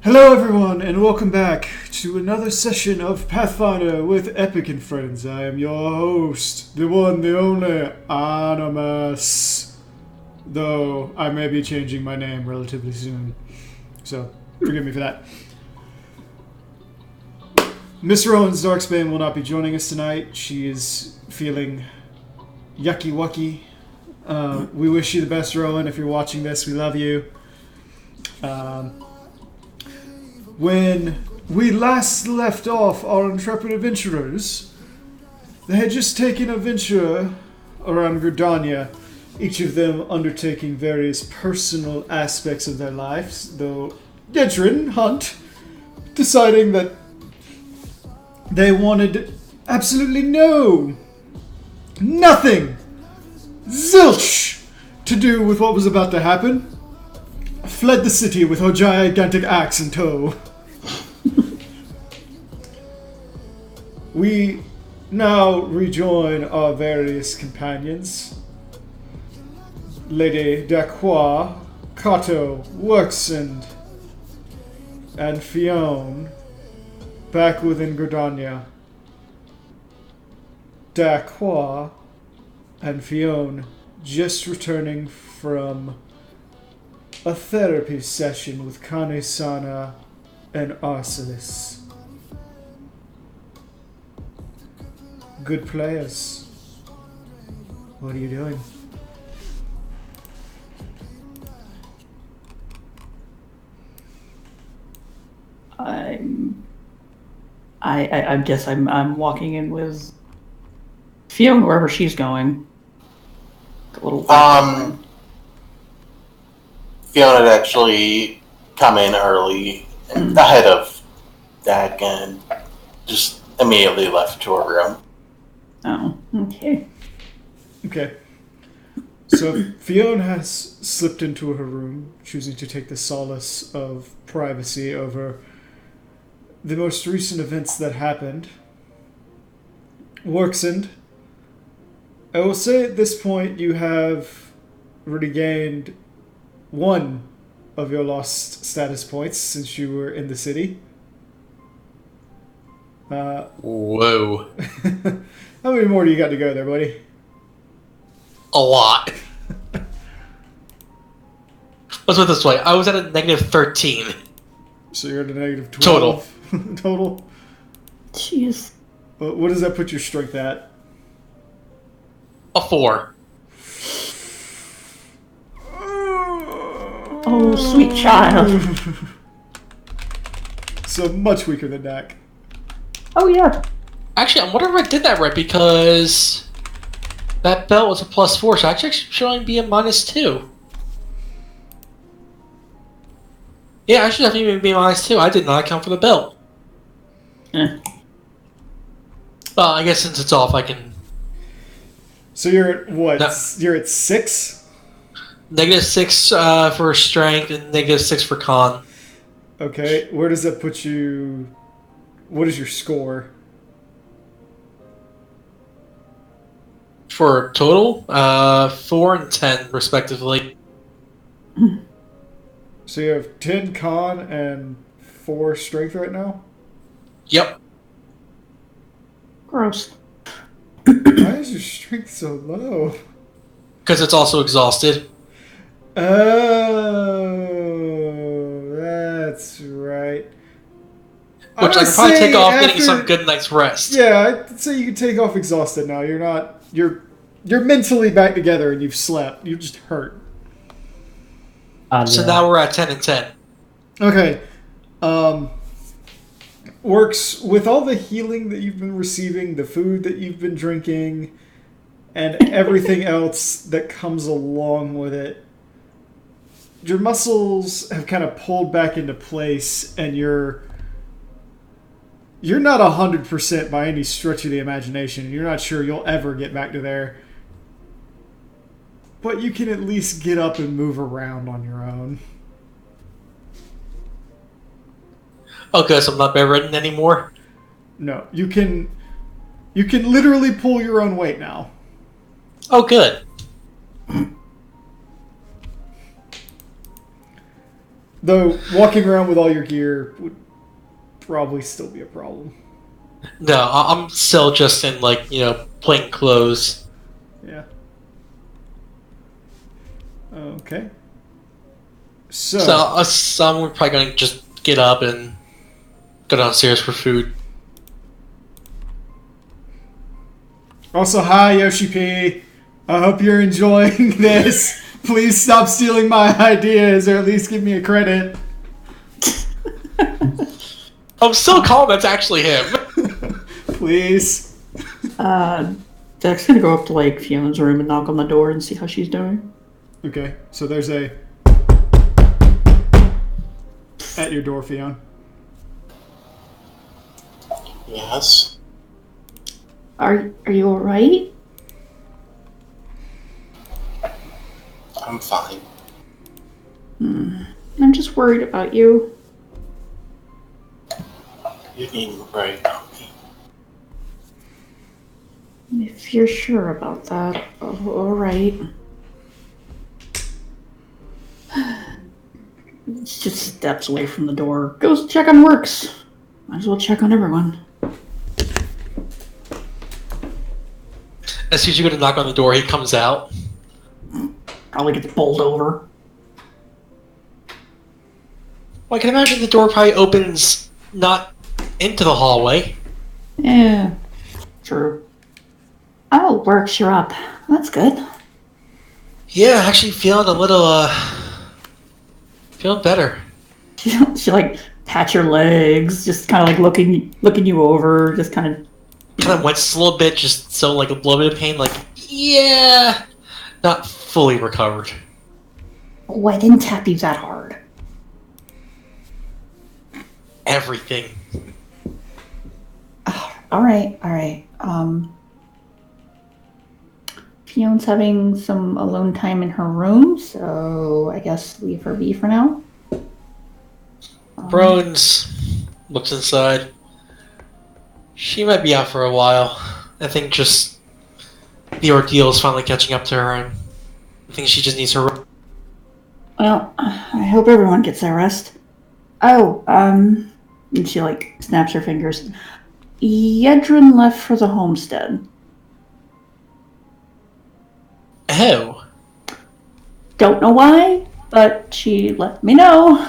Hello everyone and welcome back to another session of Pathfinder with Epic and Friends. I am your host, the one, the only, Animus. Though I may be changing my name relatively soon. So, forgive me for that. Miss Rowan's Darksbane will not be joining us tonight. She is feeling yucky wucky. We wish you the best, Rowan. If you're watching this, we love you. When we last left off our intrepid adventurers, they had just taken a venture around Gridania, each of them undertaking various personal aspects of their lives, though Gedrin, Hunt, deciding that they wanted absolutely nothing, zilch, to do with what was about to happen, fled the city with her gigantic axe in tow. We now rejoin our various companions. Lady Dacroix, Kato, Worksend, and Fionn back within Gridania. Dacroix and Fionn just returning from a therapy session with Kane-sana and Arcelis. Good players. What are you doing? I guess I'm walking in with Fiona wherever she's going. A little Fiona had actually come in early ahead of Dak and just immediately left to her room. Oh, okay. Okay. So Fiona has slipped into her room, choosing to take the solace of privacy over the most recent events that happened. Worksend, I will say at this point you have regained one of your lost status points since you were in the city. Whoa. How many more do you got to go there, buddy? A lot. Let's put it this way. I was at a negative 13. So you're at a negative 12. Total? Jeez. What does that put your strength at? A 4. Oh, sweet child. So much weaker than Dak. Oh, yeah. Actually, I'm wondering if I did that right because that belt was a +4, so actually should only be a -2. Yeah, I should definitely be a -2. I did not account for the belt. Eh. Well, I guess since it's off, I can... So you're at what? No. You're at 6? -6 for strength and -6 for con. Okay, where does that put you? What is your score? For total, 4 and 10, respectively. So you have 10 con and 4 strength right now? Yep. Gross. Why is your strength so low? Because it's also exhausted. Oh, that's right. Which I can probably take off getting some good night's rest. Yeah, I'd say you can take off exhausted now. You're not... You're mentally back together and you've slept. You're just hurt. So now we're at 10 and 10. Okay. Works with all the healing that you've been receiving, the food that you've been drinking, and everything else that comes along with it. Your muscles have kind of pulled back into place, and you're not 100% by any stretch of the imagination. You're not sure you'll ever get back to there. But you can at least get up and move around on your own. Okay, so I'm not bedridden anymore? No, you can literally pull your own weight now. Oh, good. Though walking around with all your gear would probably still be a problem. No, I'm still just in, like, plain clothes. Yeah. Okay. So I'm probably going to just get up and go downstairs for food. also, hi, Yoshi P. I hope you're enjoying this. Please stop stealing my ideas, or at least give me a credit. I'm still calm that's actually him. Please. Deck's gonna go up to like Fiona's room and knock on the door and see how she's doing. Okay, so there's a at your door, Fiona. Yes. Are you alright? I'm fine. I'm just worried about you. You needn't worry about me. If you're sure about that, alright. Just steps away from the door. Goes to check on Works. Might as well check on everyone. As soon as you go to knock on the door, he comes out. Probably gets bowled over. Well, I can imagine the door probably opens not into the hallway. Yeah, true. Oh, Works, you're up. That's good. Yeah, actually feeling a little, feeling better. She like pats your legs, just kind of like looking you over, just kind of. Kind of winces a little bit, just so like a little bit of pain, like, yeah, not fully recovered. Oh, I didn't tap you that hard. Everything. All right. Fiona's having some alone time in her room, so I guess leave her be for now. Brones looks inside. She might be out for a while. I think just the ordeal is finally catching up to her, and I think she just needs her. Well, I hope everyone gets their rest. Oh, and she like snaps her fingers. Yedrin left for the homestead. Oh. Don't know why, but she let me know.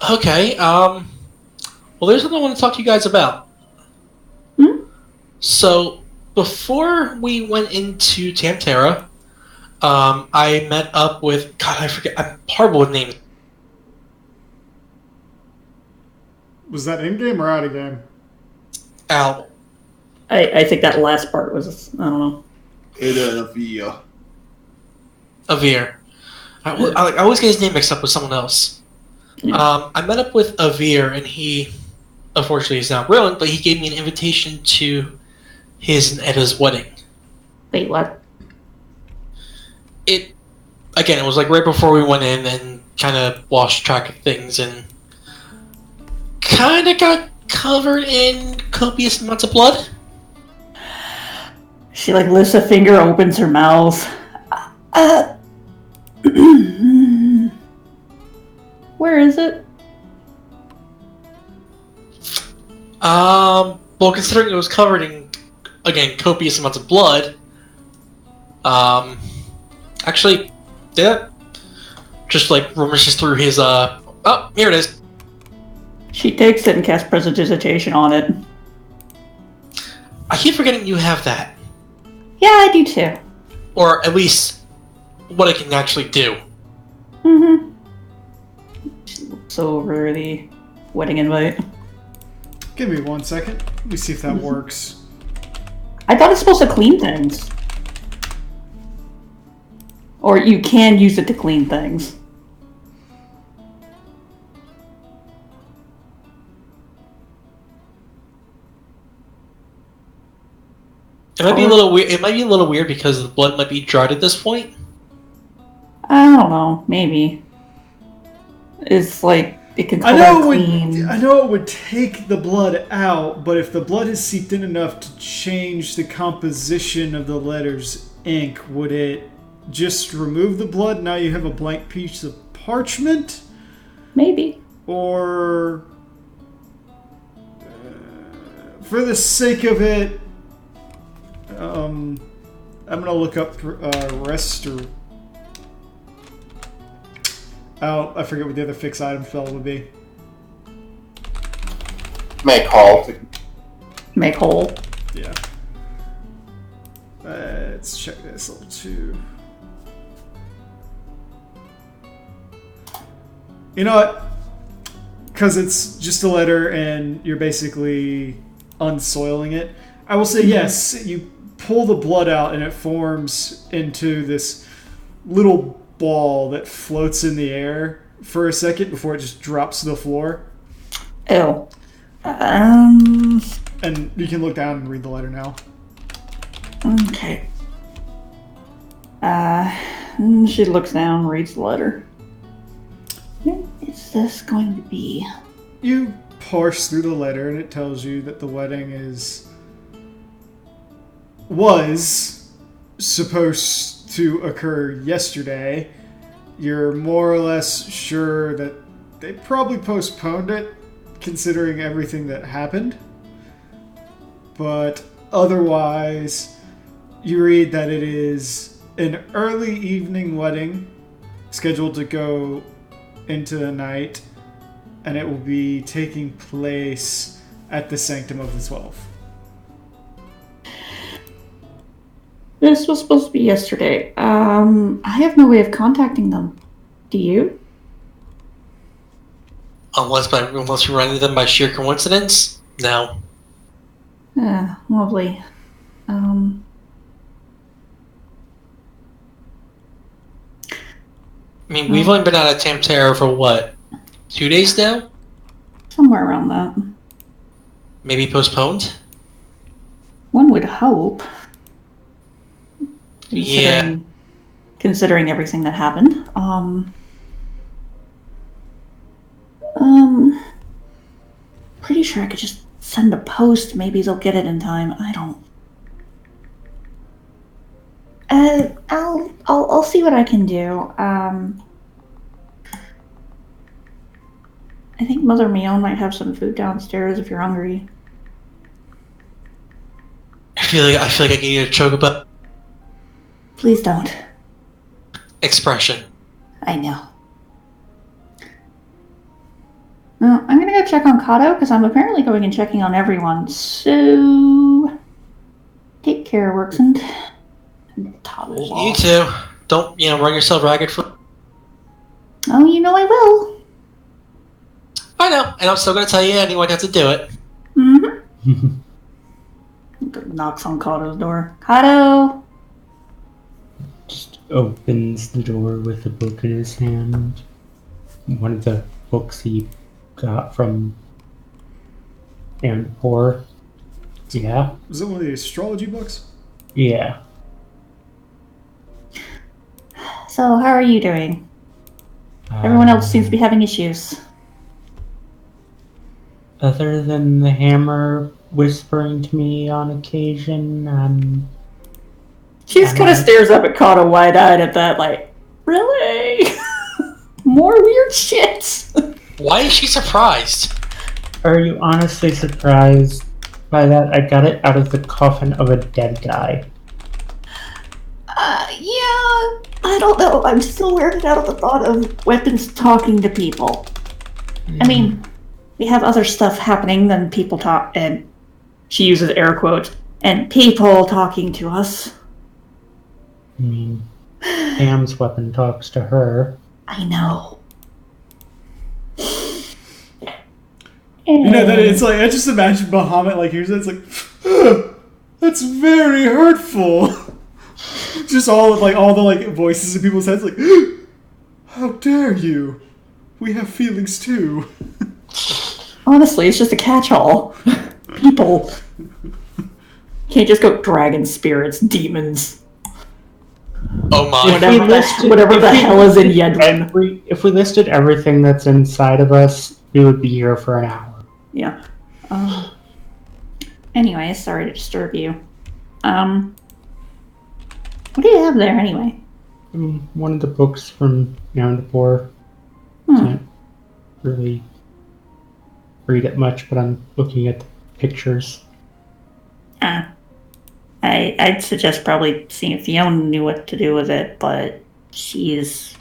Okay, well, there's something I want to talk to you guys about. So, before we went into Tamtera, I met up with... God, I forget. I'm horrible with names. Was that in-game or out-of-game? Al. I think that last part was, I don't know. Avir. I always get his name mixed up with someone else. Yeah. I met up with Avir, and he, unfortunately, is now ruined, but he gave me an invitation to his and Edda's wedding. Wait, what? It was like right before we went in and kind of lost track of things and kind of got covered in copious amounts of blood. She like lifts a finger, opens her mouth. Where is it? Well, considering it was covered in, again, copious amounts of blood, actually, yeah, just like rummages through his, oh, here it is. She takes it and casts Prestidigitation on it. I keep forgetting you have that. Yeah, I do too. Or at least what I can actually do. Mm-hmm. She looks over the wedding invite. Give me 1 second. Let me see if that works. I thought it's supposed to clean things. Or you can use it to clean things. It might be a little weird. It might be a little weird because the blood might be dried at this point. I don't know. Maybe. It's like it can I color know clean. it would take the blood out, but if the blood is seeped in enough to change the composition of the letter's ink, would it just remove the blood? Now you have a blank piece of parchment, Maybe. or for the sake of it, I'm gonna look up rest or I forget what the other fixed item spell would be. Make halt. Make whole. Yeah. Let's check this level 2. You know what? Because it's just a letter and you're basically unsoiling it. I will say yes, you pull the blood out and it forms into this little ball that floats in the air for a second before it just drops to the floor. Ew. And you can look down and read the letter now. Okay. She looks down, reads the letter. Where is this going to be? You parse through the letter and it tells you that the wedding was supposed to occur yesterday. You're more or less sure that they probably postponed it, considering everything that happened. But otherwise, you read that it is an early evening wedding scheduled to go into the night, and it will be taking place at the Sanctum of the 12. This was supposed to be yesterday. I have no way of contacting them. Do you? Unless we run into them by sheer coincidence? No. Lovely. I mean, we've only been out of Tamtara for what? 2 days now? Somewhere around that. Maybe postponed? One would hope. Yeah. Considering everything that happened. Pretty sure I could just send a post. Maybe they'll get it in time. I don't. I'll see what I can do. I think Mother Mion might have some food downstairs if you're hungry. I feel like I need a chocobo Please don't. expression. I know. Well, I'm gonna go check on Kato because I'm apparently going and checking on everyone. So take care, Worksend. You too. Don't, run yourself ragged for... Oh, you know I will. I know, and I'm still going to tell you anyone has to do it. Mm-hmm. Knocks on Kato's door. Kato! Just opens the door with a book in his hand. One of the books he got from Ampor. Yeah? Was it one of the astrology books? Yeah. So, how are you doing? Everyone else seems to be having issues. Other than the hammer whispering to me on occasion, She just kind of stares up at Kato wide-eyed at that, like, really? More weird shit. Why is she surprised? Are you honestly surprised by that? I got it out of the coffin of a dead guy. Yeah, I don't know. I'm still weirded out at the thought of weapons talking to people. I mean, we have other stuff happening than people talk, and she uses air quotes, and people talking to us. I mean, Pam's weapon talks to her. I know. That it's like, I just imagine Bahamut like hears it, it's like, that's very hurtful. Just all the voices in people's heads like, how dare you? We have feelings too. Honestly, it's just a catch-all. People. Can't just go dragon spirits, demons. Oh my. Whatever the hell is in Yedrin. If we listed everything that's inside of us, we would be here for an hour. Yeah. Anyway, sorry to disturb you. What do you have there anyway? I mean, one of the books from Yondapur. Can't really read it much, but I'm looking at the pictures. I'd suggest probably seeing if Fiona knew what to do with it, but she is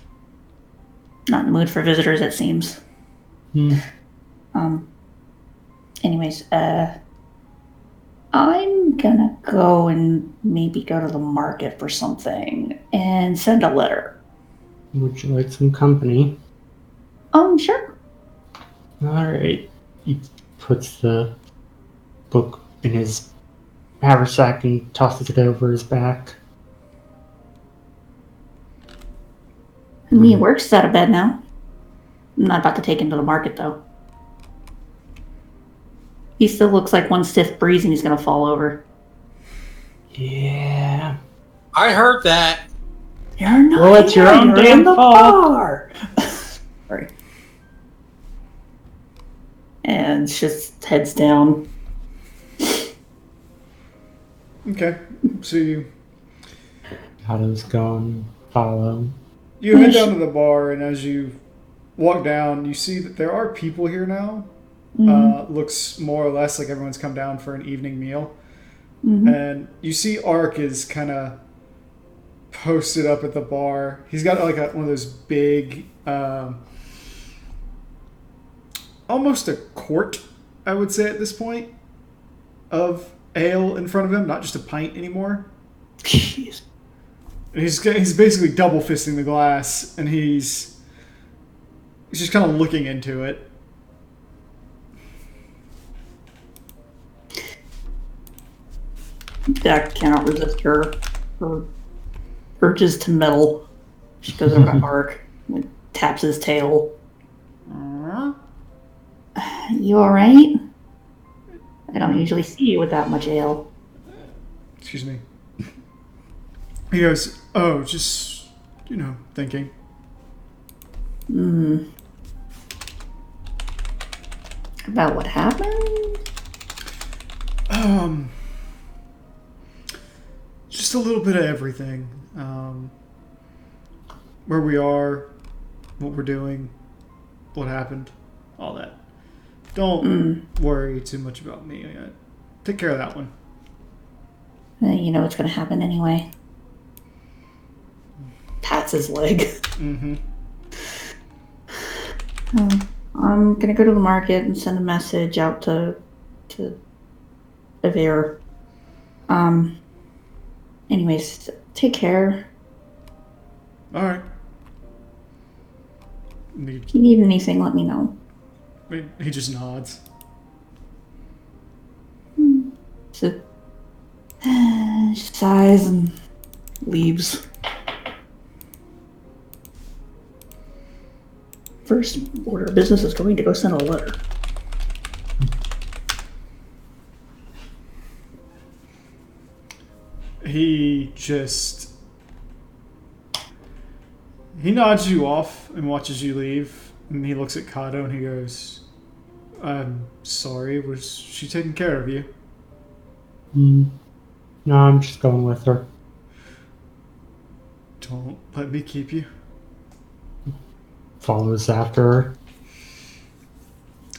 not in the mood for visitors, it seems. Anyways, I'm gonna go and maybe go to the market for something and send a letter. Would you like some company? Sure. Alright. He puts the book in his haversack and tosses it over his back. Me works out of bed now. I'm not about to take him to the market, though. He still looks like one stiff breeze and he's gonna fall over. Yeah. I heard that. You're not Well, it's your here, own you're damn in the fault. bar. Sorry. And just heads down. Okay, so Otto's going follow. you head down to the bar, and as you walk down, you see that there are people here now. Looks more or less like everyone's come down for an evening meal. And you see Ark is kind of posted up at the bar. He's got like one of those big, almost a quart, I would say at this point, of ale in front of him, not just a pint anymore. Jeez. And he's basically double fisting the glass, and he's just kind of looking into it. Dak cannot resist her urges to meddle. She goes over to Ark and taps his tail. You alright? I don't usually see you with that much ale. Excuse me. He goes, oh, just, thinking. About what happened? Just a little bit of everything. Where we are, what we're doing, what happened, all that. Don't worry too much about me. Take care of that one. You know what's gonna happen anyway. Pats his leg. I'm gonna go to the market and send a message out to Avir. Anyways, take care. All right. If you need anything, let me know. He just nods. So, sighs and leaves. First order of business is going to go send a letter. He nods you off and watches you leave, and he looks at Kato and he goes, I'm sorry, was she taking care of you? No, I'm just going with her. Don't let me keep you. Follows after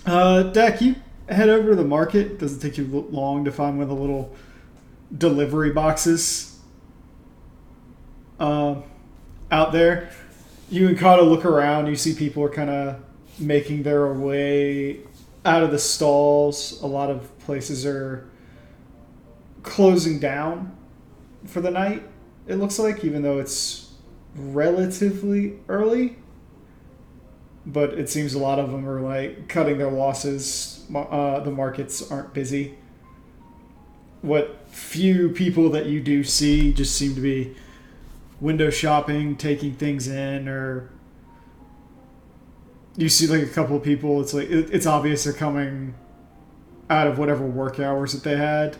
her. Dak, you head over to the market. Doesn't take you long to find one of the little delivery boxes out there. You and Kato look around. You see people are kind of making their way out of the stalls. A lot of places are closing down for the night, it looks like, even though it's relatively early. But it seems a lot of them are like cutting their losses. The markets aren't busy. What few people that you do see just seem to be window shopping, taking things in, or you see like a couple of people. It's like it's obvious they're coming out of whatever work hours that they had,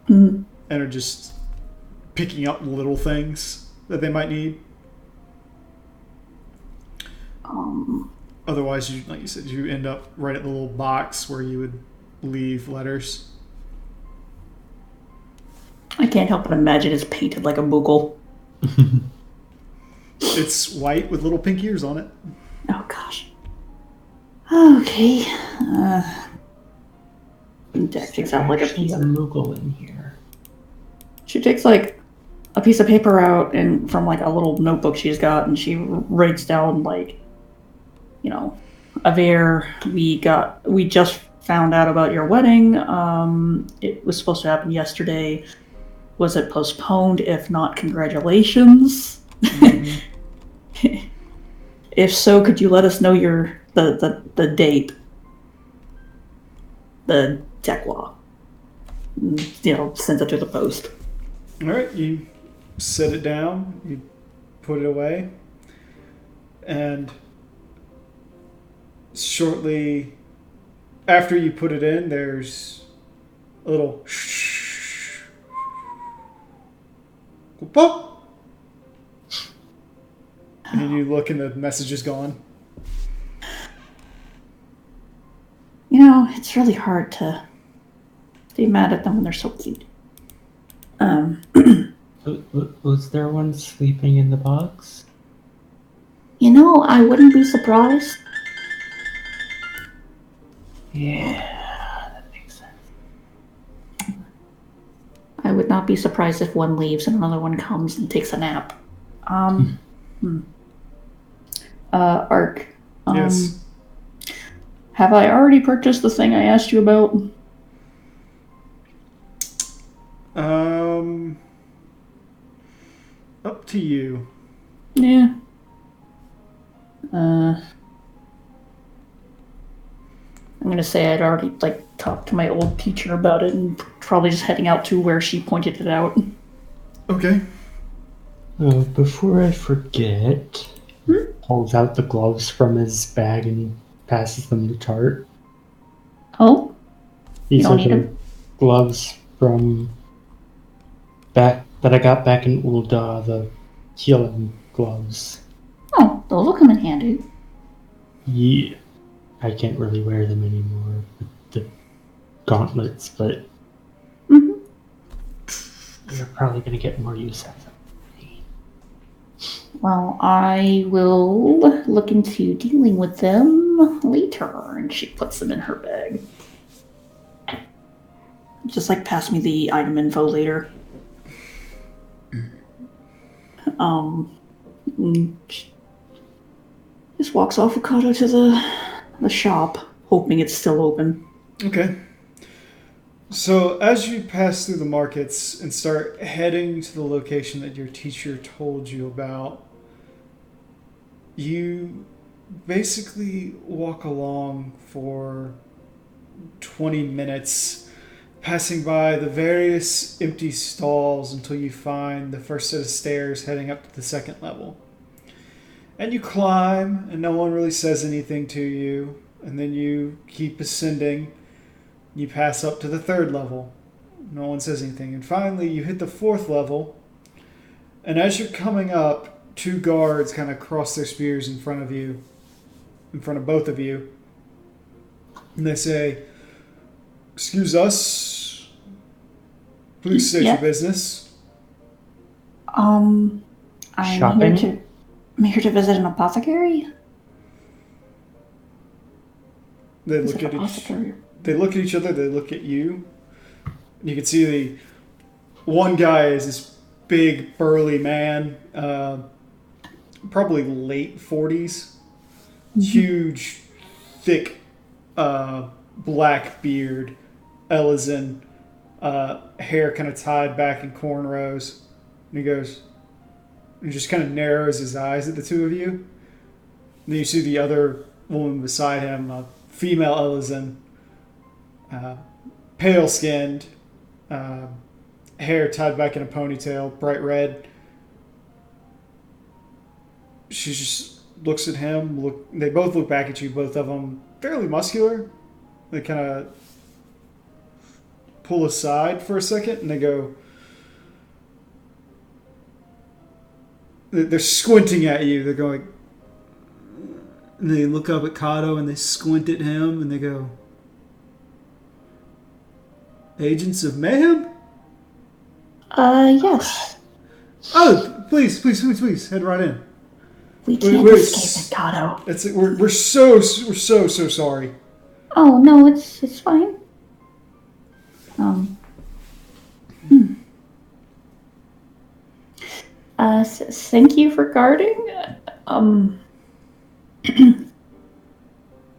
and are just picking up little things that they might need. Otherwise, like you said, you end up right at the little box where you would leave letters. I can't help but imagine it's painted like a Moogle. It's white with little pink ears on it. Oh gosh. Okay. Jack takes out like a Actually, piece a of. Moogle in here. She takes like a piece of paper out and from like a little notebook she's got, and she writes down like, you know, Aver, we just found out about your wedding. It was supposed to happen yesterday. Was it postponed? If not, congratulations. If so, could you let us know the date? The Tekwa. You know, sends it to the post. All right, you set it down, you put it away, and shortly after you put it in, there's a little shh, pop, and then you look and the message is gone. You know, it's really hard to stay mad at them when they're so cute. Was there one sleeping in the box? You know, I wouldn't be surprised. Yeah, that makes sense. I would not be surprised if one leaves and another one comes and takes a nap. Ark. Yes. Have I already purchased the thing I asked you about? Up to you. Yeah. I'm gonna say I'd already talked to my old teacher about it and probably just heading out to where she pointed it out. Okay. Before I forget, pulls out the gloves from his bag and passes them to Tart. Oh? These don't are need the them? gloves from back that I got back in Ul'dah, the healing gloves. Oh, those will come in handy. Yeah, I can't really wear them anymore with the gauntlets, but Mm-hmm. you're probably gonna get more use out of them. Well, I will look into dealing with them later. And she puts them in her bag. Just pass me the item info later. She just walks off with Kato to the shop, hoping it's still open. Okay. So as you pass through the markets and start heading to the location that your teacher told you about, you basically walk along for 20 minutes, passing by the various empty stalls until you find the first set of stairs heading up to the second level. And you climb, and no one really says anything to you, and then you keep ascending. You pass up to the third level. No one says anything. And finally, you hit the fourth level. And as you're coming up, two guards kind of cross their spears in front of you, in front of both of you. And they say, "Excuse us. Please state your business." I'm Shopping? here to visit an apothecary. They Is look it at each. apothecary? They look at each other. They look at you. You can see the one guy is this big, burly man, probably late 40s, huge, thick, black beard, Ellison, hair kind of tied back in cornrows. And he goes, and just kind of narrows his eyes at the two of you. And then you see the other woman beside him, a female Ellison, pale-skinned, hair tied back in a ponytail, bright red. She just looks at him. They both look back at you. Both of them fairly muscular. They kind of pull aside for a second, and they go. They're squinting at you. They're going. And they look up at Kato and they squint at him and they go, "Agents of Mayhem?" Yes. Oh, please, head right in. We can't We're escape it, Kato. we're so sorry. Oh no, it's fine. Thank you for guarding.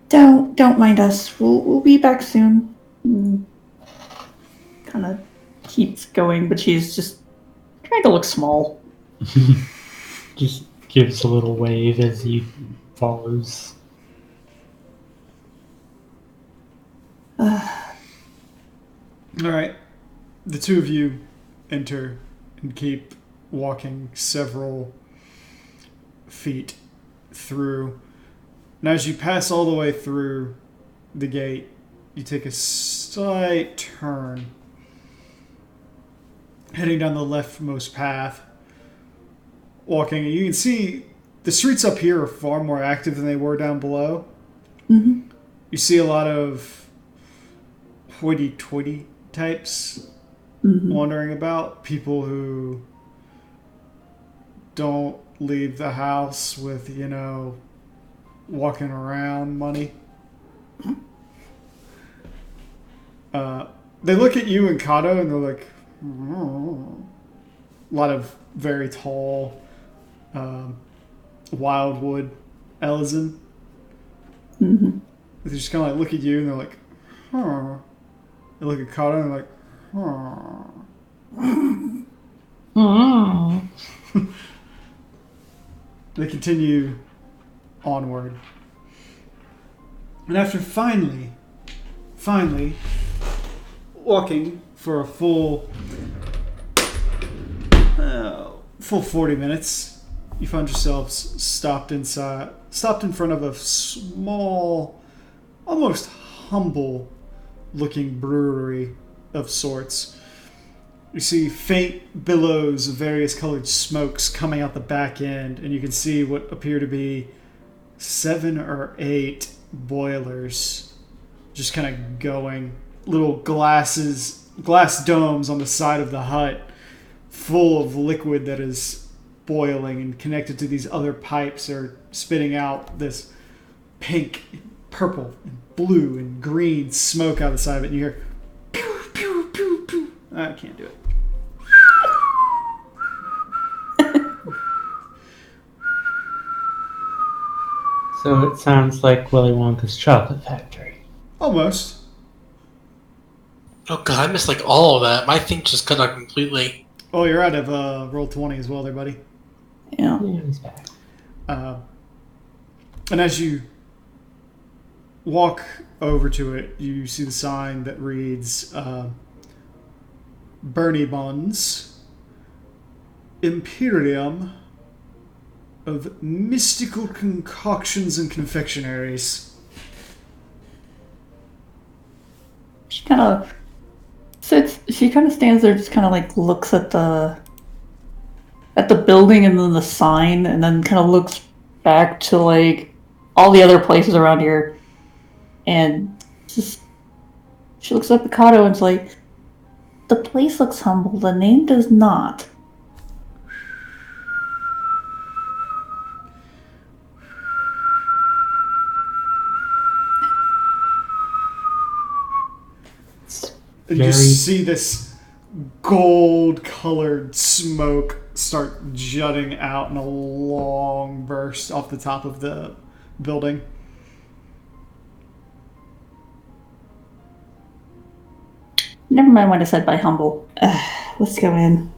Don't mind us. We'll be back soon. Kind of keeps going, but she's just trying to look small. Just gives a little wave as he follows. All right, the two of you enter and keep walking several feet through. And as you pass all the way through the gate, you take a slight turn, heading down the leftmost path, walking. And you can see the streets up here are far more active than they were down below. Mm-hmm. You see a lot of hoity-toity types wandering about, people who don't leave the house with, walking around money. They look at you and Kato and they're like, a lot of very tall wildwood Elizin. Mm-hmm. They just kind of like look at you and they're like, huh. They look at Kato and they're like, huh. They continue onward. And after finally walking for a full 40 minutes, you find yourselves stopped in front of a small, almost humble looking brewery of sorts. You see faint billows of various colored smokes coming out the back end, and you can see what appear to be 7 or 8 boilers just kind of going. Little glass domes on the side of the hut full of liquid that is boiling, and connected to these other pipes are spitting out this pink, purple, and blue, and green smoke out the side of it, and you hear pew, pew, pew, pew. I can't do it. So it sounds like Willy Wonka's chocolate factory. Almost. Oh god, I missed like all of that. My thing just cut out completely. Oh, you're out of roll 20 as well there, buddy. Yeah. Yeah, he's back. And as you walk over to it, you see the sign that reads Bernie Buns Imperium of Mystical Concoctions and Confectionaries. She kind of sits. She kind of stands there, just kind of like looks at the building and then the sign, and then kind of looks back to like all the other places around here, and just she looks up at Kato and is like, "The place looks humble. The name does not." And you just see this gold-colored smoke start jutting out in a long burst off the top of the building. Never mind what I said by humble. Let's go in.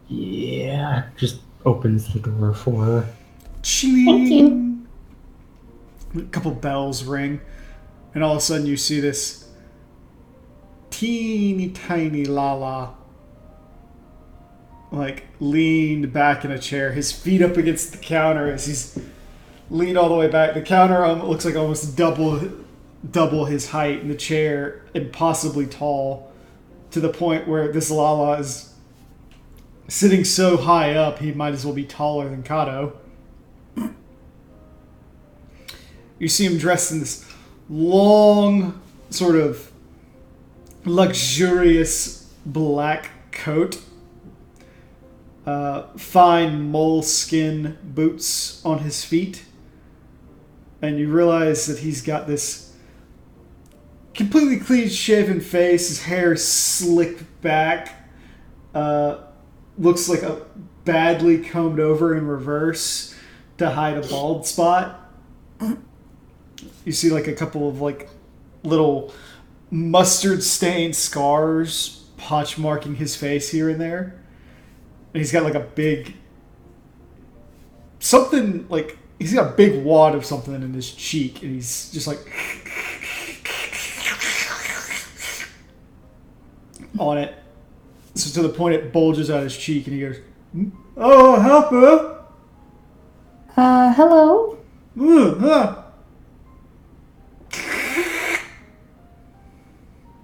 Yeah, just opens the door for her. Thank you. A couple bells ring, and all of a sudden you see this teeny tiny Lala, like leaned back in a chair, his feet up against the counter as he's leaned all the way back. The counter looks like almost double his height, and the chair impossibly tall, to the point where this Lala is sitting so high up he might as well be taller than Kato. You see him dressed in this long, sort of luxurious black coat. fine moleskin boots on his feet. And you realize that he's got this completely clean-shaven face, his hair slicked back, looks like a badly combed over in reverse to hide a bald spot. You see like a couple of like little mustard-stained scars pochmarking his face here and there. And he's got like a big... something like... he's got a big wad of something in his cheek, and he's just like... on it. So to the point it bulges out his cheek, and he goes, "Oh, helper!" Hello?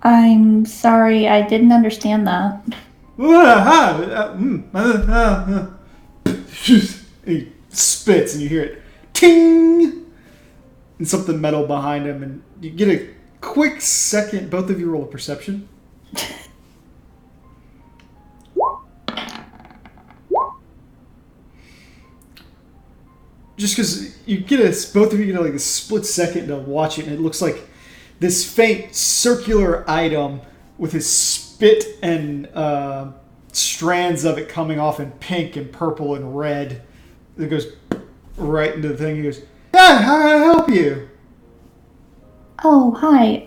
I'm sorry, I didn't understand that. He spits, and you hear it ting, and something metal behind him, and you get a quick second. Both of you roll a perception. Just because you get both of you get like a split second to watch it, and it looks like this faint circular item with his spit and strands of it coming off in pink and purple and red. It goes right into the thing. He goes, "Yeah, how can I help you?" Oh, hi.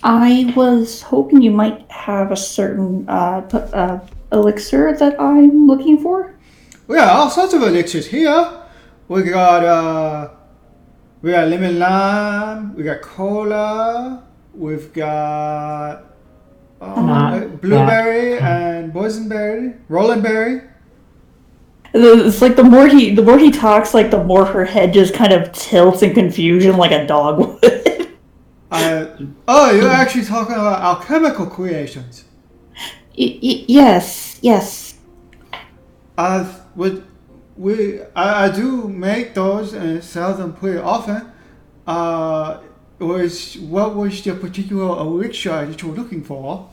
I was hoping you might have a certain elixir that I'm looking for. We got all sorts of elixirs here. We got lemon lime. We got cola. We've got blueberry and boysenberry, rolling berry. It's like the more he talks, like the more her head just kind of tilts in confusion, like a dog would. You're actually talking about alchemical creations. Yes. I do make those and sell them pretty often. What was the particular elixir that you were looking for?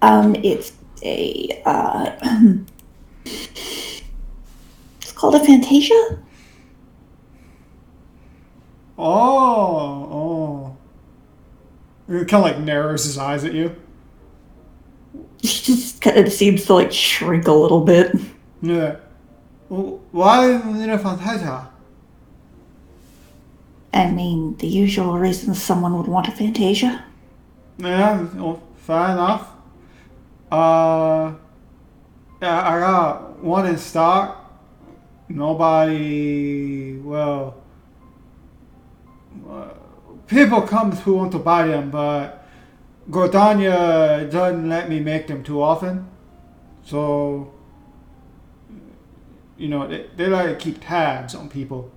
It's a it's called a Fantasia. Oh. It kind of like narrows his eyes at you. She just kind of seems to like shrink a little bit. Yeah. Why in a Fantasia? I mean, the usual reasons someone would want a Fantasia. Yeah, fair enough. Yeah, I got one in stock. Nobody, people come who want to buy them, but Gordania doesn't let me make them too often. So, they like to keep tabs on people.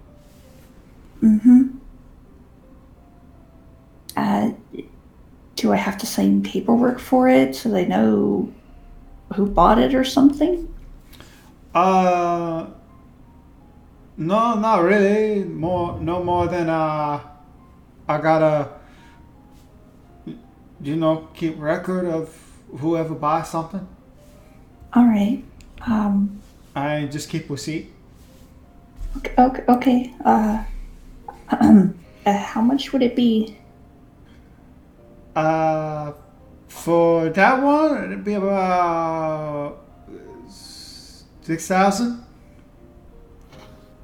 Mm-hmm. Do I have to sign paperwork for it so they know who bought it or something? No, not really. No more than I gotta, keep record of whoever buys something. All right. I just keep receipt. Okay. How much would it be? For that one, it'd be about 6,000.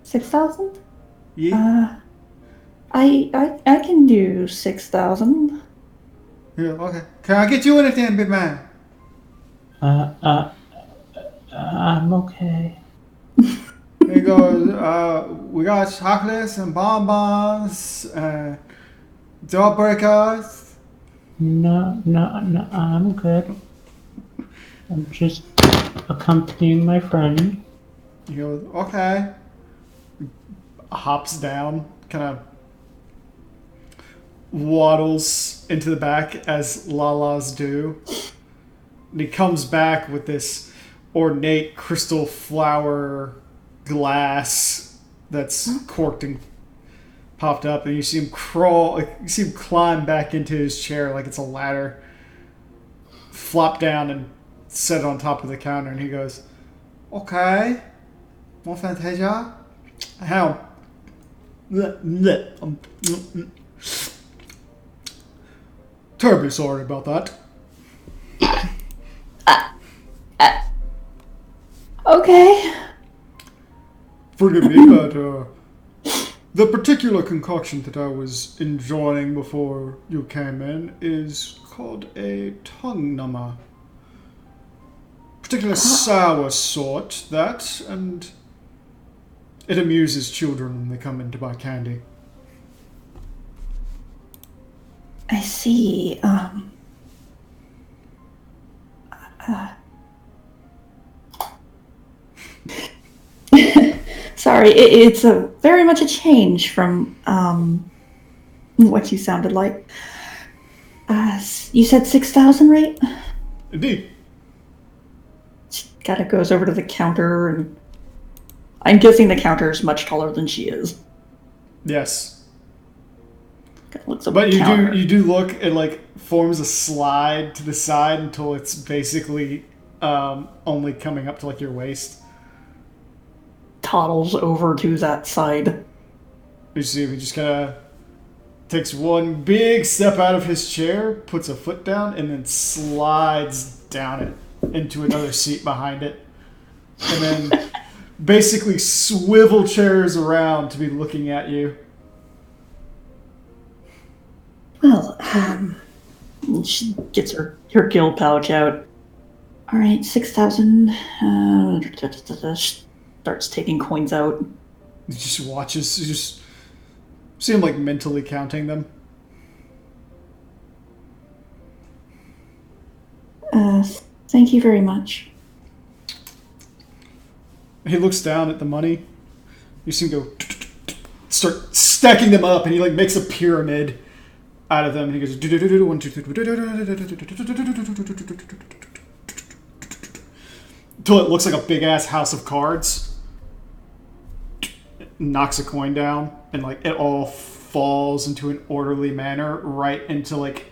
6,000? Yeah. I can do 6,000. Yeah. Okay. Can I get you anything, big man? I'm okay. Here goes. We got chocolates and bonbons and jawbreakers. No, I'm good. I'm just accompanying my friend. He goes, okay. Hops down, kind of waddles into the back as Lalas do. And he comes back with this ornate crystal flower glass that's corked and popped up, and you see him climb back into his chair like it's a ladder, flop down and set it on top of the counter, and he goes, "Okay, mon fantasia, how?" Terribly sorry about that. Okay. Forgive me, but the particular concoction that I was enjoying before you came in is called a tongue number. Particular sour sort, that, and it amuses children when they come in to buy candy. I see. Sorry, it's a very much a change from what you sounded like. You said 6,000, right? Indeed. She kind of goes over to the counter, and I'm guessing the counter is much taller than she is. Yes. Kinda looks up But at the counter. you do look, it like forms a slide to the side until it's basically only coming up to like your waist. Toddles over to that side. You see him, he just kind of takes one big step out of his chair, puts a foot down, and then slides down it into another seat behind it. And then basically swivel chairs around to be looking at you. Well, she gets her guild pouch out. All right, 6,000. Starts taking coins out. He just watches, you just see him like mentally counting them. Thank you very much. He looks down at the money. You see him go start stacking them up, and he like makes a pyramid out of them. And he goes 1, 2, 3, until it looks like a big ass house of cards. Knocks a coin down, and like it all falls into an orderly manner right into like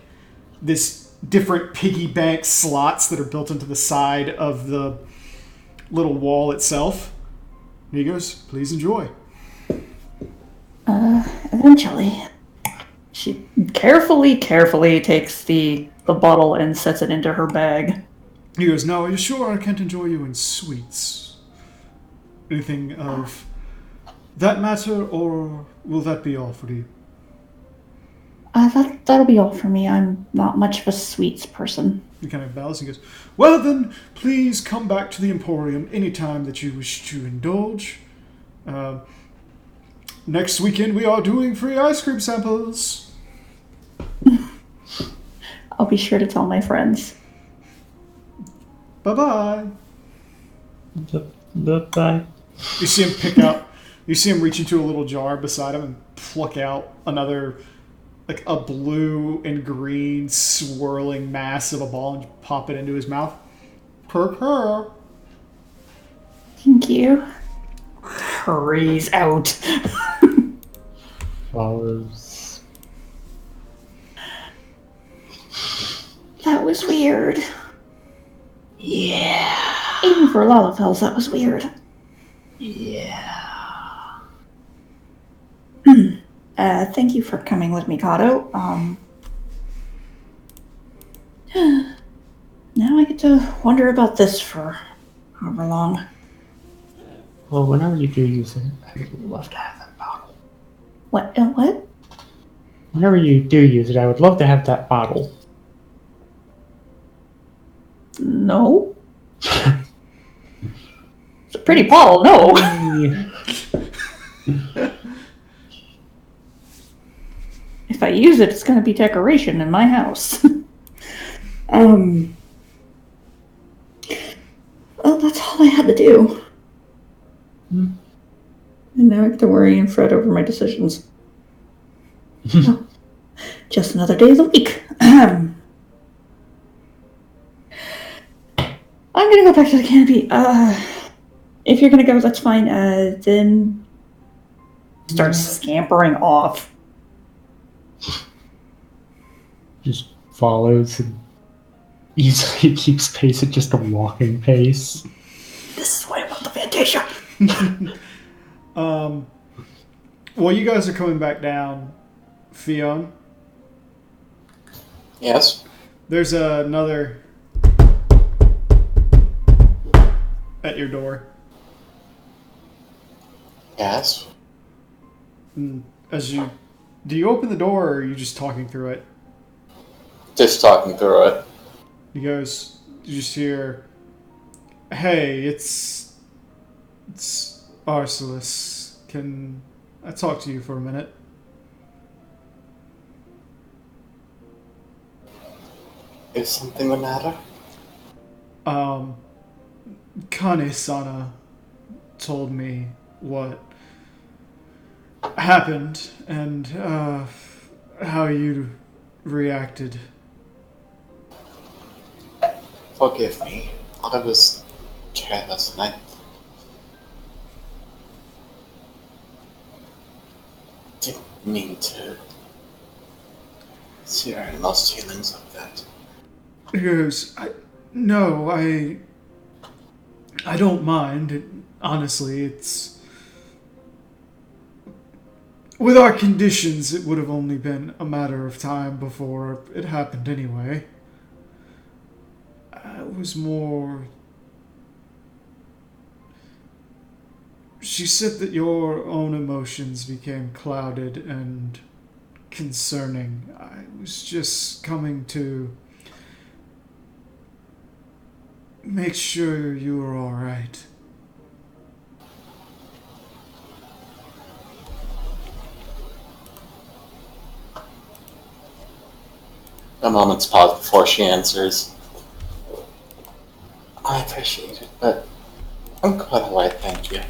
this different piggy bank slots that are built into the side of the little wall itself. And he goes, "Please enjoy." Eventually. She carefully takes the bottle and sets it into her bag. He goes, "Now, are you sure I can't enjoy you in sweets? Anything of that matter, or will that be all for you?" That'll be all for me. I'm not much of a sweets person. He kind of bows and goes, "Well then, please come back to the Emporium anytime that you wish to indulge. Next weekend we are doing free ice cream samples." I'll be sure to tell my friends. Bye-bye. Bye. You see him reach into a little jar beside him and pluck out another, like a blue and green swirling mass of a ball and pop it into his mouth. Purr. Thank you. Hurries out. Follows. That was weird. Yeah. Even for Lalafels, that was weird. Yeah. Thank you for coming with me, Kato. Now I get to wonder about this for however long. Well, whenever you do use it, I would love to have that bottle. What? Whenever you do use it, I would love to have that bottle. No. It's a pretty bottle, no. If I use it, it's going to be decoration in my house. Well, that's all I had to do. And now I get to worry and fret over my decisions. Well, just another day of the week. I'm gonna go back to the canopy. If you're gonna go, that's fine. Then start scampering off. Just follows and easily keeps pace at just a walking pace. This is why I want the Fantasia. Well, you guys are coming back down, Fionn. Yes. There's another at your door. Yes. Do you open the door, or are you just talking through it? Just talking through it. He goes, you just hear, "Hey, it's Arcelis. Can I talk to you for a minute?" Is something the matter? Kane-sana told me what happened and how you reacted. Forgive me. I was careless and I didn't mean to sear Animal's feelings like that. He goes, No, I don't mind. Honestly, it's... With our conditions, it would have only been a matter of time before it happened anyway. It was more... She said that your own emotions became clouded and concerning. I was just coming to make sure you were all right. A moment's pause before she answers. I appreciate it, but I'm quite alright, thank you.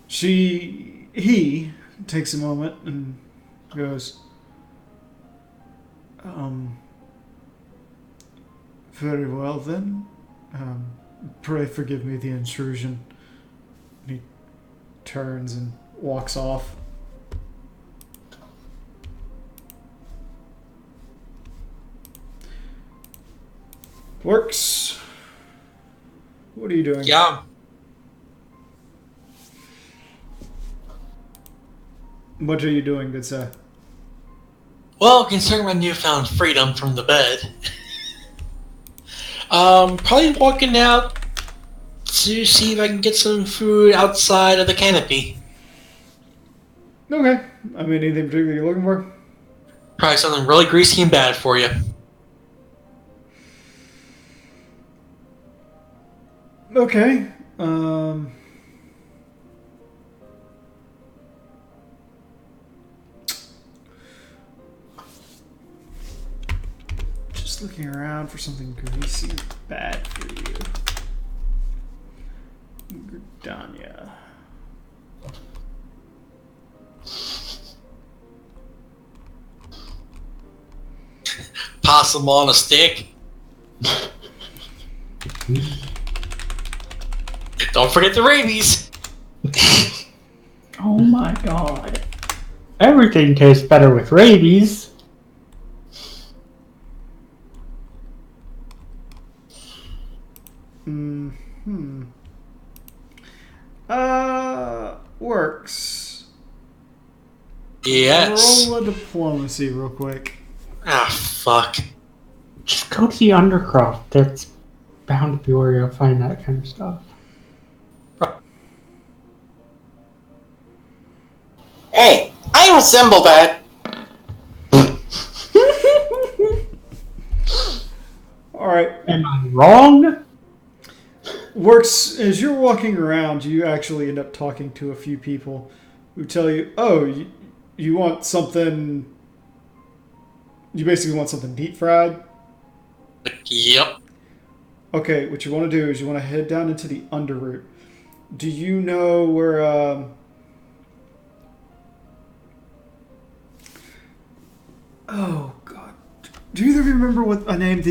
He takes a moment and goes, very well then. Pray forgive me the intrusion. And he turns and walks off. Works. What are you doing? Yeah. What are you doing, good sir? Well, considering my newfound freedom from the bed, probably walking out to see if I can get some food outside of the canopy. Okay. I mean, anything particular you're looking for? Probably something really greasy and bad for you. Okay. Just looking around for something greasy and bad for you. Gridania. Possum on a stick. Don't forget the rabies. Oh my god. Everything tastes better with rabies. Works. Yes. Roll a diplomacy real quick. Ah, fuck. Just go to the Undercroft. That's bound to be where you'll find that kind of stuff. Hey, I resemble that. Alright. Am I wrong? Works, as you're walking around, you actually end up talking to a few people who tell you, oh, you want something... You basically want something deep fried? Yep. Okay, what you want to do is you want to head down into the Underroot. Do you know where, Oh, God. Do either of you remember what I named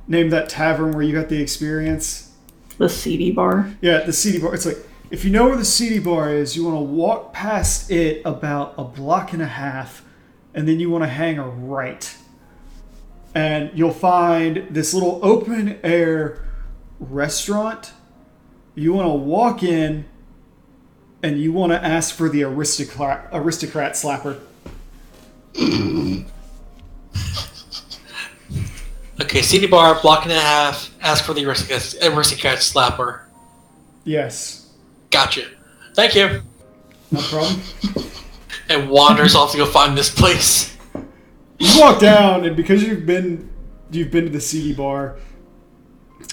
named that tavern where you got the experience? The CD bar. Yeah, the CD bar. It's like, If you know where the CD bar is, you want to walk past it about a block and a half, and then you want to hang a right. And you'll find this little open air restaurant. You want to walk in, and you want to ask for the aristocrat slapper. Okay, CD bar, block and a half. Ask for the aristocrat slapper. Yes. Gotcha. Thank you. No problem. And wanders off to go find this place. You walk down, and because you've been to the CD bar,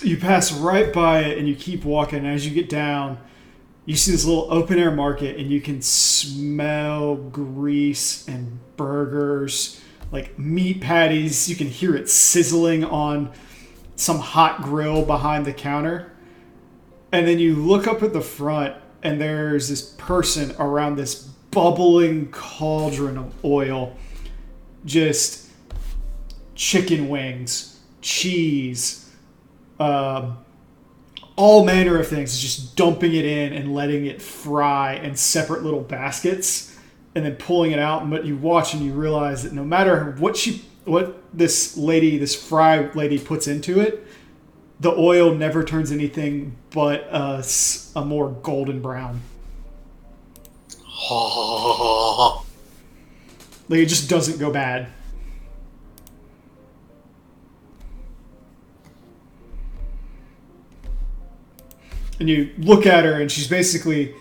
you pass right by it, and you keep walking. And as you get down, you see this little open air market, and you can smell grease and burgers, like meat patties. You can hear it sizzling on some hot grill behind the counter. And then you look up at the front, and there's this person around this bubbling cauldron of oil. Just chicken wings, cheese, all manner of things. Just dumping it in and letting it fry in separate little baskets, and then pulling it out. But you watch and you realize that no matter what this fry lady puts into it, the oil never turns anything but a more golden brown. Oh. Like, it just doesn't go bad. And you look at her, and she's basically...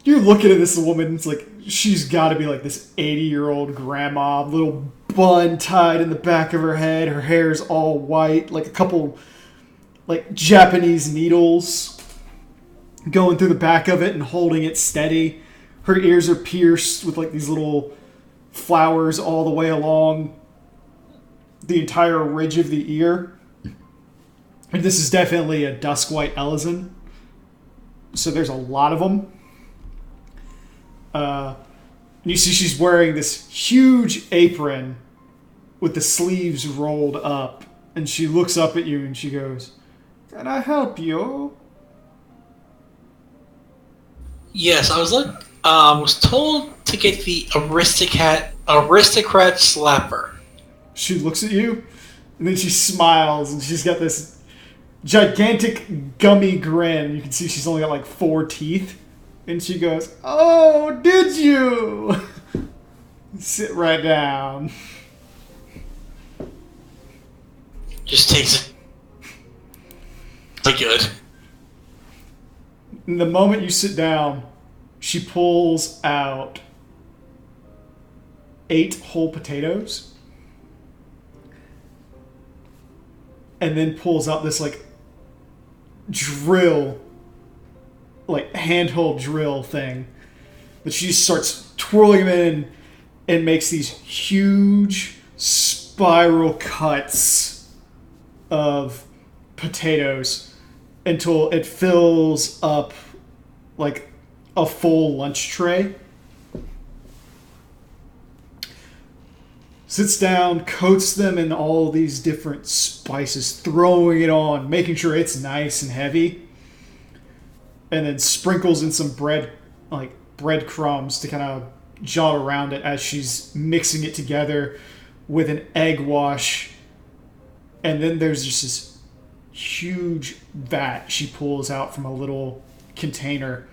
You're looking at this woman, it's like, she's got to be like this 80-year-old grandma, little bun tied in the back of her head, her hair's all white, like a couple... like Japanese needles going through the back of it and holding it steady. Her ears are pierced with like these little flowers all the way along the entire ridge of the ear. And this is definitely a dusk white Ellison. So there's a lot of them. And you see she's wearing this huge apron with the sleeves rolled up. And she looks up at you and she goes, "Can I help you?" Yes, I was told to get the aristocrat slapper. She looks at you, and then she smiles, and she's got this gigantic gummy grin. You can see she's only got like 4 teeth. And she goes, "Oh, did you?" Sit right down. Just takes it. Good. And the moment you sit down, she pulls out 8 whole potatoes. And then pulls out this like drill, like handheld drill thing. That she just starts twirling them in and makes these huge spiral cuts of potatoes until it fills up like a full lunch tray. Sits down, coats them in all these different spices, throwing it on, making sure it's nice and heavy, and then sprinkles in some breadcrumbs to kind of jot around it as she's mixing it together with an egg wash. And then there's just this huge vat she pulls out from a little container,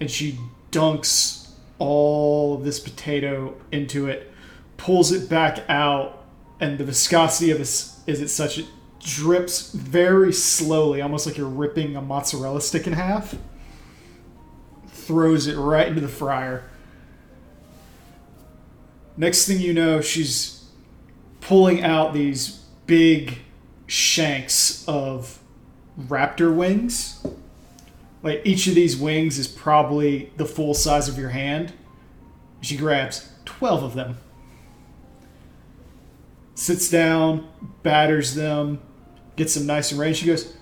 and she dunks all of this potato into it, pulls it back out, and the viscosity of this is such it drips very slowly, almost like you're ripping a mozzarella stick in half. Throws it right into the fryer. Next thing you know, she's pulling out these big shanks of raptor wings. Like, each of these wings is probably the full size of your hand. She grabs 12 of them. Sits down, batters them, gets them nice and ready. She goes,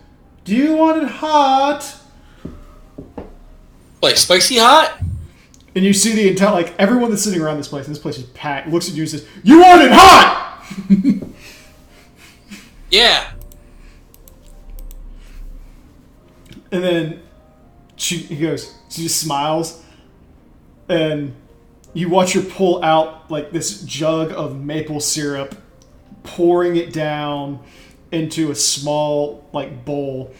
"Do you want it hot?" Like spicy hot? And you see the entire, like, everyone that's sitting around this place, and this place is packed, looks at you and says, "You want it hot!" Yeah. And then He goes, she just smiles, and you watch her pull out like this jug of maple syrup, pouring it down into a small like bowl,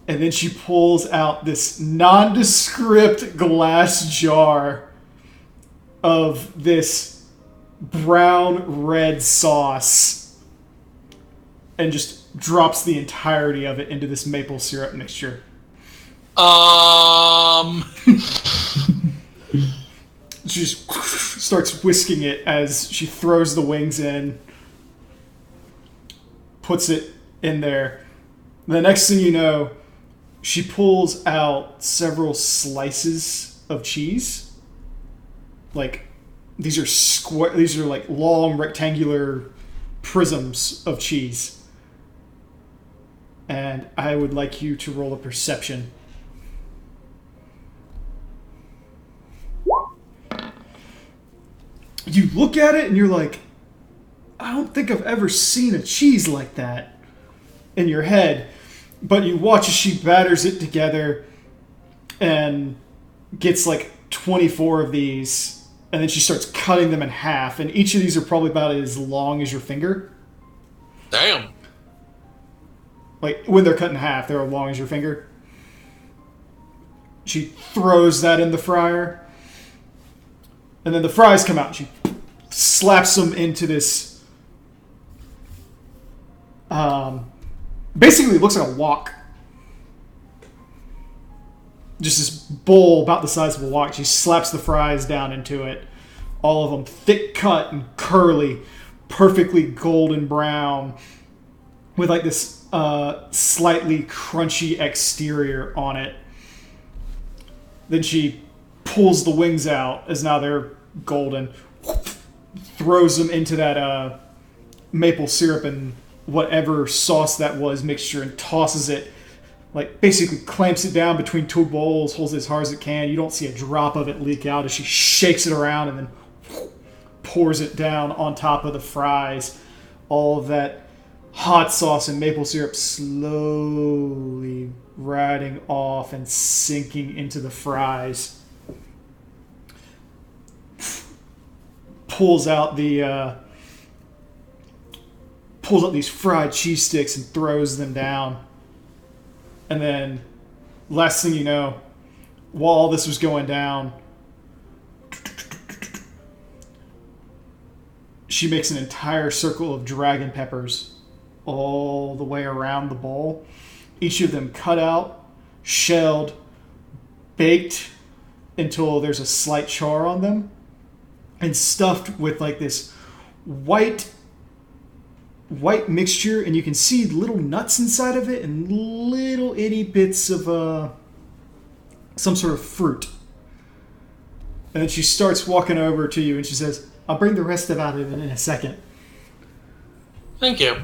and then she pulls out this nondescript glass jar of this brown red sauce and just drops the entirety of it into this maple syrup mixture. She just starts whisking it as she throws the wings in, puts it in there. The next thing you know, she pulls out several slices of cheese. Like, these are like long rectangular prisms of cheese. And I would like you to roll a perception. You look at it and you're like, I don't think I've ever seen a cheese like that in your head. But you watch as she batters it together and gets like 24 of these, and then she starts cutting them in half, and each of these are probably about as long as your finger. Damn. Like, when they're cut in half, they're as long as your finger. She throws that in the fryer, and then the fries come out, and she slaps them into this, basically it looks like a wok. Just this bowl about the size of a wok. She slaps the fries down into it. All of them thick cut and curly, perfectly golden brown, with like this slightly crunchy exterior on it. Then she pulls the wings out as now they're golden, throws them into that maple syrup and whatever sauce that was mixture, and tosses it, like basically clamps it down between two bowls, holds it as hard as it can. You don't see a drop of it leak out as she shakes it around and then pours it down on top of the fries. All of that hot sauce and maple syrup slowly riding off and sinking into the fries. Pulls out these fried cheese sticks and throws them down. And then, last thing you know, while all this was going down, she makes an entire circle of dragon peppers all the way around the bowl. Each of them cut out, shelled, baked until there's a slight char on them, and stuffed with like this white mixture, and you can see little nuts inside of it and little itty bits of some sort of fruit. And then she starts walking over to you and she says, I'll bring the rest of it in a second. Thank you.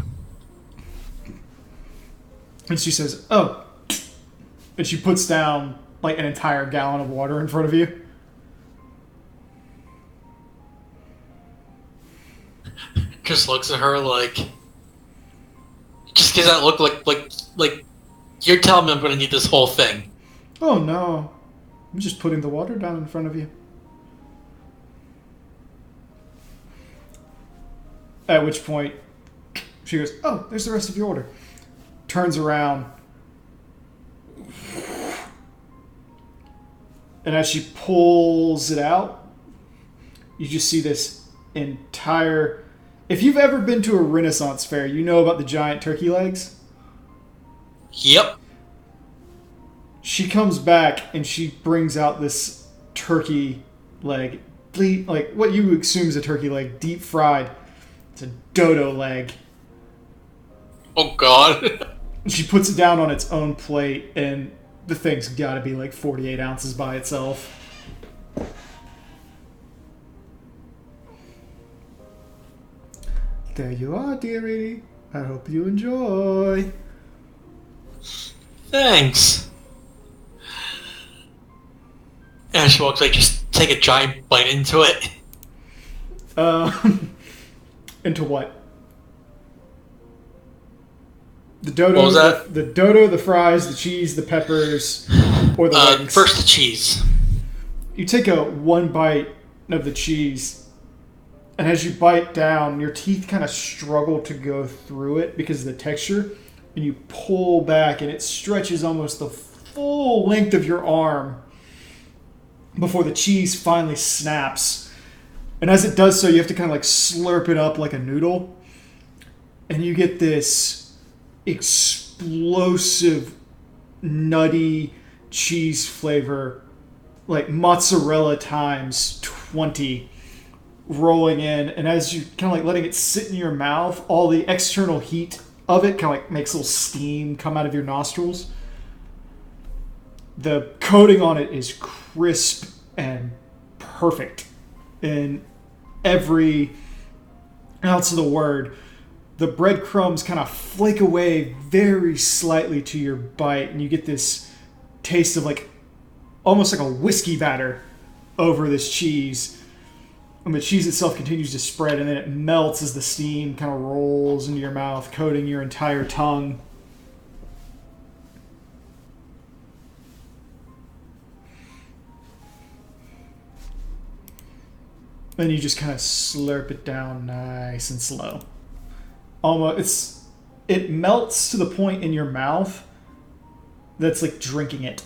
And she says, oh. And she puts down like an entire gallon of water in front of you. Just looks at her like, just gives that look like you're telling me I'm going to need this whole thing. Oh no, I'm just putting the water down in front of you. At which point she goes, oh, there's the rest of your order. Turns around, and as she pulls it out, you just see this entire... If you've ever been to a Renaissance fair, you know about the giant turkey legs. Yep. She comes back and she brings out this turkey leg, like what you would assume is a turkey leg, deep fried. It's a dodo leg. Oh God. She puts it down on its own plate, and the thing's got to be like 48 ounces by itself. There you are, dearie. I hope you enjoy. Thanks. And she walks like, just take a giant bite into it. Into what? The dodo, What was that? The dodo, the fries, the cheese, the peppers, or the wings. First the cheese. You take one bite of the cheese, and as you bite down, your teeth kind of struggle to go through it because of the texture, and you pull back, and it stretches almost the full length of your arm before the cheese finally snaps. And as it does so, you have to kind of like slurp it up like a noodle, and you get this explosive, nutty cheese flavor, like mozzarella times 20, rolling in. And as you kind of like letting it sit in your mouth, all the external heat of it kind of like makes a little steam come out of your nostrils. The coating on it is crisp and perfect in every ounce of the word. The breadcrumbs kind of flake away very slightly to your bite, and you get this taste of like almost like a whiskey batter over this cheese. And the cheese itself continues to spread, and then it melts as the steam kind of rolls into your mouth, coating your entire tongue. Then you just kind of slurp it down nice and slow. Almost, it melts to the point in your mouth that's like drinking it.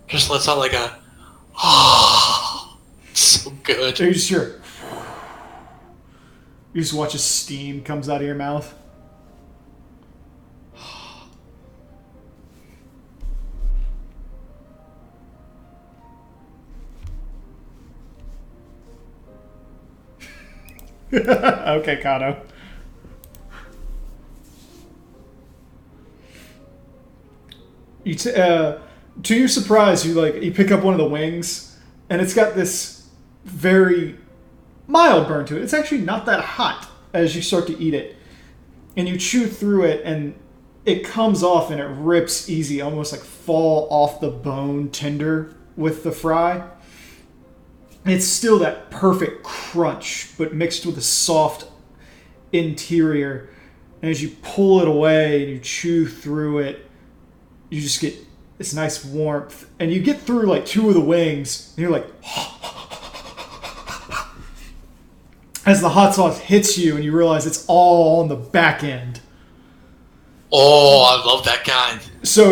Just lets out like a, oh, so good. So you just hear, you just watch as steam comes out of your mouth. Okay, Kato. To your surprise, you pick up one of the wings, and it's got this very mild burn to it. It's actually not that hot as you start to eat it, and you chew through it, and it comes off and it rips easy, almost like fall off the bone tender with the fry. It's still that perfect crunch, but mixed with a soft interior. And as you pull it away and you chew through it, you just get this nice warmth. And you get through like two of the wings, and you're like, as the hot sauce hits you, and you realize it's all on the back end. Oh, I love that kind. So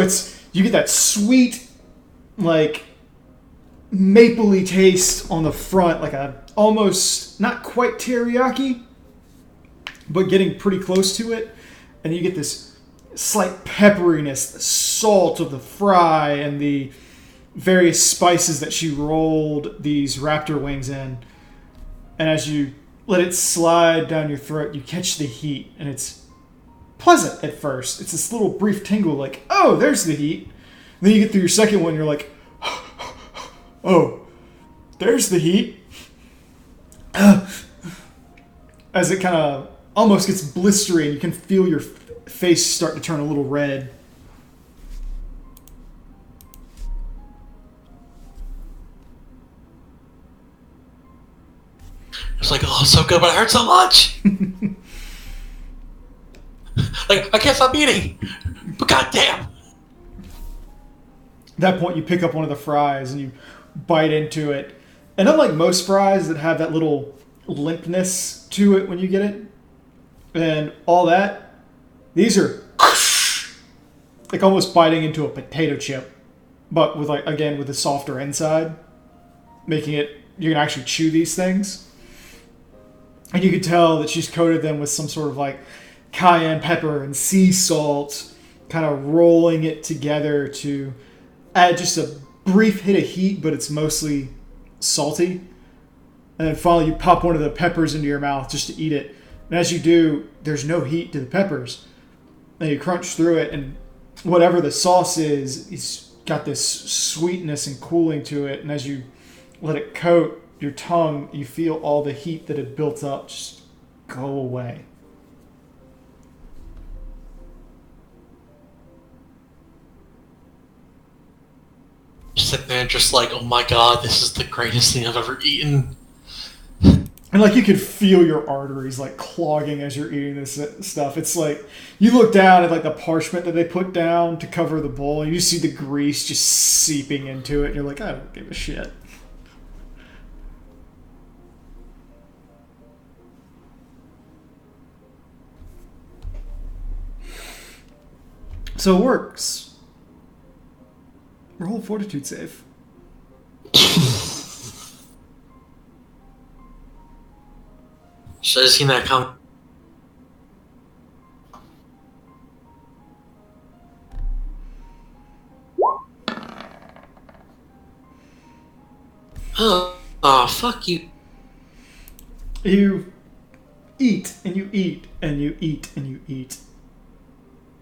you get that sweet, like, mapley taste on the front, like a almost not quite teriyaki, but getting pretty close to it. And you get this slight pepperiness, the salt of the fry, and the various spices that she rolled these raptor wings in. And as you let it slide down your throat, you catch the heat, and it's pleasant at first. It's this little brief tingle, like, oh, there's the heat. And then you get through your second one, you're like, oh, there's the heat. As it kind of almost gets blistery, and you can feel your face start to turn a little red. It's like, oh, so good, but it hurts so much. Like, I can't stop eating. But goddamn. At that point, you pick up one of the fries and you bite into it. And unlike most fries that have that little limpness to it when you get it, and all that, these are like almost biting into a potato chip, but with with a softer inside, making it, you can actually chew these things. And you can tell that she's coated them with some sort of like cayenne pepper and sea salt, kind of rolling it together to add just a brief hit of heat, but it's mostly salty. And then finally you pop one of the peppers into your mouth just to eat it. And as you do, there's no heat to the peppers. And you crunch through it, and whatever the sauce is, it's got this sweetness and cooling to it. And as you let it coat your tongue, you feel all the heat that had built up just go away. Sitting there just like, oh my god, this is the greatest thing I've ever eaten. And like you can feel your arteries like clogging as you're eating this stuff. It's like you look down at like the parchment that they put down to cover the bowl, and you see the grease just seeping into it, and you're like, I don't give a shit. So it works. Roll a fortitude save. Should have seen that come. Oh, fuck you. You eat and you eat and you eat and you eat.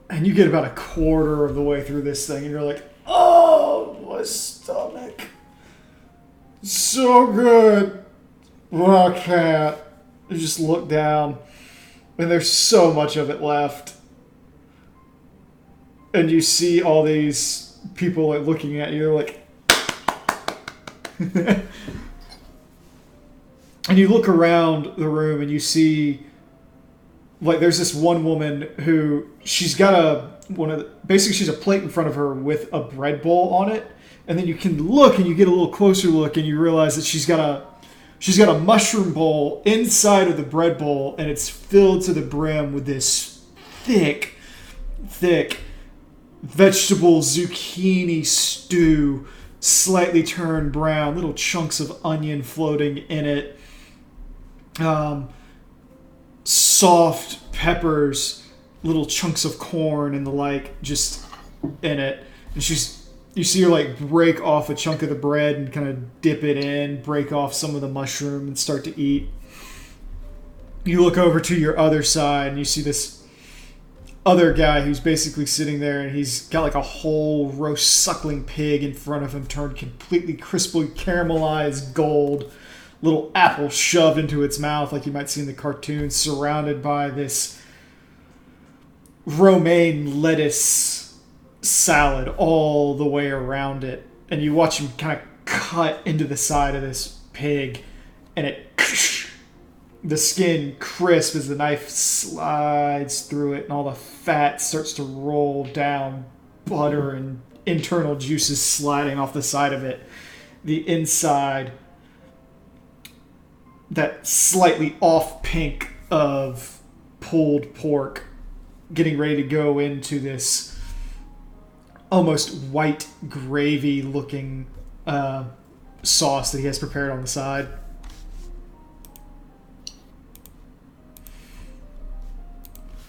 And you get about a quarter of the way through this thing and you're like, oh, my stomach. So good. But I can't. You just look down and there's so much of it left. And you see all these people like looking at you like and you look around the room and you see like there's this one woman who she's got basically she's a plate in front of her with a bread bowl on it, and then you can look and you get a little closer look and you realize that she's got a mushroom bowl inside of the bread bowl, and it's filled to the brim with this thick vegetable zucchini stew, slightly turned brown, little chunks of onion floating in it, soft peppers, little chunks of corn and the like just in it. And you see her like break off a chunk of the bread and kind of dip it in, break off some of the mushroom and start to eat. You look over to your other side and you see this other guy who's basically sitting there, and he's got like a whole roast suckling pig in front of him turned completely crisply caramelized gold, little apple shoved into its mouth like you might see in the cartoons, surrounded by this romaine lettuce salad all the way around it. And you watch him kind of cut into the side of this pig, and the skin crisp as the knife slides through it, and all the fat starts to roll down, butter and internal juices sliding off the side of it. The inside, that slightly off pink of pulled pork, getting ready to go into this almost white gravy looking sauce that he has prepared on the side.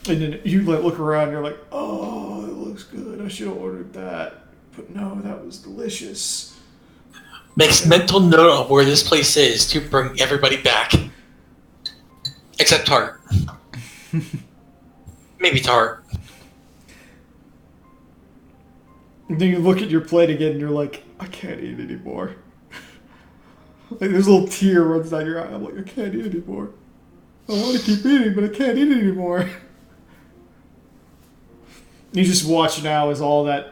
And then you like look around and you're like, oh, it looks good. I should have ordered that. But no, that was delicious. Makes mental note of where this place is to bring everybody back. Except Tart. Maybe Tart. And then you look at your plate again and you're like, I can't eat anymore. Like there's a little tear runs down your eye. I'm like, I can't eat anymore. I want to keep eating, but I can't eat anymore. You just watch now as all the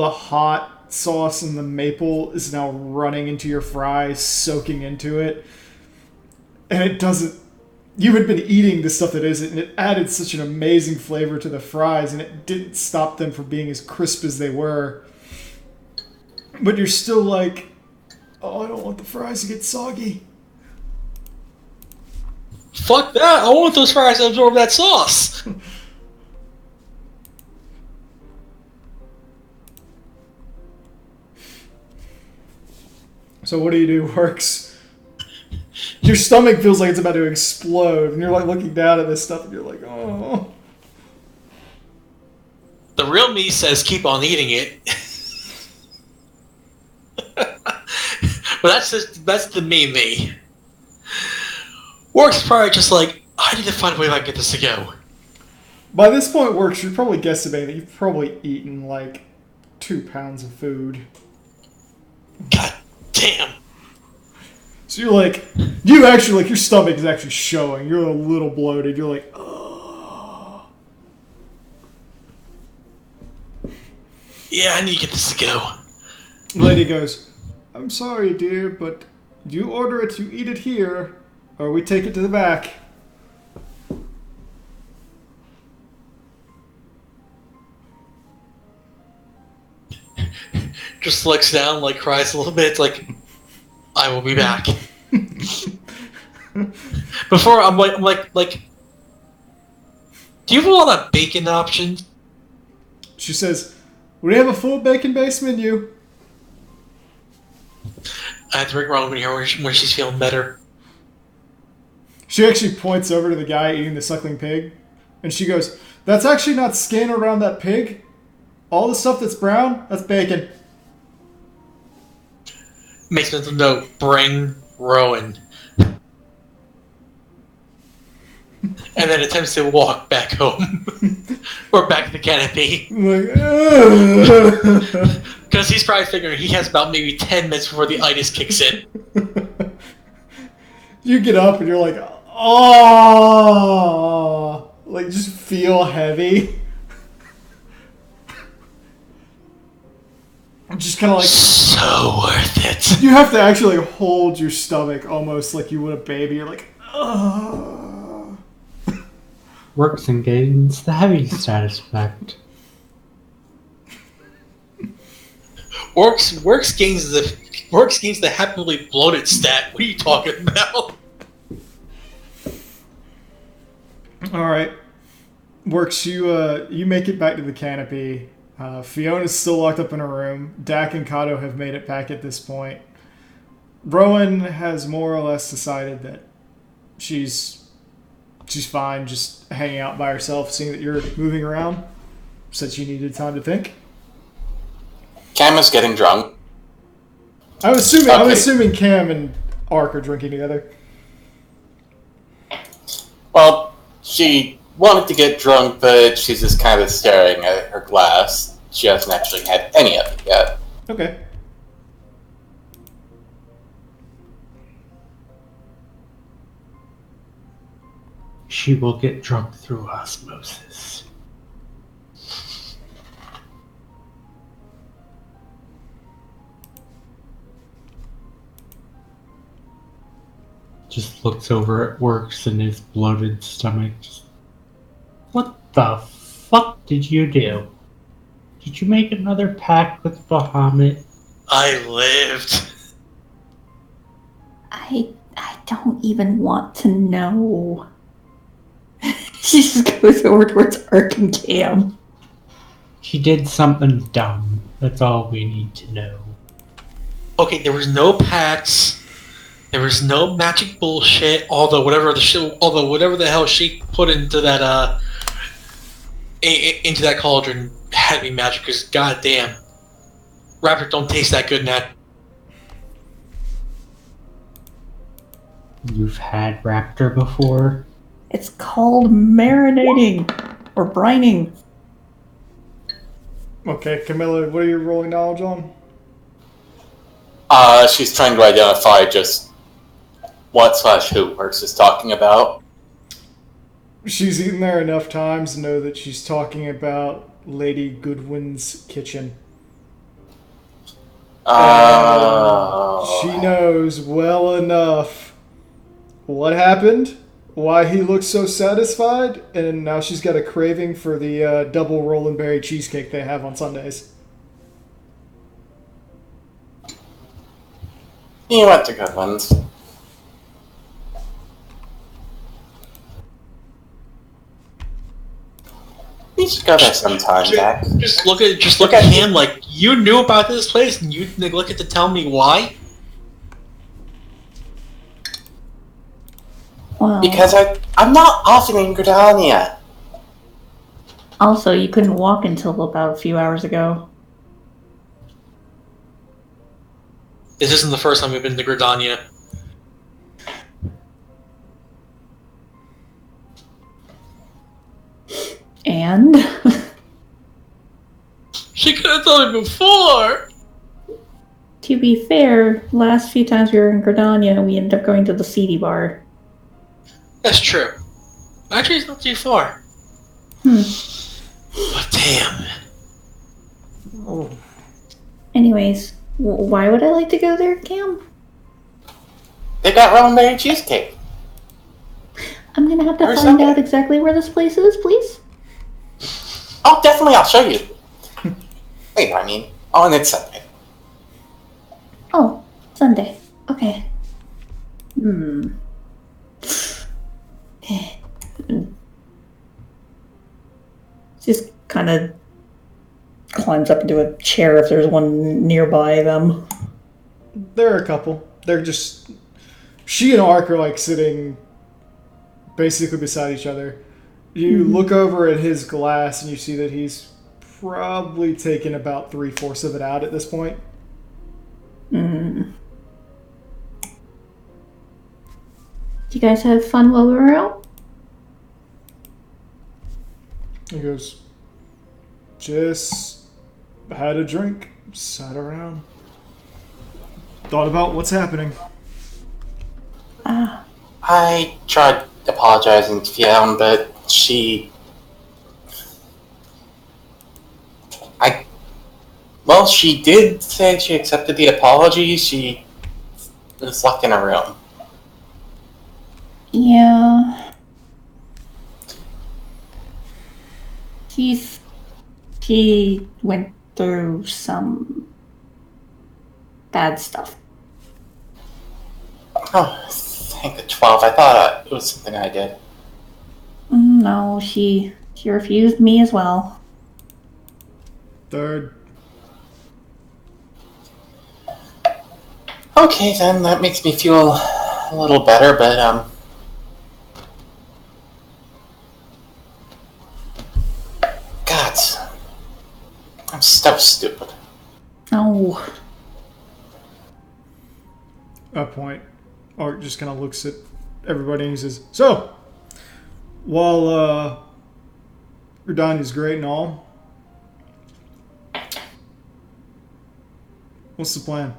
hot sauce and the maple is now running into your fries, soaking into it. And it doesn't... You had been eating the stuff that isn't, and it added such an amazing flavor to the fries, and it didn't stop them from being as crisp as they were. But you're still like, oh, I don't want the fries to get soggy. Fuck that! I want those fries to absorb that sauce! So what do? Works? Your stomach feels like it's about to explode, and you're like looking down at this stuff, and you're like, oh. The real me says keep on eating it. But that's the me. Works probably just like, I need to find a way I can get this to go. By this point, Works, you're probably guesstimating that you've probably eaten like 2 pounds of food. God damn. So you're like, you actually, like, your stomach is actually showing. You're a little bloated. You're like, oh. Yeah, I need to get this to go. The lady goes, I'm sorry, dear, but Do you order it, you eat it here, or we take it to the back. Just looks down, like cries a little bit, like, I will be back. Before I'm like, do you have a lot of bacon options? She says, we have a full bacon-based menu. I have to bring Rowan here when she's feeling better. She actually points over to the guy eating the suckling pig, and she goes, that's actually not skin around that pig. All the stuff that's brown, that's bacon. Makes mental note, bring Rowan. And then attempts to walk back home. Or back to the canopy. Because he's probably figuring he has about maybe 10 minutes before the itis kicks in. You get up and you're like, oh, like just feel heavy. I'm just kind of like, so worth it. you have to actually like, hold your stomach almost like you would a baby. You're like, oh. Works and gains the heavy status effect. Works gains the happily bloated stat. What are you talking about? All right, Works. You make it back to the canopy. Fiona's still locked up in her room. Dak and Kato have made it back at this point. Rowan has more or less decided that she's fine just hanging out by herself, seeing that you're moving around. Said she needed time to think. Cam is getting drunk. I'm assuming Okay. Cam and Ark are drinking together. Well, she wanted to get drunk, but she's just kind of staring at her glass. She hasn't actually had any of it yet. Okay. She will get drunk through osmosis. Just looks over at Works and his bloated stomach. What the fuck did you do? Did you make another pact with Bahamut? I lived. I don't even want to know. She just goes over towards Ark and Cam. He did something dumb. That's all we need to know. Okay, there was no pacts. There was no magic bullshit. Although whatever the hell she put into that into that cauldron had to be magic. Because goddamn, Raptor don't taste that good now. You've had Raptor before? It's called marinating or brining. Okay, Camilla, what are you rolling knowledge on? She's trying to identify just what/who Works is talking about. She's eaten there enough times to know that she's talking about Lady Goodwin's kitchen. She knows well enough what happened, why he looks so satisfied, and now she's got a craving for the double roll and berry cheesecake they have on Sundays. He went to good ones. We should go there sometime, Jack. Just look at him like you knew about this place and you neglected to tell me why. Well, Because I'm not often in Gridania. also, you couldn't walk until about a few hours ago. This isn't the first time we've been to Gridania. And She could have told me before. to be fair, last few times we were in Gridania, we ended up going to the seedy bar. That's true. Actually, it's not too far. But damn. Anyways, why would I like to go there, Cam? They got Romanberry cheesecake. I'm gonna have to Or find something. out exactly where this place is, please. Oh, definitely, I'll show you. Wait, I mean, and it's Sunday. Oh, Sunday. Okay. Hmm. Just kind of climbs up into a chair if there's one nearby them. There are a couple. They're just. She and Ark are like sitting basically beside each other. You look over at his glass and you see that he's probably taken about 3/4 of it out at this point. Hmm. Do you guys have fun while we were out? He goes, just had a drink, sat around, thought about what's happening. Ah, I tried apologizing to Fionn, but she... Well, she did say she accepted the apology. She was locked in a room. yeah. He went through some bad stuff. Oh, thank the 12. I thought it was something I did. No, she refused me as well. Third, Okay, then that makes me feel a little better, but God, I'm so stupid. No. at that point, Ark just kind of looks at everybody and he says, so, while Gridania's great and all, what's the plan?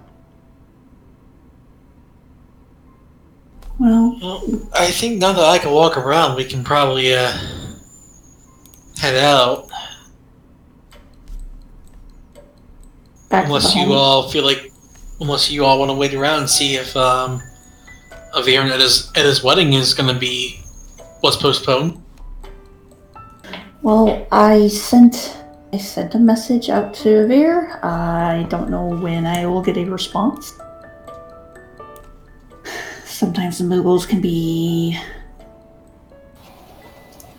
Well, Well, I think now that I can walk around, we can probably head out. back Unless to the you home. all feel like, unless you all want to wait around and see if Avir at his wedding is going to be what's postponed. Well, I sent a message out to Avir. I don't know when I will get a response. Sometimes the Moogles can be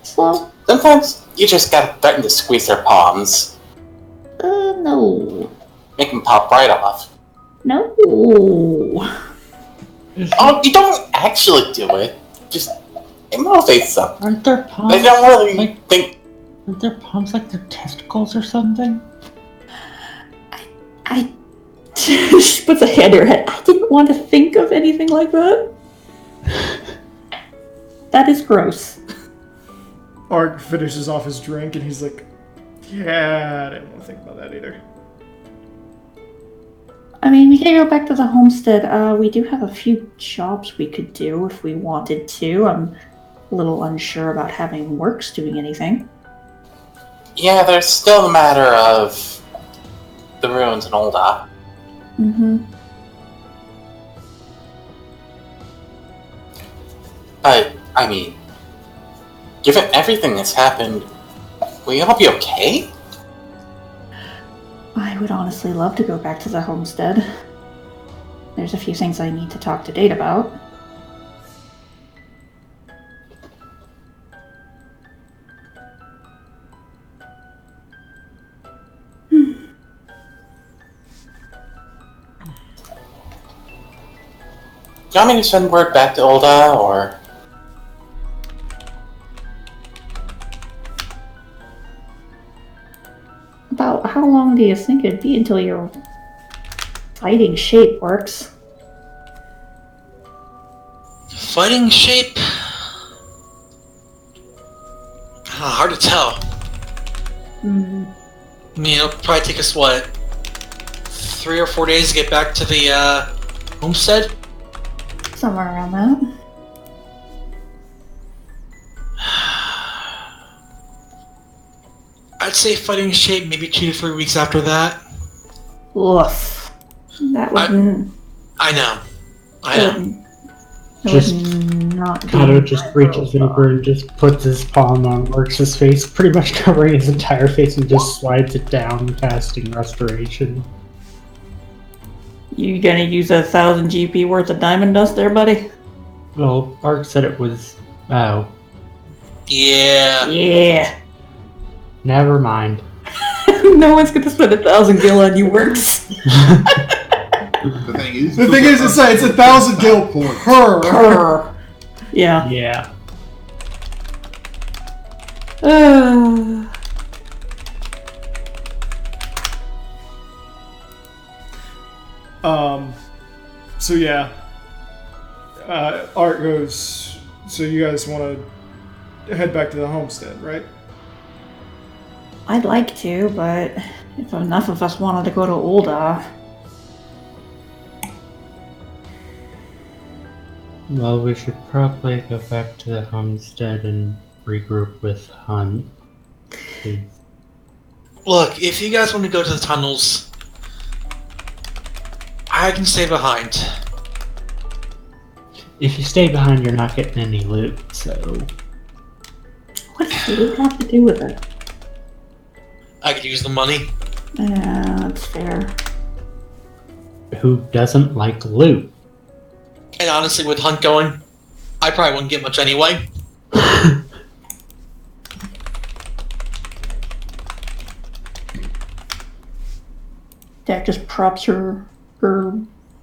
slow. Sometimes you just gotta threaten to squeeze their palms, No. make them pop right off. No. Oh, you don't actually do it. Just it motivates them. Aren't their palms They don't really like think. aren't their palms like their testicles or something? She puts a hand in her head. I didn't want to think of anything like that. That is gross. Ark finishes off his drink and he's like, yeah, I didn't want to think about that either. I mean, we can go back to the homestead. We do have a few jobs we could do if we wanted to. I'm a little unsure about having Works doing anything. Yeah, there's still the matter of the ruins in Olda. Mm-hmm. But I mean, given everything that's happened, will you all be okay? I would honestly love to go back to the homestead. There's a few things I need to talk to Date about. Do you want me to send word back to Olda, or About how long do you think it'd be until your fighting shape works? Fighting shape? Hard to tell. Hmm. I mean, it'll probably take us, what, 3 or 4 days to get back to the homestead? Somewhere around that. I'd say fighting shape maybe 2 to 3 weeks after that. Woof. That wouldn't. I know. It Just would not be Kato just reaches Europa. over and just puts his palm on Orcs' face, pretty much covering his entire face, and just slides it down, casting Restoration. You gonna use 1,000 GP worth of diamond dust there, buddy? Well, Ark said it was... Oh, Yeah. Yeah. never mind. No one's gonna spend 1,000 gil on you, works. The thing is, it's 1,000 gil per. Purr. Yeah. Yeah. So yeah. Art goes. So you guys want to head back to the homestead, right? I'd like to, but if enough of us wanted to go to Ul'dah, Well, we should probably go back to the homestead and regroup with Hunt. Please. Look, if you guys want to go to the tunnels, I can stay behind. If you stay behind, you're not getting any loot, so... what does it have to do with it? I could use the money. Yeah, that's fair. Who doesn't like loot? And honestly, with Hunt going, I probably wouldn't get much anyway. Dak just props her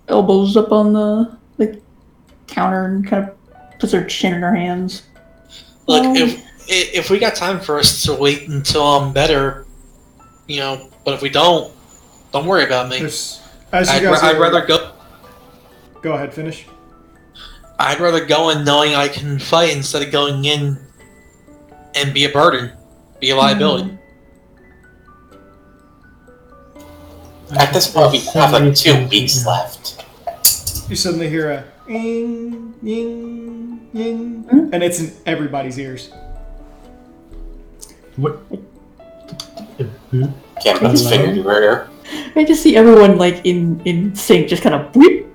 elbows up on the counter and kind of puts her chin in her hands. Look, Oh. if we got time for us to wait until I'm better, but if we don't worry about me. There's, as you I'd guys rather go. go ahead, finish. I'd rather go in knowing I can fight instead of going in and be a burden, be a liability. At this point, we have like 2 weeks left. You suddenly hear a ying, ying, ying, Hmm? and it's in everybody's ears. What? Can't put his finger to her ear. I just see everyone like in sync, just kind of whip.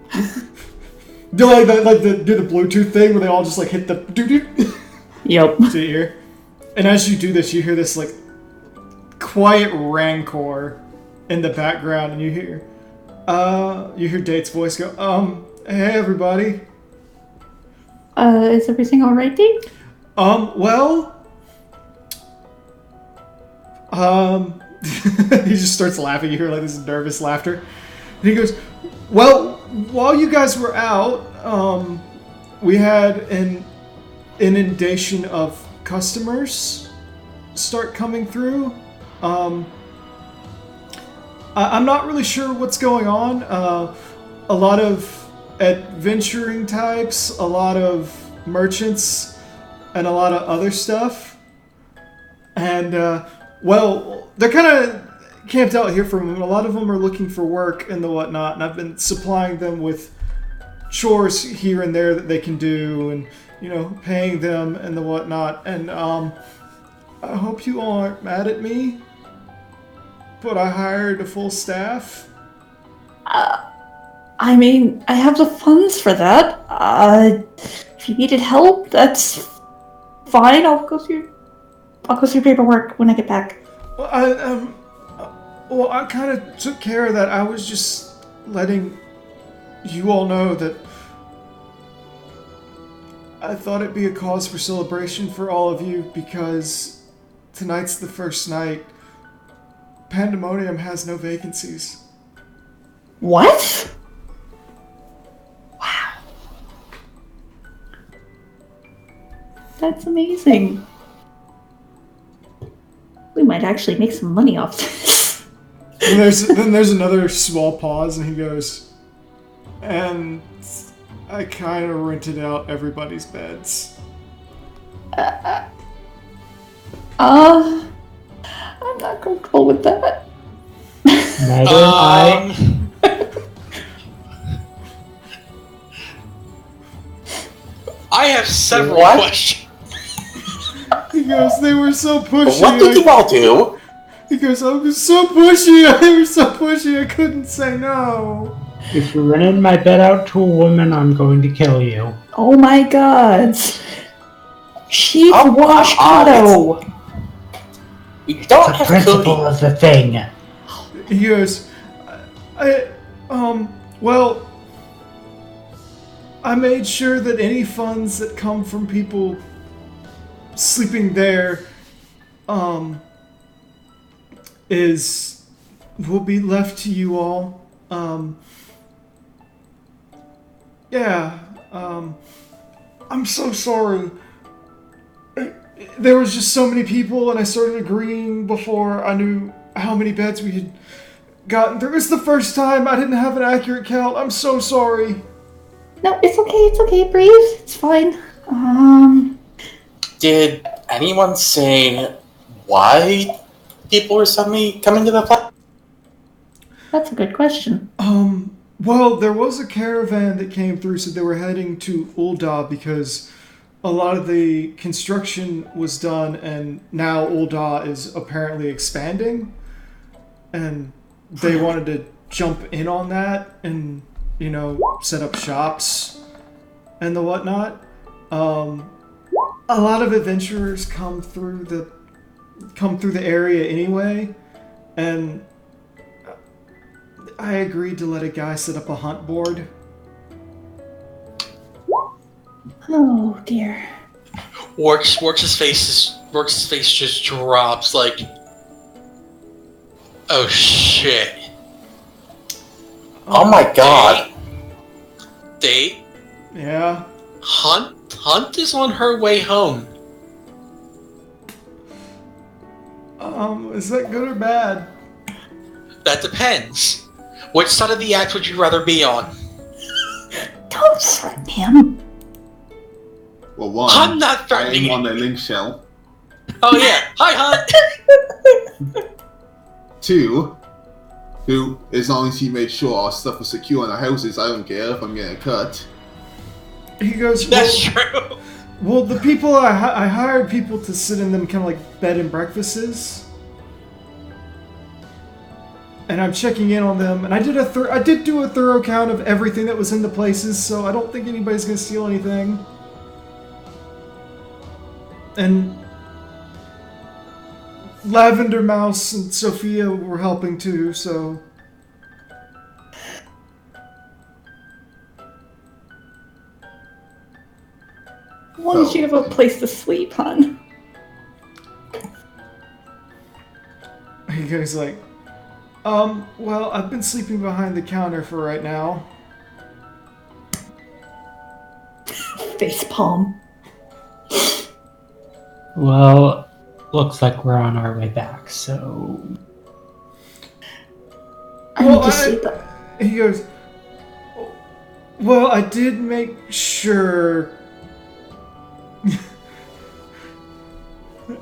Do do the Bluetooth thing where they all just like hit the doo doo Yep. to your ear. And as you do this, you hear this like quiet rancor in the background, and you hear Date's voice go, hey everybody. Is everything all right, Dave? He just starts laughing. You hear like this nervous laughter. And he goes, well, while you guys were out, we had an inundation of customers start coming through. I'm not really sure what's going on. A lot of adventuring types, a lot of merchants, and a lot of other stuff. And, they're kind of camped out here for a moment. A lot of them are looking for work and the whatnot, and I've been supplying them with chores here and there that they can do, and, paying them and the whatnot. And, I hope you all aren't mad at me, but I hired a full staff. I mean, I have the funds for that. If you needed help, that's fine. I'll go through paperwork when I get back. Well, I kind of took care of that. I was just letting you all know that I thought it'd be a cause for celebration for all of you, because tonight's the first night. Pandemonium has no vacancies. What? Wow. That's amazing. We might actually make some money off this. And then there's another small pause, and he goes, and I kind of rented out everybody's beds. I'm not comfortable with that. Neither am I. I have several What? questions. He goes, they were so pushy. What did you all do? He goes, I was so pushy. They were so pushy. I couldn't say no. If you're renting my bed out to a woman, I'm going to kill you. Oh my god. She's Oh, Washkato. We don't The have principle cooties. of the thing. He goes, well, I made sure that any funds that come from people sleeping there, will be left to you all. I'm so sorry. There was just so many people, and I started agreeing before I knew how many beds we had gotten through. It's the first time I didn't have an accurate count. I'm so sorry. No, it's okay, Brave. It's fine. Did anyone say why people were suddenly coming to the place? That's a good question. Well, there was a caravan that came through, so they were heading to Ul'dah because a lot of the construction was done, and now Ul'dah is apparently expanding, and they wanted to jump in on that and, set up shops and the whatnot. A lot of adventurers come through the area anyway, and I agreed to let a guy set up a hunt board. Oh dear. Works' face just drops like, oh shit. Oh my god. Date? Yeah. Hunt is on her way home. Is that good or bad? That depends. Which side of the act would you rather be on? Don't threaten him. Well, one, I'm not I threatening am on you. the link shell. Oh yeah. Hi, Hunt. Two, who, as long as he made sure our stuff was secure in our houses, I don't care if I'm getting cut. He goes, That's true. well, the people I hired people to sit in them kind of like bed and breakfasts. And I'm checking in on them, and I did do a thorough count of everything that was in the places, so I don't think anybody's gonna steal anything. And Lavender Mouse and Sophia were helping too, so As long as you have a place to sleep, hon. he goes like, well, I've been sleeping behind the counter for right now. Facepalm. Well, looks like we're on our way back, so... I need to sleep. He goes, well, I did make sure...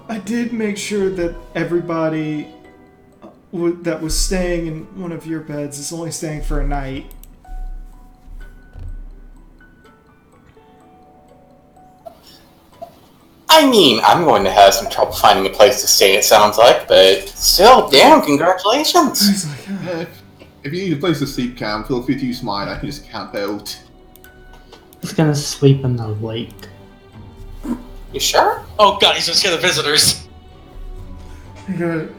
I did make sure that everybody that was staying in one of your beds is only staying for a night. I mean, I'm going to have some trouble finding a place to stay, it sounds like, but still, damn, congratulations. He's like, If you need a place to sleep, Cam, feel free to use mine. I can just camp out. He's gonna sleep in the lake. You sure? Oh god, he's gonna scare the visitors. he goes,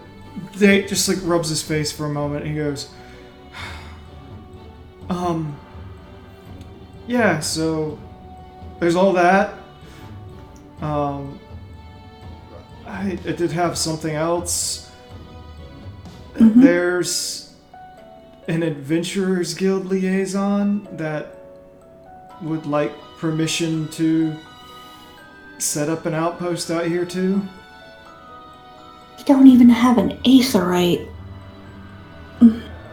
Date just like rubs his face for a moment. He goes, yeah, so there's all that. I did have something else. Mhm. There's an Adventurers Guild liaison that would like permission to set up an outpost out here too. You don't even have an aetherite.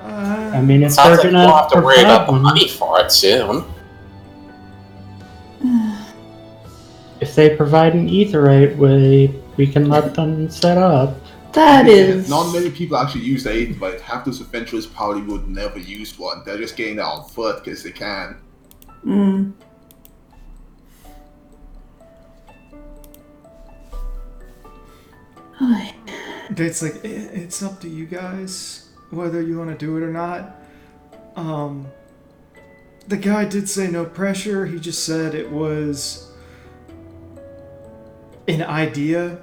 I mean, if Sounds they're like we'll gonna have to worry provide about the one, money for it soon. if they provide an etherite, we can let them set up. That is. Not many people actually use aid, but half those adventurers probably would never use one. They're just getting that on foot because they can. Mm. Ay. Date's like, it's up to you guys whether you want to do it or not. the guy did say no pressure. He just said it was an idea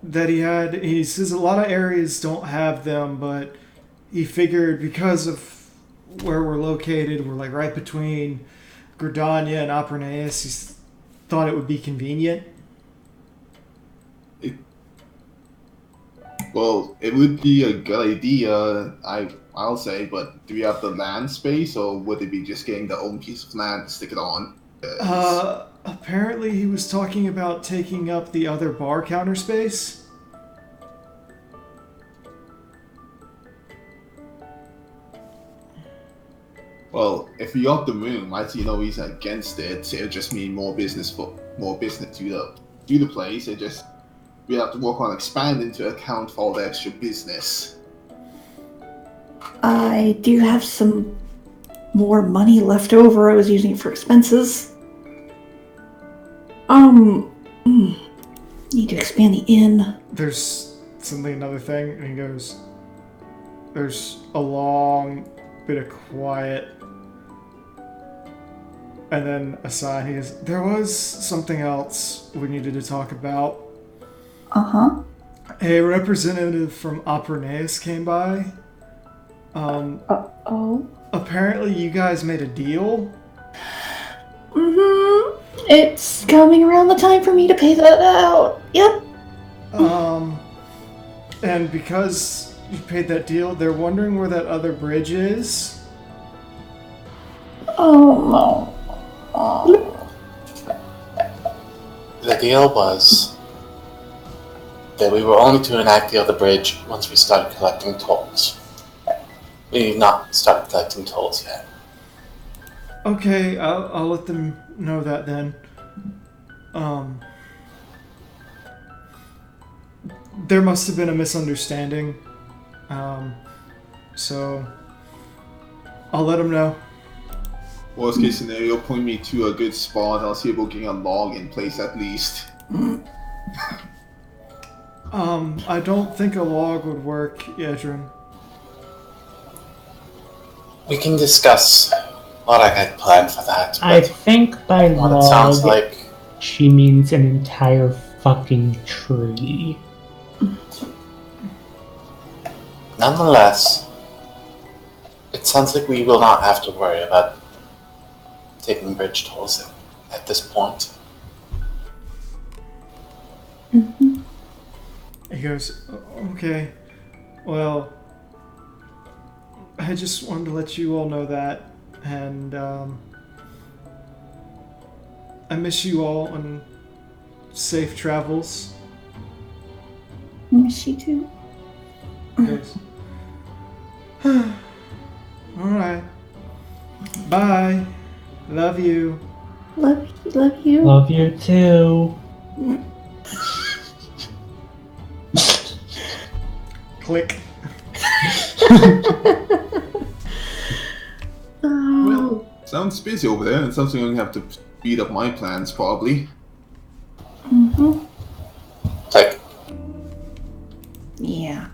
that he had. He says a lot of areas don't have them, but he figured because of where we're located, we're like right between Gridania and Apernaeus, he thought it would be convenient. Well, it would be a good idea, I'll say, but do we have the land space, or would it be just getting their own piece of land to stick it on? Apparently he was talking about taking up the other bar counter space. Well, if we got the room, I see no reason against it. It'll just mean more business to the place. It just we have to work on expanding to account for all the extra business. I do have some more money left over. I was using it for expenses. Need to expand the inn. There's suddenly another thing, and he goes, there's a long bit of quiet, and then a sigh. He goes, there was something else we needed to talk about. Uh-huh. A representative from Apernaeus came by. Oh. Apparently you guys made a deal. Mm-hmm. It's coming around the time for me to pay that out. Yep. And because you paid that deal, they're wondering where that other bridge is. Oh, no. The deal was that we were only to enact the other bridge once we started collecting tolls. We've not started collecting tolls yet. Okay, I'll let them know that then. There must have been a misunderstanding. So I'll let them know. Worst case scenario, point me to a good spot. I'll see about getting a log in place at least. I don't think a log would work, Yedrin. We can discuss what I had planned for that. I But think by what it sounds log, like, she means an entire fucking tree. nonetheless, it sounds like we will not have to worry about taking bridge tolls at this point. Mm-hmm. He goes, okay, well, I just wanted to let you all know that, and I miss you all, and safe travels. Miss you too. He goes, alright, bye, love you. Love you. Love you too. Click. Oh. Sounds busy over there, and something I'm gonna have to speed up my plans probably. Mm-hmm. Like, Yeah.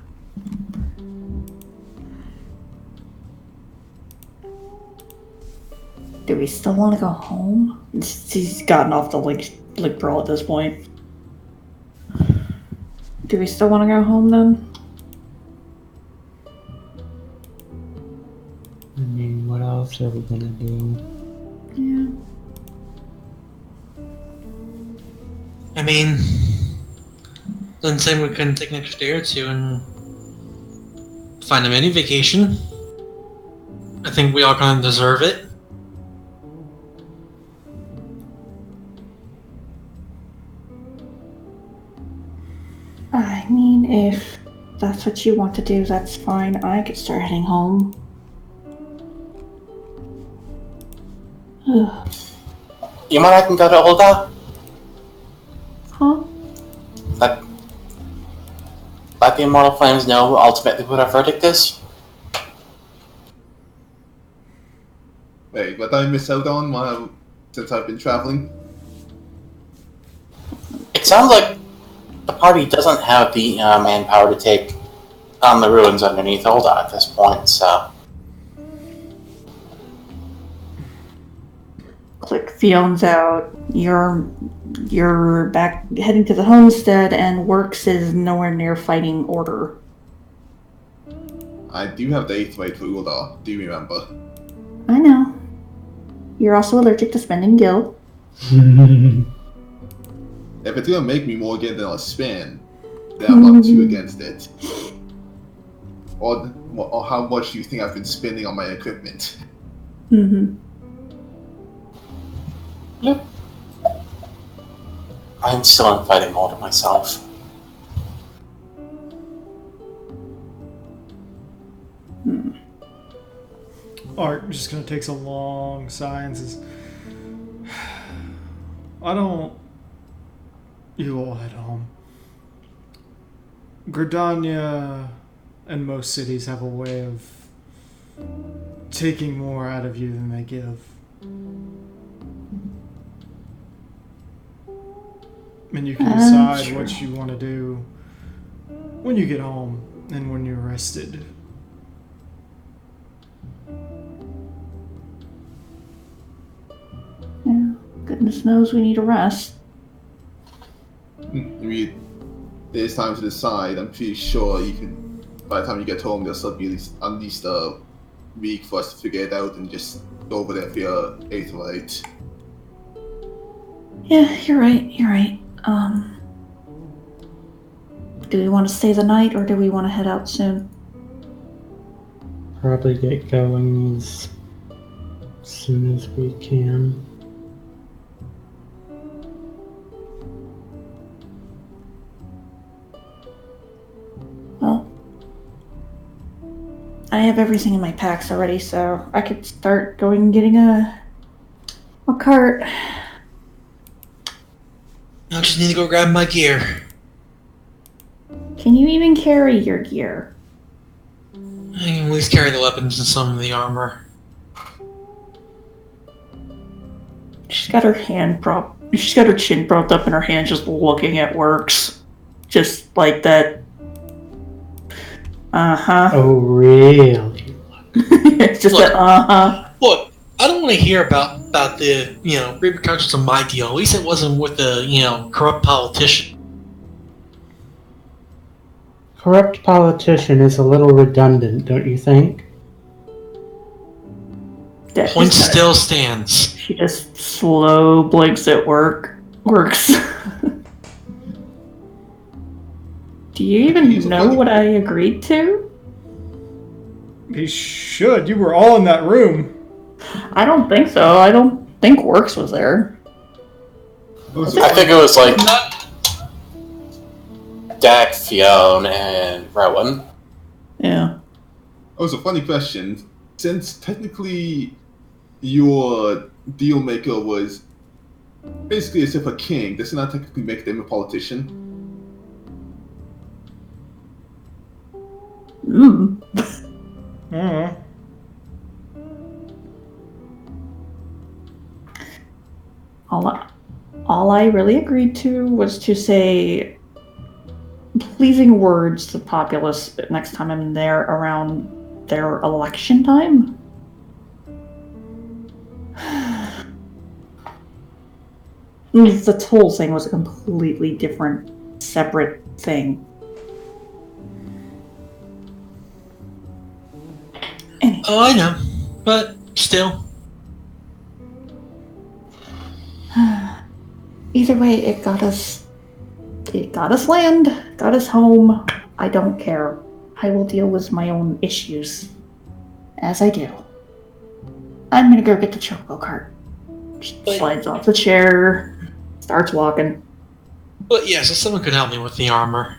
Do we still want to go home? He's gotten off the link brawl at this point. Do we still want to go home then? I mean, what else are we gonna do? Yeah. I mean, doesn't say we couldn't take an extra day or two and find a mini vacation. I think we all kind of deserve it. I mean, if that's what you want to do, that's fine. I could start heading home. Ugh. you mind I can go to Olda? Huh? Let the Immortal Flames know ultimately what our verdict is? Wait, what did I miss out on since I've been traveling? It sounds like the party doesn't have the manpower to take on the ruins underneath Olda at this point, so Click Fion's out. You're back heading to the homestead, and Works is nowhere near fighting Order. I do have the 8th rate rule, though. Do you remember? I know. You're also allergic to spending gil. If it's gonna make me more gil than I'll spend, then I'm not too against it. Or how much do you think I've been spending on my equipment? Mm-hmm. Yep. I'm still in fighting mode myself. Art just kind of takes a long sigh and says, You all head home. Gridania and most cities have a way of taking more out of you than they give. And you can decide Sure. what you want to do when you get home and when you're rested. Yeah. Goodness knows we need a rest. I mean, there's time to decide. I'm pretty sure you can. By the time you get home, there'll still be at least a week for us to figure it out and just go over there for your 8th rate. Yeah, you're right. Do we want to stay the night, or do we want to head out soon? Probably get going as soon as we can. Well, I have everything in my packs already, so I could start going and getting a cart. I just need to go grab my gear. Can you even carry your gear? I can at least carry the weapons and some of the armor. She's got her chin propped up in her hand, just looking at Works. Just like that. Uh-huh. Oh, really? It's just Look. that, uh-huh. Look, I don't want to hear about the, repercussions of my deal. At least it wasn't with the, corrupt politician. Corrupt politician is a little redundant, don't you think? That Point just kinda- still stands. She just slow blinks at Works. Do you even know what I agreed to? He should. You were all in that room. I don't think so. I don't think Works was there. I think it was like Dak, Fionn, and Rowan. Yeah. Oh, it's a funny question. Since technically your deal maker was basically as if a king, does it not technically make them a politician? Mm. Mm. All I really agreed to was to say pleasing words to the populace next time I'm there around their election time. The whole thing was a completely different, separate thing. Anyway. Oh, I know. But still. Either way, it got us land, got us home. I don't care. I will deal with my own issues. As I do. I'm gonna go get the choco cart. Slides off the chair, starts walking. But yes, if someone could help me with the armor.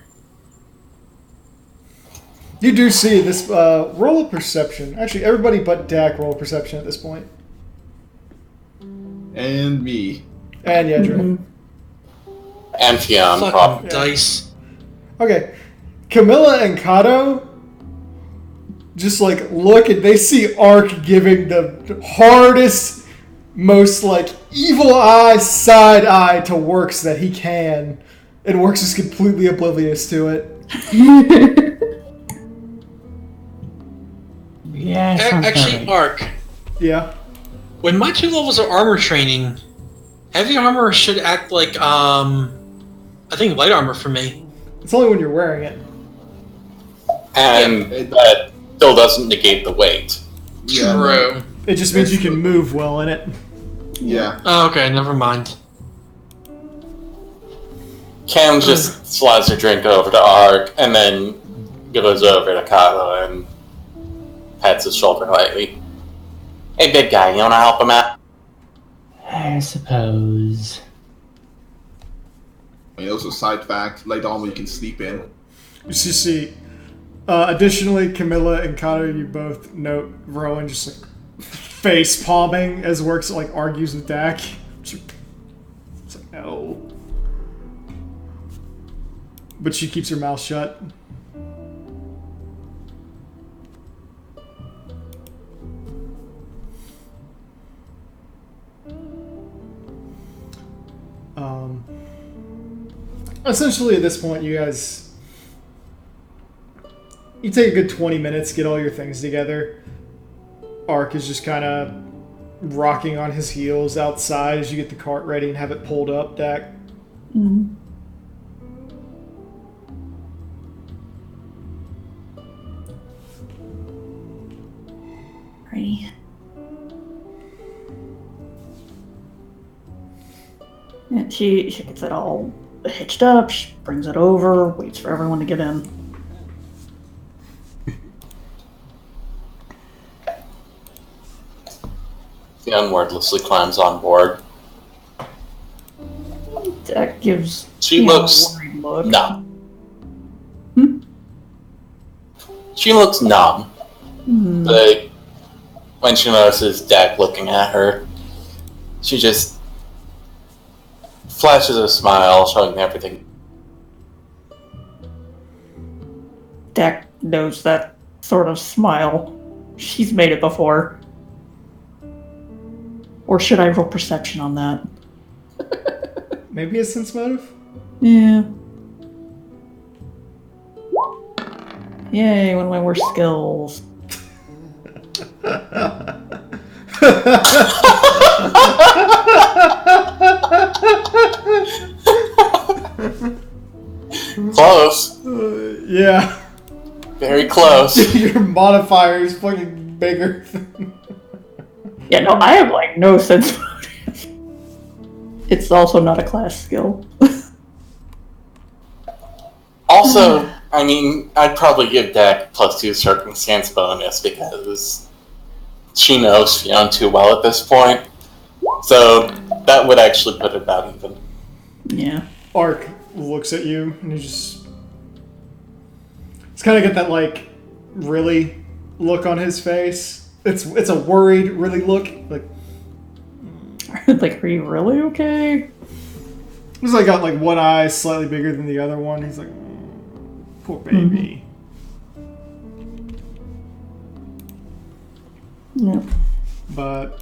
You do see this roll of perception. Actually, everybody but Dak roll perception at this point. And me. And Yedra. Mhm. And Fionn, Fucking probably. dice. Okay. Camilla and Kato just like look and they see Ark giving the hardest, most like evil eye, side eye to Works that he can. And Works is completely oblivious to it. Yeah, Actually, Ark, Yeah. When my 2 levels of armor training, heavy armor should act like, I think light armor for me. It's only when you're wearing it. And that still doesn't negate the weight. Yeah. True. It just means you can move well in it. Yeah. Oh, okay, never mind. Cam just slides her drink over to Ark, and then goes over to Kylo and pats his shoulder lightly. Hey, big guy, you wanna help him out? I suppose. I mean, also, side fact, light armor you can sleep in. You see, additionally, Camilla and Connor, you both note Rowan just like face palming as Works like argues with Dak. It's like, no. But she keeps her mouth shut. Essentially, at this point, you guys, you take a good 20 minutes, get all your things together. Ark is just kind of rocking on his heels outside as you get the cart ready and have it pulled up, Dak. Mm-hmm. Ready. And she gets it all hitched up, she brings it over, waits for everyone to get in. He unwordlessly climbs on board. That gives She you know, looks a worried look. numb. Hmm? She looks numb. Hmm. But when she notices Dak looking at her, she just flashes a smile, showing everything. Dak knows that sort of smile. She's made it before. Or should I roll perception on that? Maybe a sense motive? Yeah. Yay, one of my worst skills. Close. Yeah. Very close. Your modifier is fucking bigger. Yeah, no, I have like no sense motive. It's also not a class skill. Also, I mean, I'd probably give Dak +2 circumstance bonus because she knows Fionn too well at this point. So that would actually put it about even. Yeah. Ark looks at you and he just... It's kind of got that, like, really look on his face. It's a worried, really look. Like, Like, are you really okay? he's like got like one eye slightly bigger than the other one. He's like, poor baby. No. But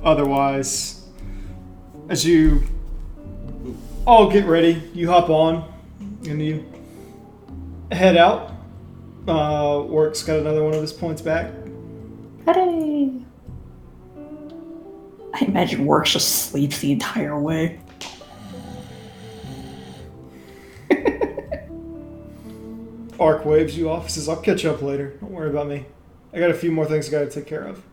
otherwise, as you all get ready, you hop on and you head out. Work's got another one of his points back. Hooray! I imagine Works just sleeps the entire way. Ark waves you off. Says, "I'll catch up later. Don't worry about me. I got a few more things I got to take care of."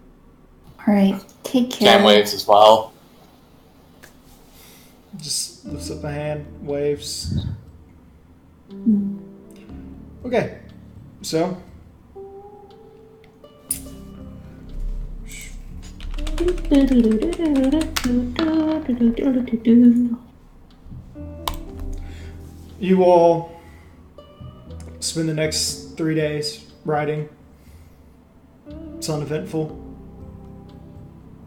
Alright, take care. Cam waves as well. Just lifts up a hand, waves. Okay, so you all spend the next 3 days riding. It's uneventful.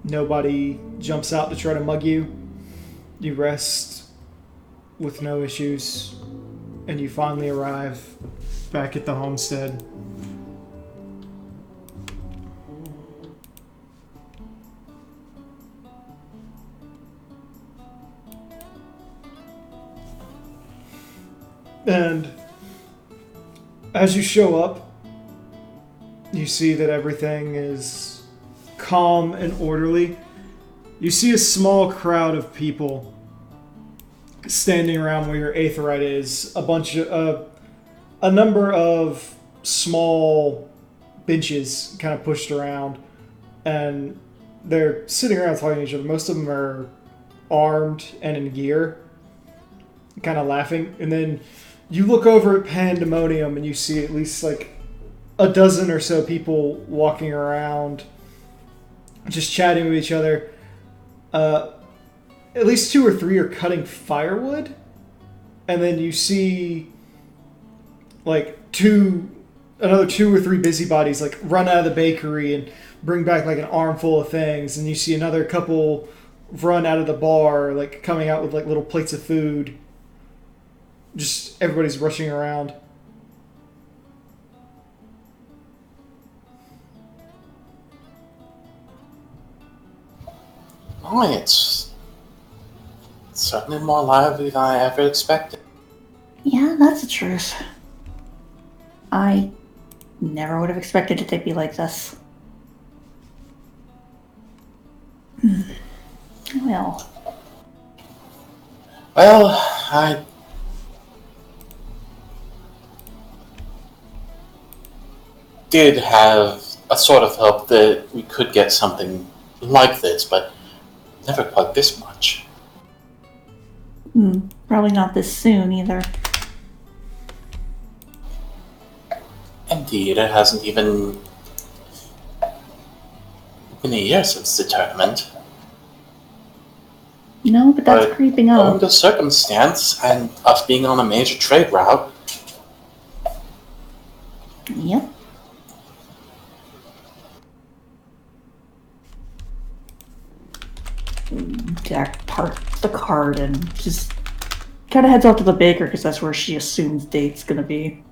Nobody jumps out to try to mug you. You rest with no issues, and you finally arrive back at the homestead. And as you show up, You see that everything is calm and orderly. You see a small crowd of people standing around where your Aetheryte is. A number of small benches kind of pushed around, and they're sitting around talking to each other. Most of them are armed and in gear, kind of laughing. And then you look over at Pandemonium and you see at least like a dozen or so people walking around, just chatting with each other. At least 2 or 3 are cutting firewood, and then you see like another 2 or 3 busybodies like run out of the bakery and bring back like an armful of things, and you see another couple run out of the bar, like coming out with like little plates of food. Just everybody's rushing around. Oh, it's certainly more lively than I ever expected. Yeah, that's the truth. I never would have expected it to be like this. Well, I did have a sort of hope that we could get something like this, but never quite this much. probably not this soon either. Indeed, it hasn't even been a year since the tournament. No, but that's But creeping Knowing up. the circumstance and us being on a major trade route, Yep. Jack parks the cart and just kind of heads out to the baker because that's where she assumes Date's gonna be.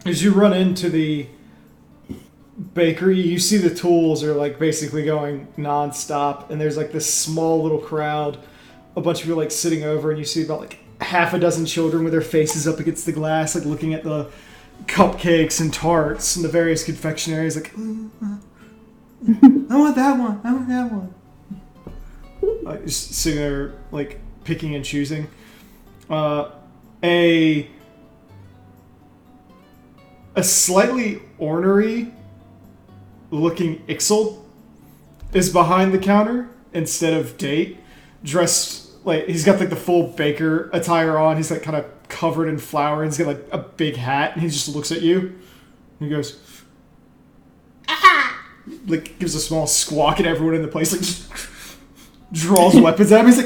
As you run into the bakery, you see the tools are like basically going non-stop, and there's like this small little crowd, a bunch of people like sitting over, and you see about like half a dozen children with their faces up against the glass, like looking at the cupcakes and tarts and the various confectionaries, like, I want that one, I want that one. Just sitting there, like, picking and choosing. A slightly ornery looking Ixel is behind the counter instead of Date, dressed like he's got like the full baker attire on. He's like kind of covered in flour, and he's got like a big hat, and he just looks at you and he goes, like gives a small squawk, and everyone in the place like just draws weapons at him. He's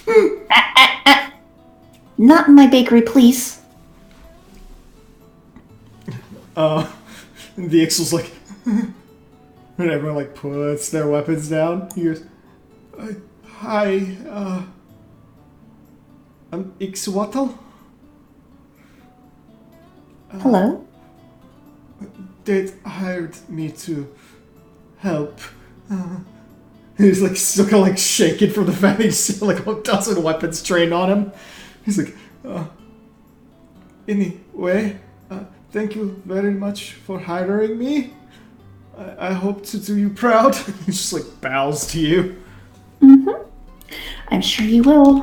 like, Not in my bakery, please. and the Ixel's like, and everyone like puts their weapons down. He goes, hi, I'm Ixwatl. Hello? Date hired me to help. He's like still kind of like shaking from the fact that he's like a dozen weapons trained on him. He's like, anyway, thank you very much for hiring me. I hope to do you proud. He just like bows to you. I'm sure you will.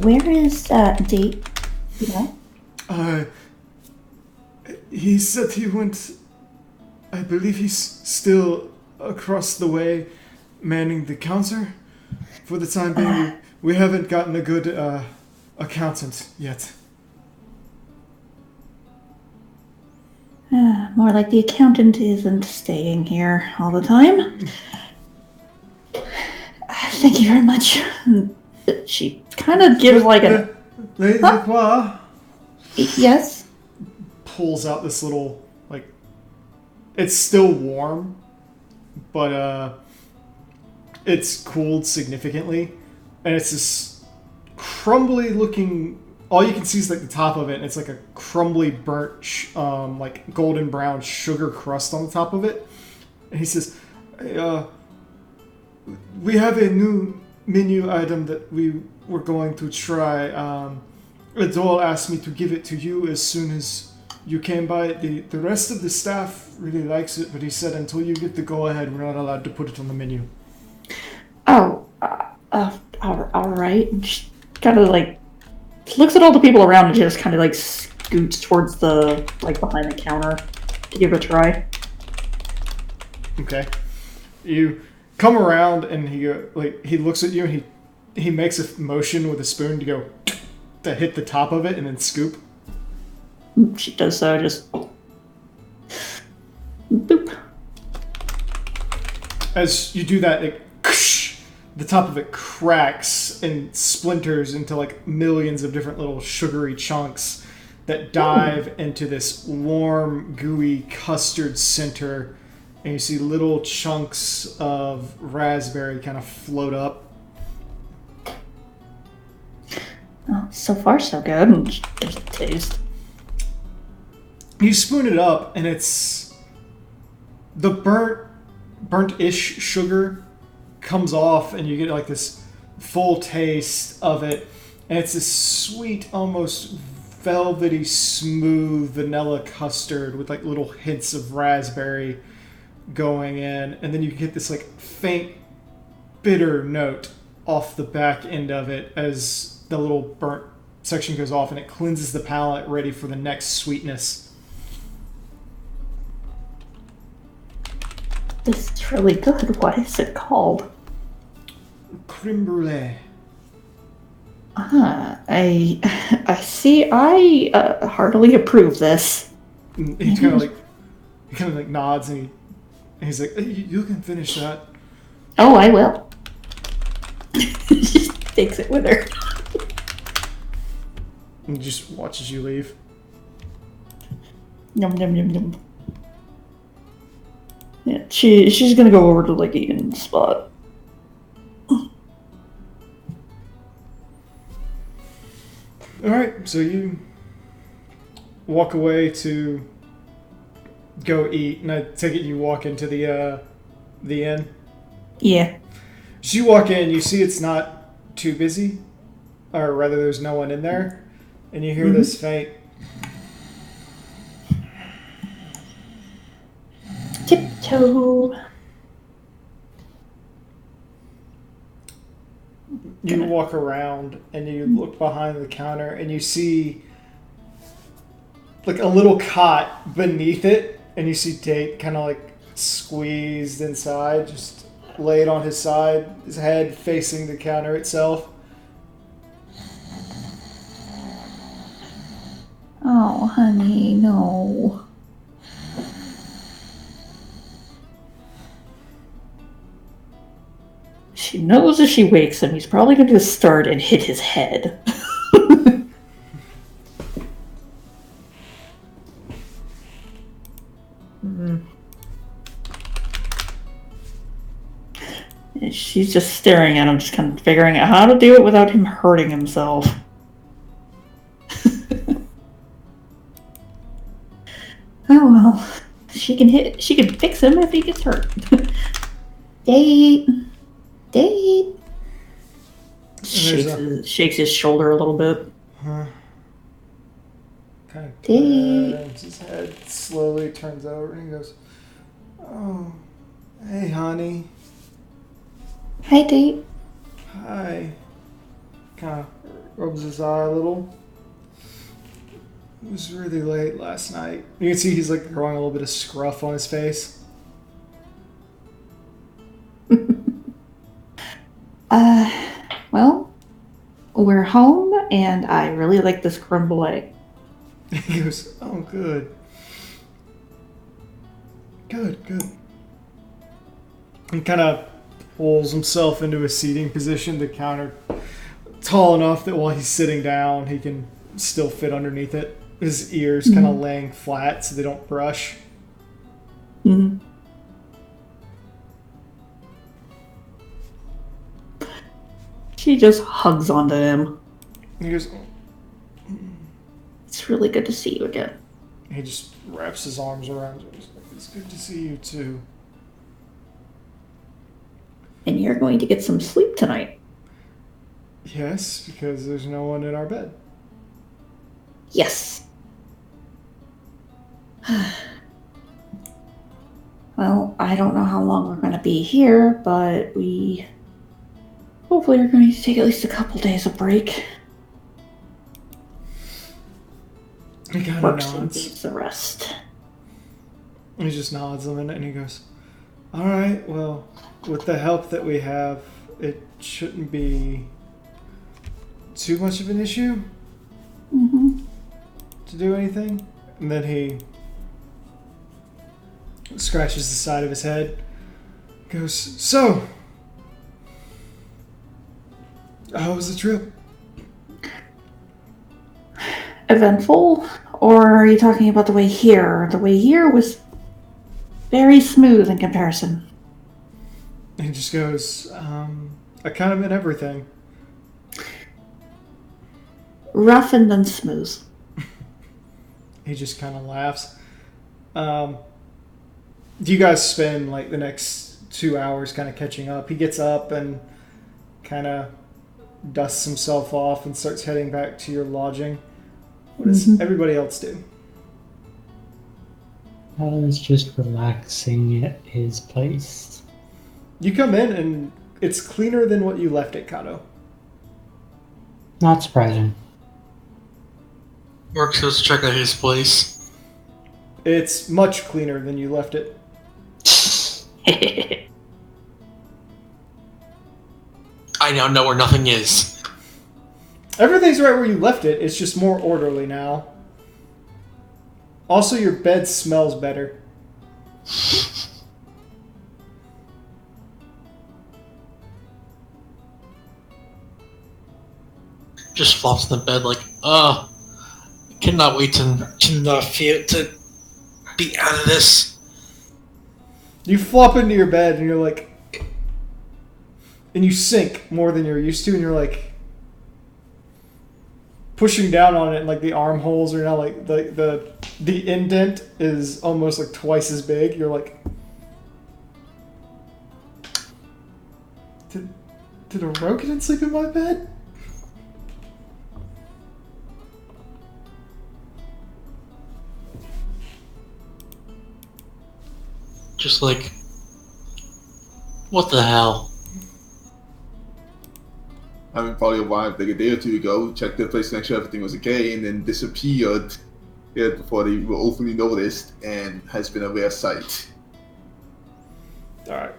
Where is Date? Yeah. He said he went. I believe he's still across the way, manning the counter. For the time being, we haven't gotten a good accountant yet. More like the accountant isn't staying here all the time. Thank you very much. She kind of gives like a... Lady Qua Yes? pulls out this little, like, it's still warm, but it's cooled significantly, and it's this crumbly looking, all you can see is like the top of it, and it's like a crumbly burnt like golden brown sugar crust on the top of it. And he says, We have a new menu item that we were going to try. Adol asked me to give it to you as soon as you came by. The rest of the staff really likes it, but he said until you get the go-ahead, we're not allowed to put it on the menu. Oh, all right. And she kind of like looks at all the people around and just kind of like scoots towards the like behind the counter to give it a try. Okay. You come around and he looks at you and he makes a motion with a spoon to hit the top of it and then scoop. She does so, just boop. As you do that, the top of it cracks and splinters into like millions of different little sugary chunks that dive into this warm, gooey custard center. And you see little chunks of raspberry kind of float up. Oh, so far so good. And there's a taste. You spoon it up, and it's the burnt-ish sugar comes off, and you get like this full taste of it, and it's this sweet, almost velvety, smooth vanilla custard with like little hints of raspberry going in, and then you get this like faint, bitter note off the back end of it as the little burnt section goes off, and it cleanses the palate, ready for the next sweetness. This is really good. What is it called? Creme brulee. I see. I heartily approve this. And he kind of like nods, and he's like, "You can finish that." Oh, I will. She takes it with her. And just watches you leave. Yum yum yum yum. Yeah, she's gonna go over to like Eden's spot. Alright, so you walk away to go eat, and I take it you walk into the inn. Yeah. As you walk in, you see it's not too busy, or rather there's no one in there, and you hear this faint Tiptoe. You walk around and you look behind the counter and you see like a little cot beneath it, and you see Date kind of like squeezed inside, just laid on his side, his head facing the counter itself. Oh, honey, no. She knows if she wakes him, he's probably going to start and hit his head. And she's just staring at him, just kind of figuring out how to do it without him hurting himself. Oh well, she can fix him if he gets hurt. Date. Shakes his shoulder a little bit. Kind of Date. turns his head, slowly turns over, and he goes, "Oh, hey, honey. Hi, Date. Hi." Kind of rubs his eye a little. It was really late last night. You can see he's like growing a little bit of scruff on his face. Well, we're home, and I really like this creme brulee. He goes, "Oh, good. Good. He kind of pulls himself into a seating position, the counter tall enough that while he's sitting down, he can still fit underneath it. His ears kind of laying flat so they don't brush. Mm-hmm. She just hugs onto him. He goes, It's really good to see you again. he just wraps his arms around her. He's like, "It's good to see you too." And you're going to get some sleep tonight. Yes, because there's no one in our bed. Yes. Well, I don't know how long we're going to be here, but we hopefully are going to take at least a couple days of break. He kind of Work nods. needs the rest. He just nods a minute and he goes, "All right, well, with the help that we have, it shouldn't be too much of an issue Mm-hmm. to do anything." And then he scratches the side of his head, goes, "So, how was the trip?" Eventful? Or are you talking about the way here? The way here was very smooth in comparison. And he just goes, "I kind of meant everything." Rough and then smooth. He just kind of laughs. Do you guys spend like the next 2 hours kind of catching up? He gets up and kind of dusts himself off and starts heading back to your lodging. What does everybody else do? Alan's just relaxing at his place. You come in and it's cleaner than what you left it, Kato. Not surprising. Works goes to check out his place. It's much cleaner than you left it. I now know where nothing is. Everything's right where you left it. It's just more orderly now. Also, your bed smells better. Just flops in the bed like, cannot wait to be out of this. You flop into your bed and you're like, and you sink more than you're used to, and you're like pushing down on it, and like the armholes are now like the indent is almost like twice as big. You're like, did a Rokidan sleep in my bed? Just like, what the hell? I mean, probably arrived like a day or two ago, checked the place to make sure everything was okay, and then disappeared before they were openly noticed, and has been a rare sight. Alright.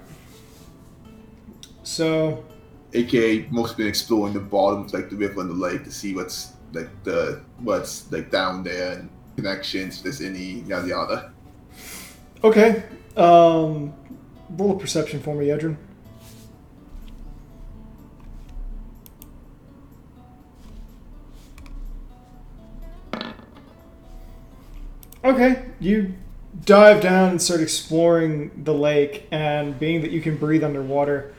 So, AKA, most been exploring the bottom of like the river and the lake to see what's down there and connections, if there's any yada yada. okay. Roll a perception for me, Edrin. Okay, you dive down and start exploring the lake, and being that you can breathe underwater,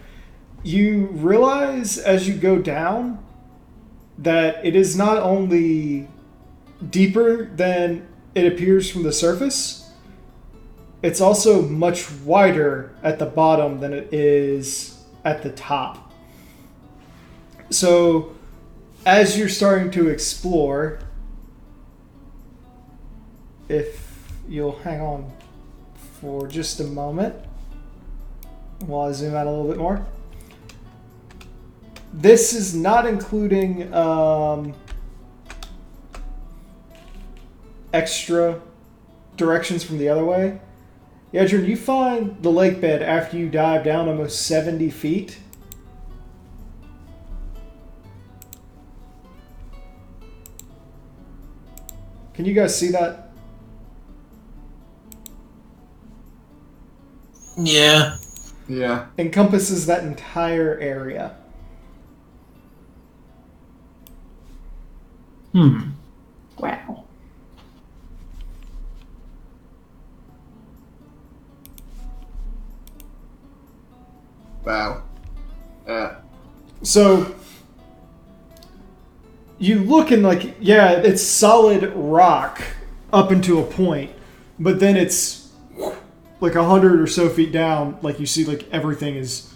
you realize as you go down that it is not only deeper than it appears from the surface, it's also much wider at the bottom than it is at the top. So, as you're starting to explore, if you'll hang on for just a moment while I zoom out a little bit more. This is not including extra directions from the other way. Yadrin, you find the lake bed after you dive down almost 70 feet. Can you guys see that? Yeah. Yeah. Encompasses that entire area. Wow. Wow. So you look and like, yeah, it's solid rock up into a point, but then it's like 100 or so feet down, like you see like everything is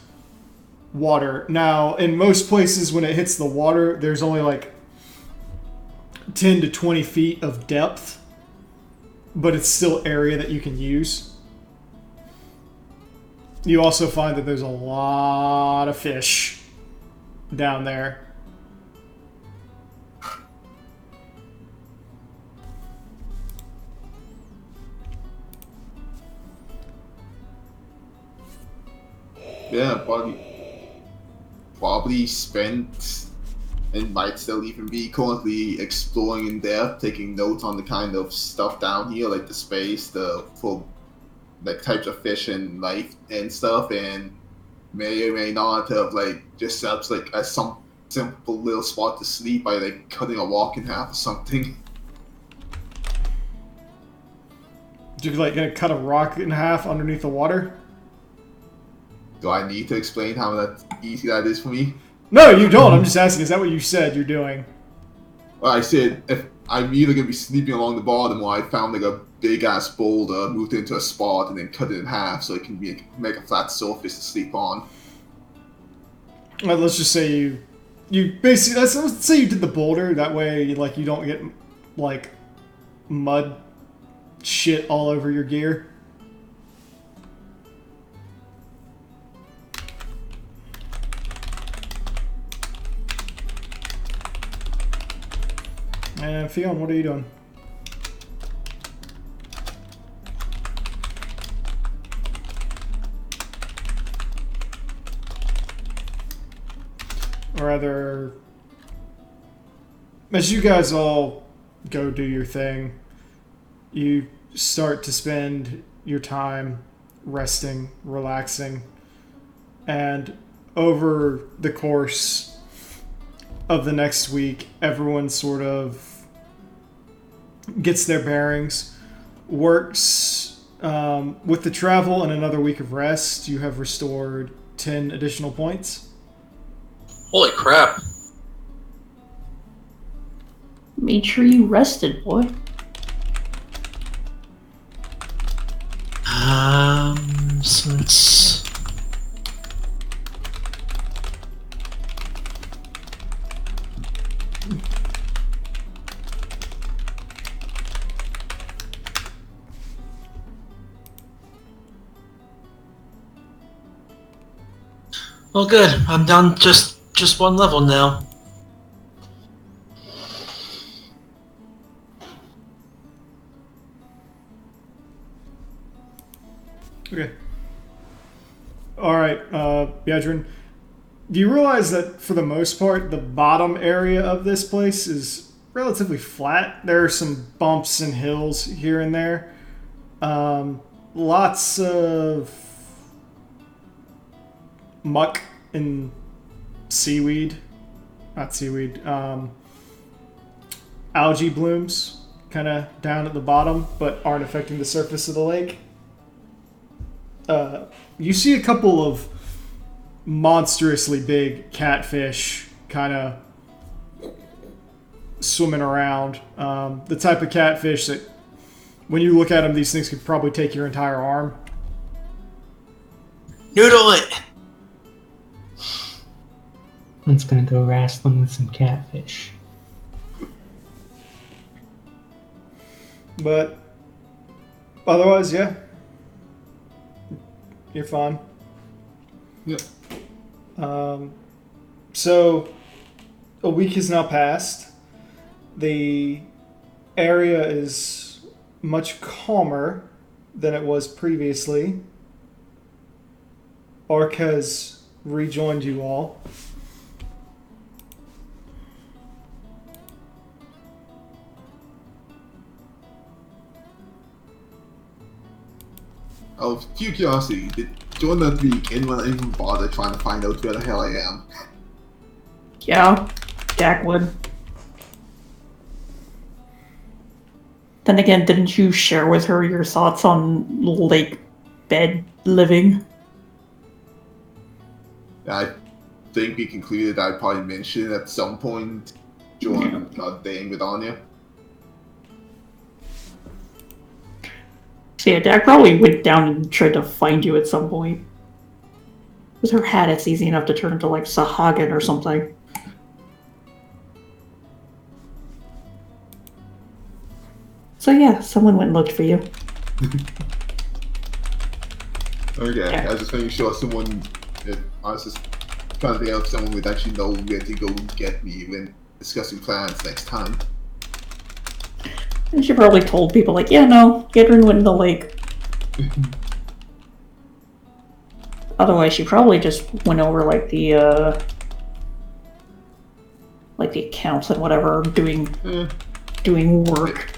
water. Now, in most places, when it hits the water, there's only like 10 to 20 feet of depth, but it's still area that you can use. You also find that there's a lot of fish down there. Yeah, probably spent and might still even be currently exploring in depth, taking notes on the kind of stuff down here, like the space, the full like types of fish and life and stuff, and may or may not have like just set up like some simple little spot to sleep by like cutting a rock in half or something. You're like gonna cut a rock in half underneath the water? Do I need to explain how that easy that is for me? No, you don't. I'm just asking, is that what you said you're doing? Well, I said if I'm either gonna be sleeping along the bottom or I found like a big ass boulder, moved it into a spot, and then cut it in half so it can make a flat surface to sleep on. Well, let's just say you basically, let's say you did the boulder, that way like you don't get like mud shit all over your gear. And Fion, what are you doing? Or rather, as you guys all go do your thing, you start to spend your time resting, relaxing, and over the course of the next week, everyone sort of gets their bearings, works with the travel and another week of rest. You have restored 10 additional points. Holy crap. Made sure you rested, boy. Since... Well, good. I'm down just one level now. Okay. Alright, Yadrin. Do you realize that for the most part, the bottom area of this place is relatively flat? There are some bumps and hills here and there. Lots of muck and seaweed. Not seaweed. Algae blooms kind of down at the bottom, but aren't affecting the surface of the lake. You see a couple of monstrously big catfish kind of swimming around. The type of catfish that, when you look at them, these things could probably take your entire arm. Noodle it! One's gonna go wrestling with some catfish. But otherwise, yeah. You're fine. Yep. So a week has now passed. The area is much calmer than it was previously. Ark has rejoined you all. Out of pure curiosity, during that week, anyone even bother trying to find out where the hell I am? Yeah, Jack would. Then again, didn't you share with her your thoughts on lake bed living? I think we concluded I'd probably mention at some point during goddamn with Anya. So yeah, Jack probably went down and tried to find you at some point. With her hat, it's easy enough to turn into like Sahagin or something. So yeah, someone went and looked for you. Okay, Yeah. I was just making sure someone. I was just trying to think if someone would actually know where to go and get me when discussing plans next time. And she probably told people like, yeah, no, Gidrin went in the lake. Otherwise, she probably just went over like the accounts and whatever, doing work.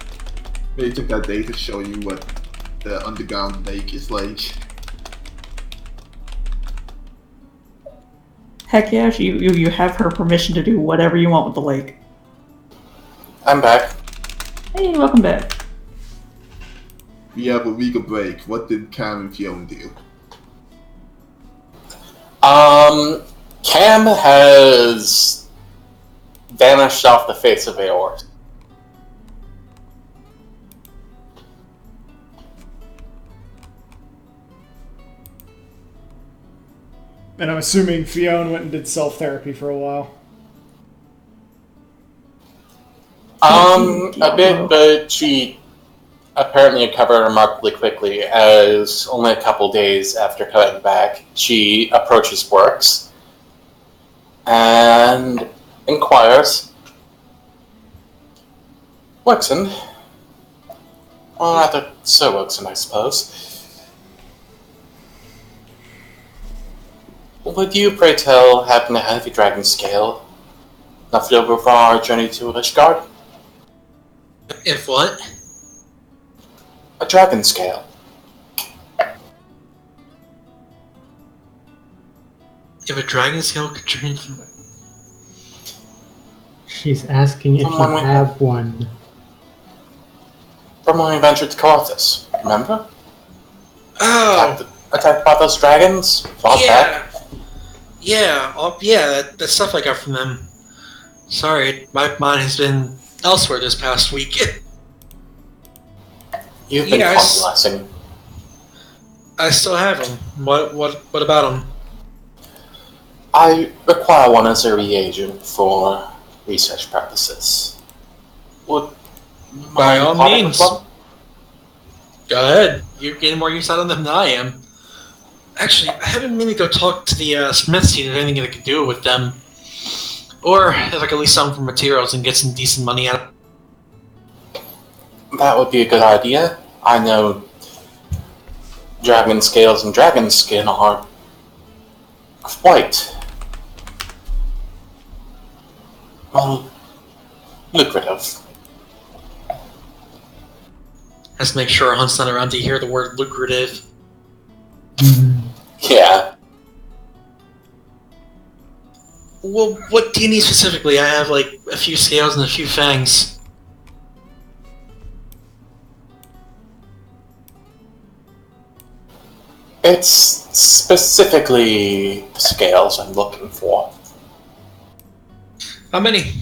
They took that day to show you what the underground lake is like. Heck yeah, you have her permission to do whatever you want with the lake. I'm back. Hey, welcome back. We have a week of break. What did Cam and Fiona do? Cam has vanished off the face of Aor. And I'm assuming Fiona went and did self-therapy for a while. A bit, but she apparently recovered remarkably quickly, as only a couple days after coming back, she approaches Works and inquires, Workson? Well, rather Sir Workson, I suppose. Would you, pray tell, happen to have a dragon scale left over for our journey to Ishgard? If what? A dragon scale. If a dragon scale could turn into... She's asking if you Someone with- have one. From when we ventured to Colossus, remember? Oh! Attacked by those dragons? Fought back? Yeah, that's stuff I got from them. Sorry, my mind has been elsewhere this past week. You've been Yes. convalescing. I still have them. What about them? I require one as a reagent for research purposes. Would you By mind all parting means. with one? Go ahead. You're getting more use out of them than I am. Actually, I haven't meaning to go talk to the Smith team if anything I could do with them. Or if I could at least sell them for materials and get some decent money out of That would be a good idea. I know dragon scales and dragon skin are quite, well, lucrative. Has to make sure Hunt's not around to hear the word lucrative. Yeah. Well, what do you need specifically? I have like a few scales and a few fangs. It's specifically scales I'm looking for. How many?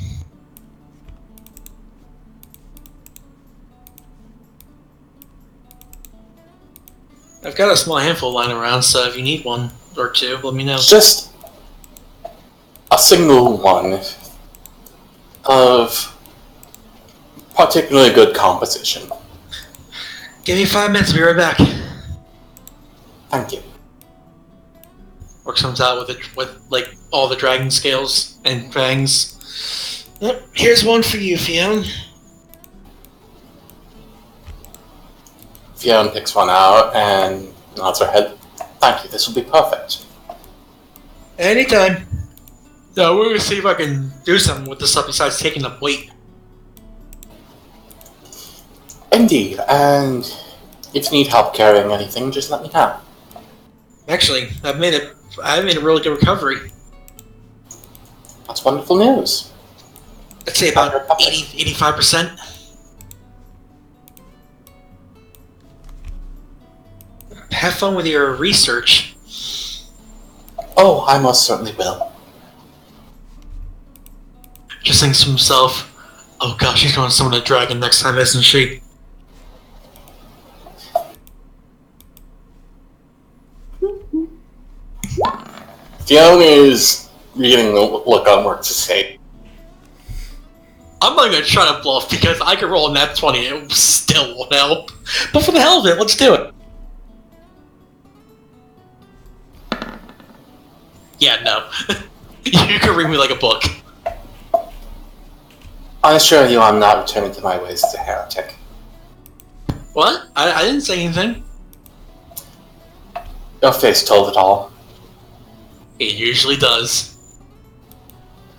I've got a small handful lying around, so if you need one or two, let me know. Just a single one of particularly good composition. Give me 5 minutes, I'll be right back. Thank you. Or comes out with like all the dragon scales and fangs. Yep, here's one for you, Fiona. Fiona picks one out and nods her head. Thank you, this will be perfect. Anytime. So we're gonna see if I can do something with this stuff besides taking up weight. Indeed, and if you need help carrying anything, just let me know. Actually, I've made a really good recovery. That's wonderful news. I'd say about 85%. Have fun with your research. Oh, I most certainly will. Just thinks to himself, oh gosh, she's going to summon a dragon next time, isn't she? Fiona is reading the look on Works' face. I'm not gonna try to bluff because I could roll a nat 20 and it still won't help. But for the hell of it, let's do it. Yeah, no. You can read me like a book. I assure you I'm not returning to my ways as a heretic. What? I didn't say anything. Your face told it all. It usually does.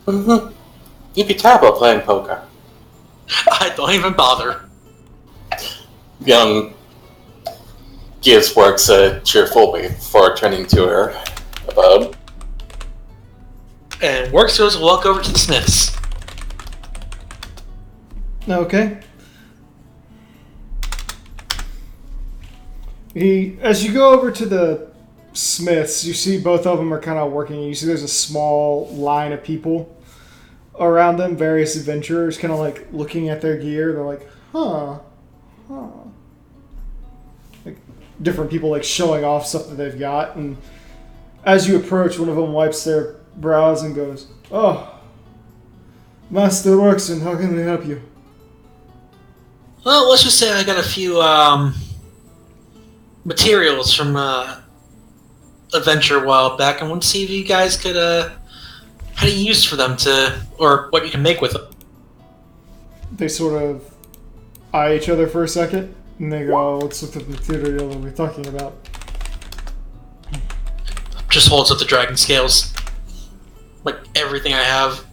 Mm-hmm. You'd be terrible at playing poker. I don't even bother. Young gives Works a cheerful wave before turning to her abode. And Works goes to walk over to the Smiths. Okay. As you go over to the Smiths, you see both of them are kind of working. You see there's a small line of people around them, various adventurers, kind of like looking at their gear. They're like, huh. Like different people like showing off stuff that they've got. And as you approach, one of them wipes their brows and goes, "Oh, Master Workson, how can we help you?" Well, let's just say I got a few materials from adventure a while back, and want to see if you guys could had a use for them or what you can make with them. They sort of eye each other for a second, and they go, "What's with the material that we're talking about?" Just holds up the dragon scales, like everything I have.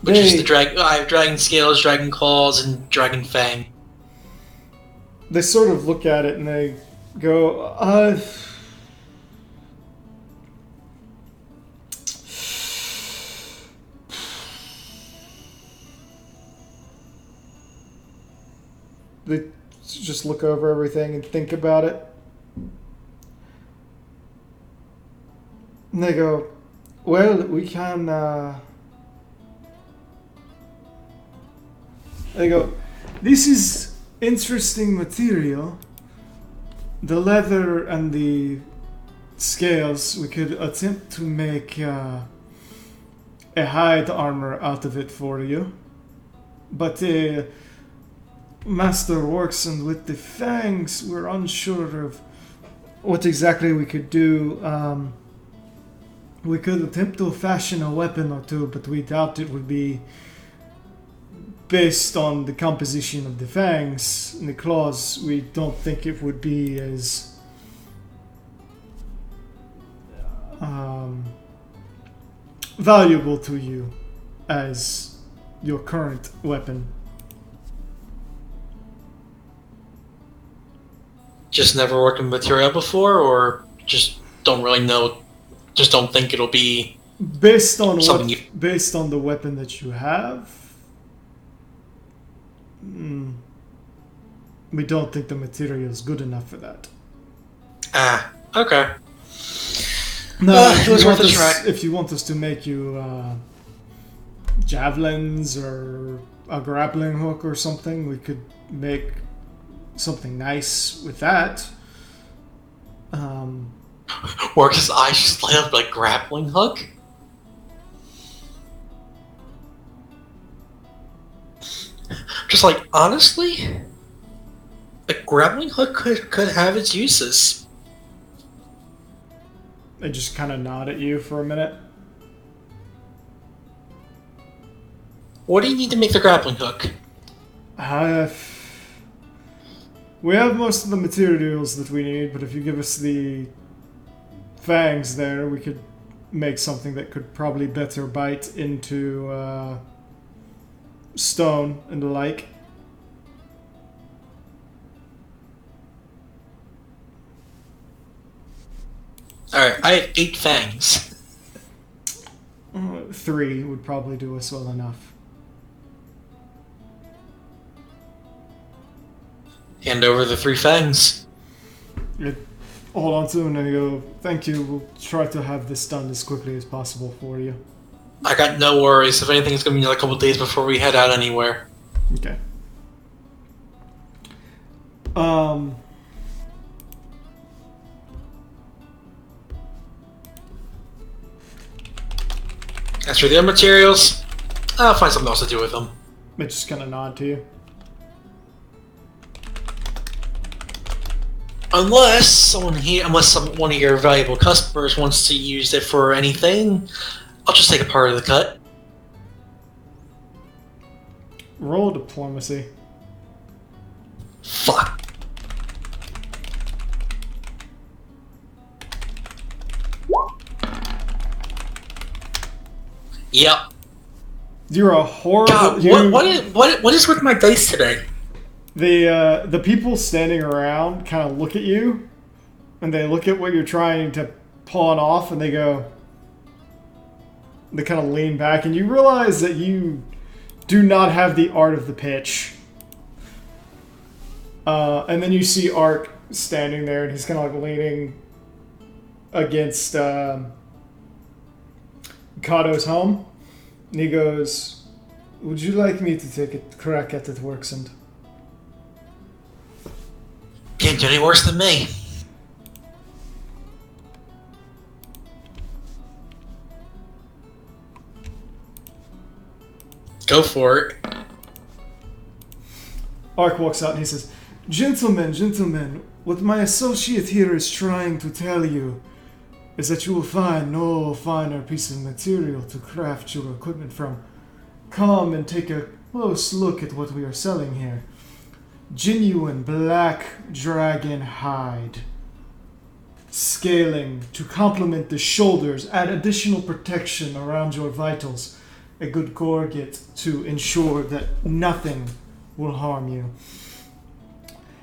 Which is the dragon. I have dragon scales, dragon claws, and dragon fang. They sort of look at it and they go, They just look over everything and think about it. And they go, "Well, we can, They go, "This is interesting material. The leather and the scales, we could attempt to make a hide armor out of it for you. But Master Works, and with the fangs, we're unsure of what exactly we could do. We could attempt to fashion a weapon or two, but we doubt it would be based on the composition of the fangs and the claws. We don't think it would be as valuable to you as your current weapon." Just never worked with material before, or just don't really know. Just don't think it'll be Based on something. based on the weapon that you have, we don't think the material is good enough for that. Okay. No, it was worth a try. If you want us to make you javelins or a grappling hook or something, we could make something nice with that. Or his eyes just light up like grappling hook. Just like, honestly, a grappling hook could have its uses. They just kind of nod at you for a minute. What do you need to make the grappling hook? We have most of the materials that we need, but if you give us the fangs there, we could make something that could probably better bite into stone and the like. Alright, I have 8 fangs. 3 would probably do us well enough. Hand over the 3 fangs. You hold on to them and they go, "Thank you, we'll try to have this done as quickly as possible for you." I got no worries. If anything, it's gonna be like a couple days before we head out anywhere. Okay. As for the other materials, I'll find something else to do with them. Mitch just kind of nod to you. Unless one of your valuable customers wants to use it for anything, I'll just take a part of the cut. Roll diplomacy. Fuck. Yep. You're a horrible. God, what is with my dice today? The people standing around kind of look at you, and they look at what you're trying to pawn off, and they go. They kind of lean back, and you realize that you do not have the art of the pitch. And then you see Ark standing there, and he's kind of like leaning against Kato's home. And he goes, "Would you like me to take a crack at it, Worksend?" Can't do any worse than me. Go for it. Ark walks out and he says, Gentlemen, what my associate here is trying to tell you is that you will find no finer piece of material to craft your equipment from. Come and take a close look at what we are selling here. Genuine black dragon hide. Scaling to complement the shoulders, add additional protection around your vitals. A good gorget to ensure that nothing will harm you.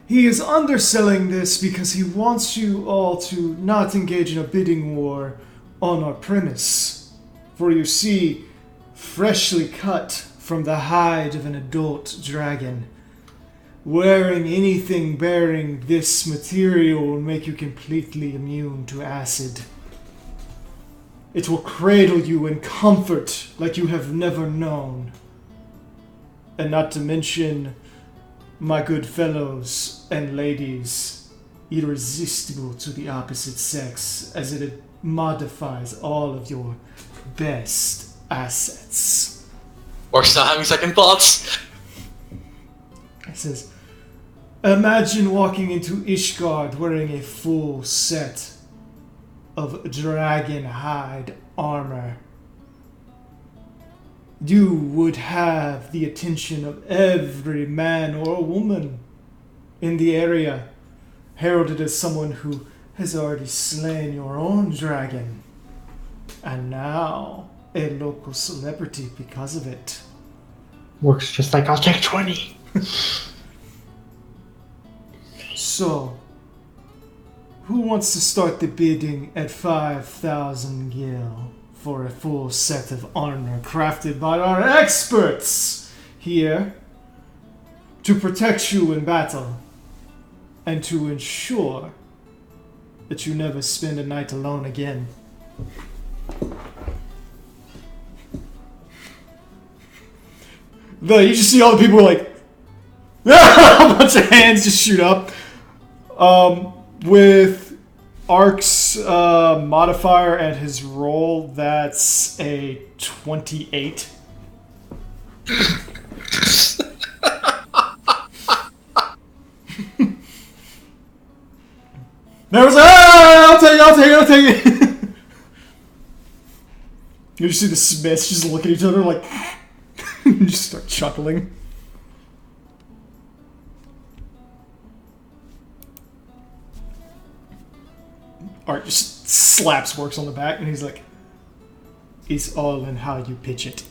He is underselling this because he wants you all to not engage in a bidding war on our premise. For you see, freshly cut from the hide of an adult dragon, wearing anything bearing this material will make you completely immune to acid. It will cradle you in comfort like you have never known. And not to mention, my good fellows and ladies, irresistible to the opposite sex, as it modifies all of your best assets. Or still having second thoughts. It says, imagine walking into Ishgard wearing a full set of dragon hide armor. You would have the attention of every man or woman in the area, heralded as someone who has already slain your own dragon, and now a local celebrity because of it. Works just like I'll take 20. So, who wants to start the bidding at 5,000 gil for a full set of armor crafted by our experts here to protect you in battle and to ensure that you never spend a night alone again? You just see all the people like a bunch of hands just shoot up. With Ark's modifier and his roll, that's a 28. There was I'll take it. You just see the Smiths just look at each other like, just start chuckling. Art just slaps Works on the back and he's like, it's all in how you pitch it.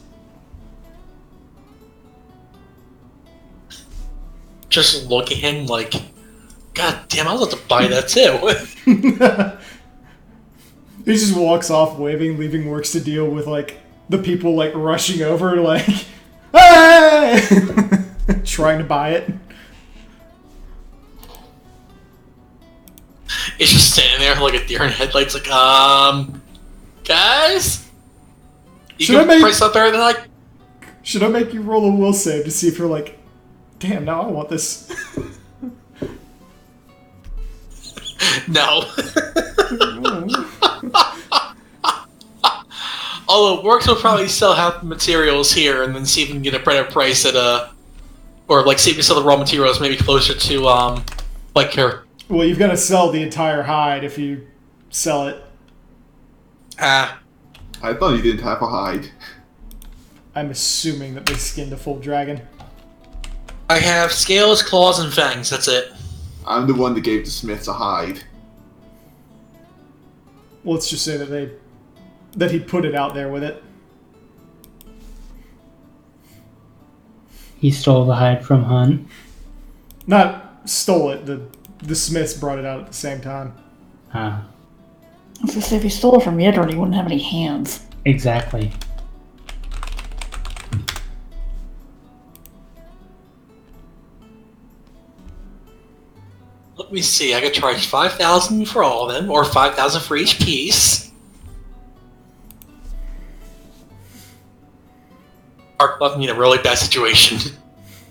Just look at him like, God damn, I was about to buy that too. He just walks off waving, leaving Works to deal with like the people like rushing over like, hey! Trying to buy it. It's just standing there like a deer in headlights, like, guys? You Should I can make- price up better than I... Should I make you roll a will save to see if you're like, damn, now I want this? No. Although Works will probably sell half the materials here and then see if we can get a better price at or like see if we sell the raw materials maybe closer to like here. Well, you've got to sell the entire hide if you sell it. Ah, I thought you didn't have a hide. I'm assuming that they skinned a full dragon. I have scales, claws, and fangs. That's it. I'm the one that gave the Smiths a hide. Well, let's just say that he put it out there with it. He stole the hide from Hun. Not stole it. The Smiths brought it out at the same time. Ah, I was gonna say, if he stole it from Yedron, he wouldn't have any hands. exactly. Let me see. I could charge 5,000 for all of them, or 5,000 for each piece. Ark left me in a really bad situation.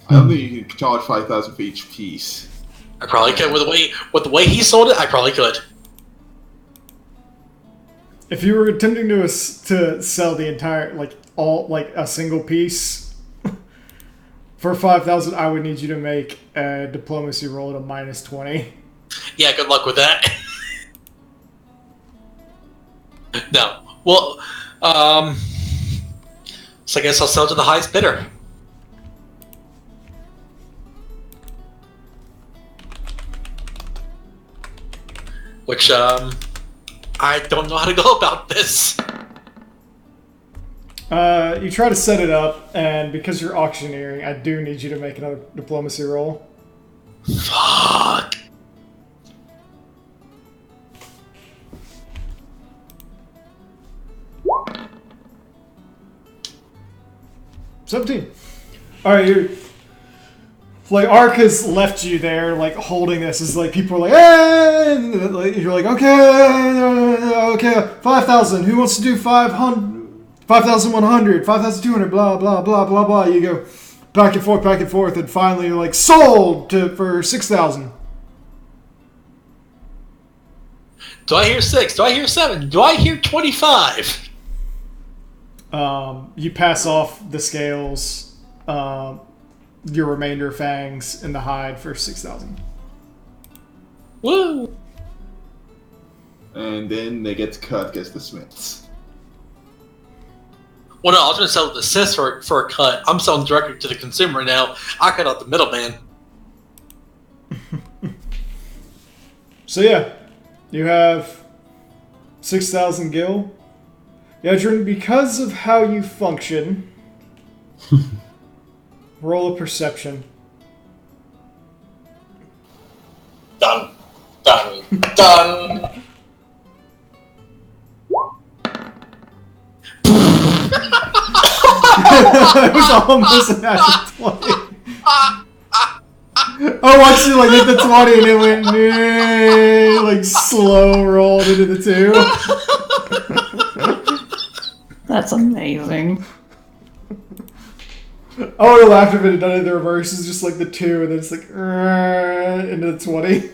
I don't think you can charge 5,000 for each piece. I probably could with the way he sold it. I probably could. If you were attempting to sell the entire, a single piece for 5,000, I would need you to make a diplomacy roll at a -20. Yeah, good luck with that. No. Well, so I guess I'll sell to the highest bidder. Which, I don't know how to go about this. You try to set it up, and because you're auctioneering, I do need you to make another diplomacy roll. Fuck. $17. Alright, you're... Like, Ark has left you there, like, holding this. As, like, people are like, eh! And, like, you're like, okay, 5,000. Who wants to do 500? 5,100, 5,200, blah, blah, blah, blah, blah. You go back and forth, and finally you're like, sold for 6,000. Do I hear 6? Do I hear 7? Do I hear 25? You pass off the scales, your remainder fangs, and the hide for 6,000. Woo! And then they get cut against the Smiths. Well, no, I was going to sell the sis for a cut. I'm selling directly to the consumer now. I cut out the middleman. So yeah, you have 6,000 gil. Yadrin, because of how you function, roll a perception. Done. Done. Done. It was almost a natural 20. I watched you like hit the 20 and it went like slow rolled into the 2. That's amazing. I would have laughed if it had done it in the reverse. It's just like the 2 and then it's like into the 20.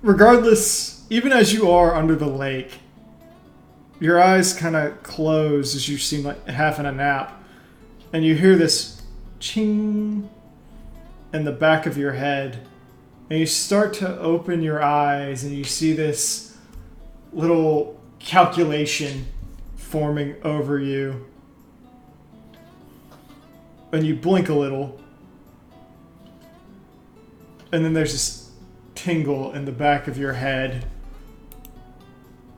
Regardless, even as you are under the lake, your eyes kind of close as you seem like half in a nap, and you hear this ching in the back of your head, and you start to open your eyes and you see this little calculation forming over you, and you blink a little, and then there's this tingle in the back of your head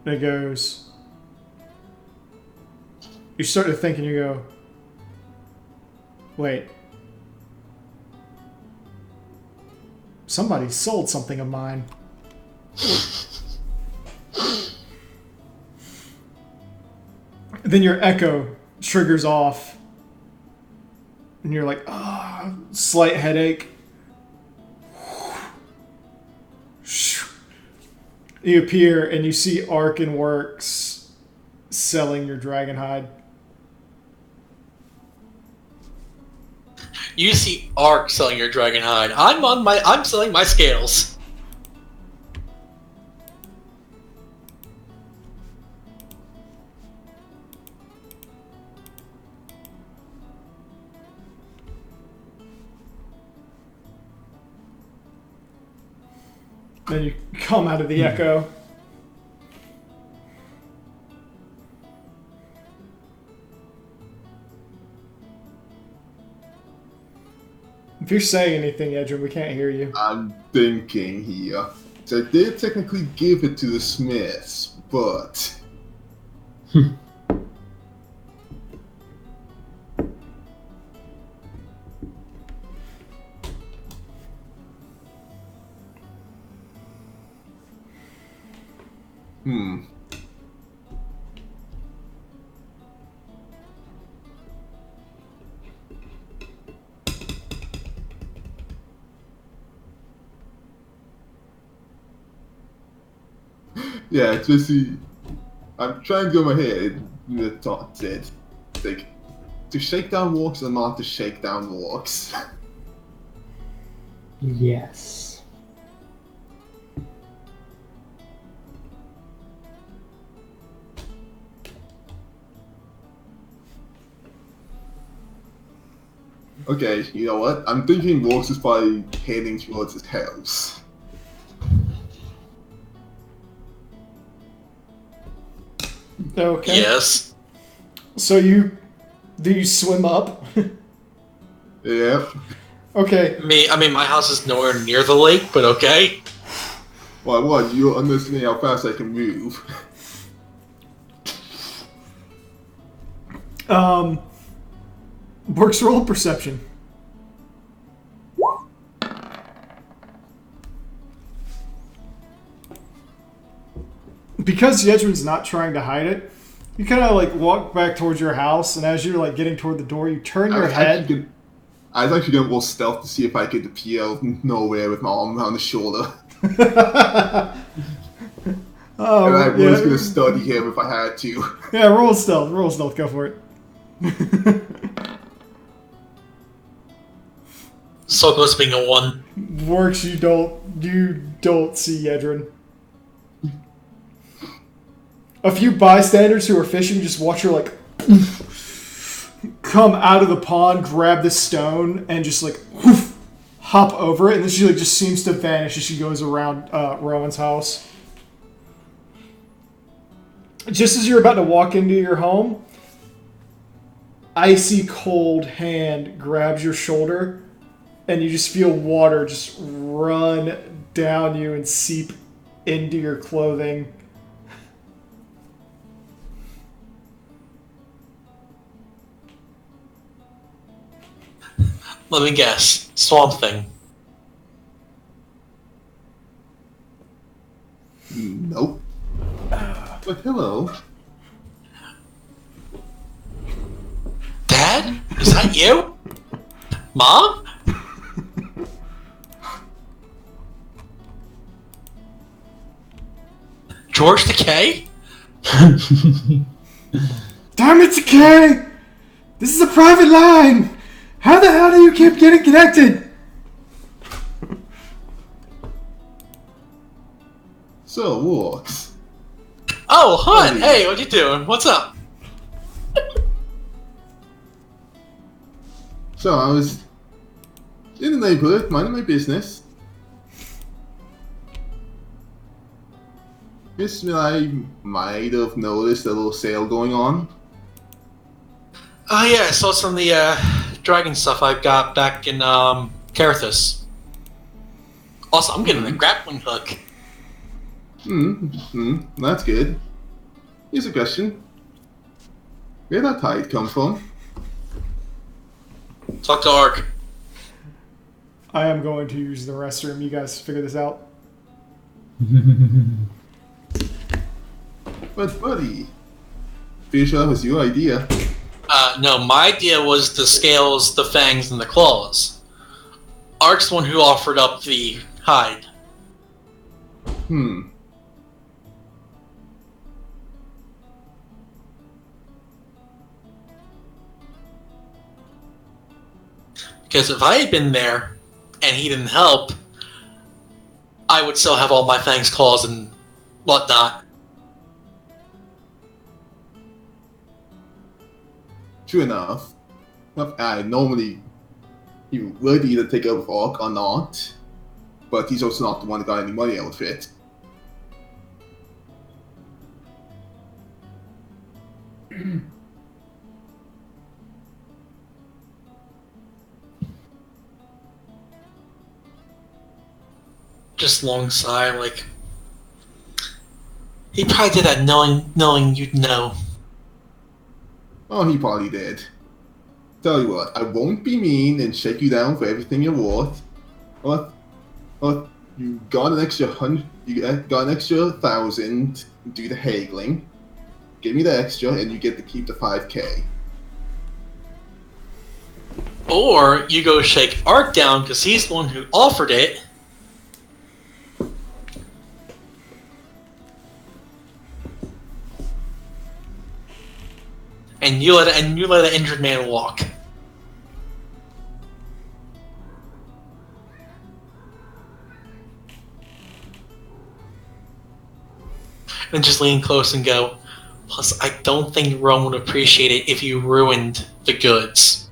that goes... You start to think and you go, wait, somebody sold something of mine. Then your echo triggers off and you're like, slight headache. You appear and you see Ark and Works selling your dragon hide. You see Ark selling your dragon hide. I'm selling my scales. Then you come out of the echo. If you're saying anything, Edrin, we can't hear you. I'm thinking here. So I did technically give it to the Smiths, but yeah, especially I'm trying to go in my head. The thought said, like, to shake down walks or not to shake down walks. Yes. Okay, you know what? I'm thinking walks is probably heading towards his house. Okay. Yes. So do you swim up? Yep. Okay. I mean, my house is nowhere near the lake, but okay. Why, what? You understand how fast I can move? Works roll perception. Because Yedrin's not trying to hide it, you kind of like walk back towards your house, and as you're like getting toward the door, you turn your head. I was actually going to roll stealth to see if I could appear out of nowhere with my arm around the shoulder. Oh, And I yeah. was going to study him if I had to. Yeah, roll stealth. Roll stealth. Go for it. So close to being a 1. Works. You don't see Yedrin. A few bystanders who are fishing just watch her like come out of the pond, grab the stone, and just like hop over it, and then she like just seems to vanish as she goes around Rowan's house. Just as you're about to walk into your home, icy cold hand grabs your shoulder, and you just feel water just run down you and seep into your clothing. Let me guess. Swamp Thing. Nope. But hello. Dad? Is that you? Mom? George Takei? Damn it, Takei! This is a private line! How the hell do you keep getting connected? So, walks. Oh, hon! Hey, what you doing? What's up? So, I was in the neighborhood, minding my business. Guess I might have noticed a little sale going on. Oh yeah, I saw some of the dragon stuff I got back in Carathis. Also, I'm getting a grappling hook. That's good. Here's a question. Where'd that tide come from? Talk to Ark. I am going to use the restroom. You guys figure this out. But buddy, pretty sure that was your idea. No, my idea was the scales, the fangs, and the claws. Ark's the one who offered up the hide. Because if I had been there and he didn't help, I would still have all my fangs, claws, and whatnot. True enough. Normally, you would either take up with Orc or not. but he's also not the one that got any money out of it. Just long sigh, like he probably did that knowing you'd know. Oh, he probably did. Tell you what, I won't be mean and shake you down for everything you're worth. But you got an extra got an extra 1,000 to do the haggling. Give me the extra, and you get to keep the 5K. Or you go shake Art down because he's the one who offered it. And you let an injured man walk. And just lean close and go, plus I don't think Rome would appreciate it if you ruined the goods.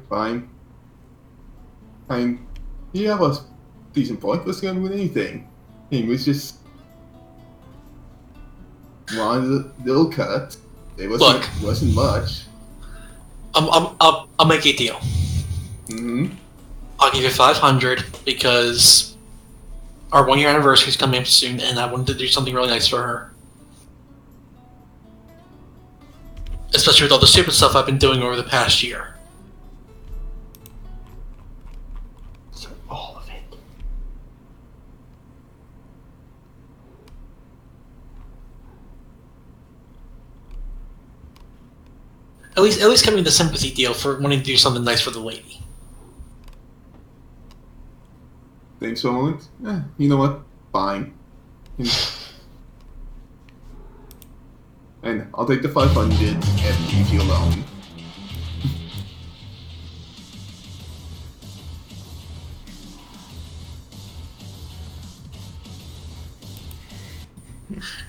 Fine. You have a decent point. Let's go with anything. It was just one little cut. It wasn't much. I'll make you a deal. Mm-hmm. I'll give you 500 because our 1-year anniversary is coming up soon, and I wanted to do something really nice for her. Especially with all the stupid stuff I've been doing over the past year. So all of it. At least give me the sympathy deal for wanting to do something nice for the lady. Thanks for a moment. You know what? Fine. And I'll take the 500 and leave you alone.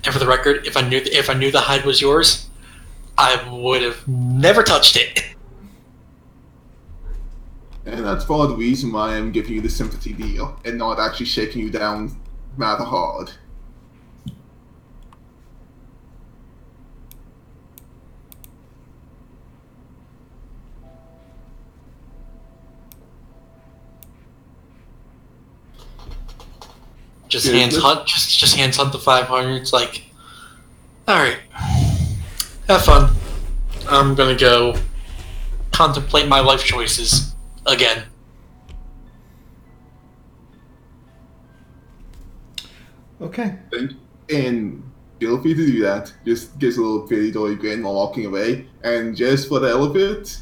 And for the record, if I knew the hide was yours, I would have never touched it. And that's part of the reason why I'm giving you the sympathy deal and not actually shaking you down rather hard. Just hands hunt the 500. It's like, all right, have fun. I'm gonna go contemplate my life choices again. Okay. And feel free to do that. Just gives a little pretty dory grin while walking away. And just for the hell of it,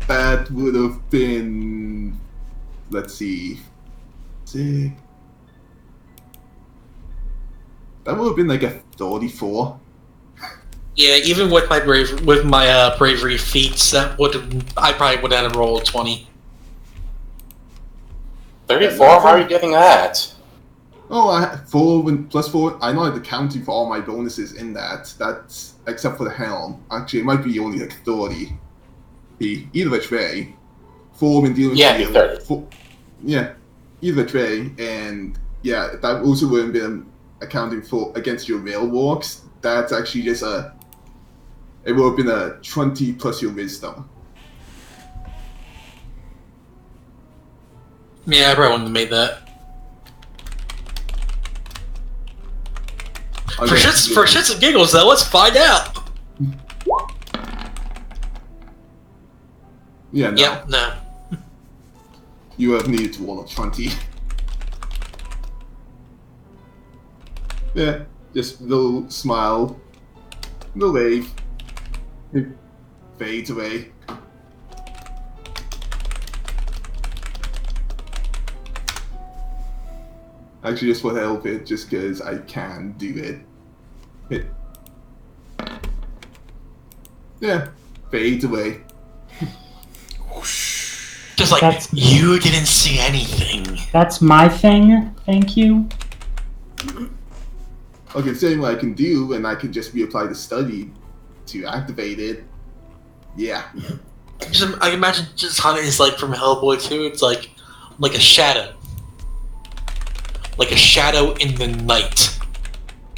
that would have been, let's see, sick. That would have been like a 34. Yeah, even with my bravery feats, I probably would have rolled 20. 34? How are you getting that? Oh, I had 4 plus 4. I know I had accounting for all my bonuses in that. That's except for the helm. Actually, it might be only like 30. Either which way. 4 when dealing Yeah, with 30. Yeah, either which way. And yeah, that also wouldn't been accounting for against your rail walks. That's actually just it would have been a 20 plus your wisdom. Yeah, I probably wouldn't have made that. For shits and giggles, though, let's find out. Yeah, no. Yeah, no. You have needed to roll a 20. Yeah, just a little smile, little wave, it fades away. Actually, just for the hell of it, just because I can do it. Yeah, fades away. Just like, That's- you didn't see anything. That's my thing. Thank you. Okay, considering what I can do, and I can just reapply the study to activate it. Yeah. I imagine just how it is like from Hellboy 2. It's like a shadow. Like a shadow in the night.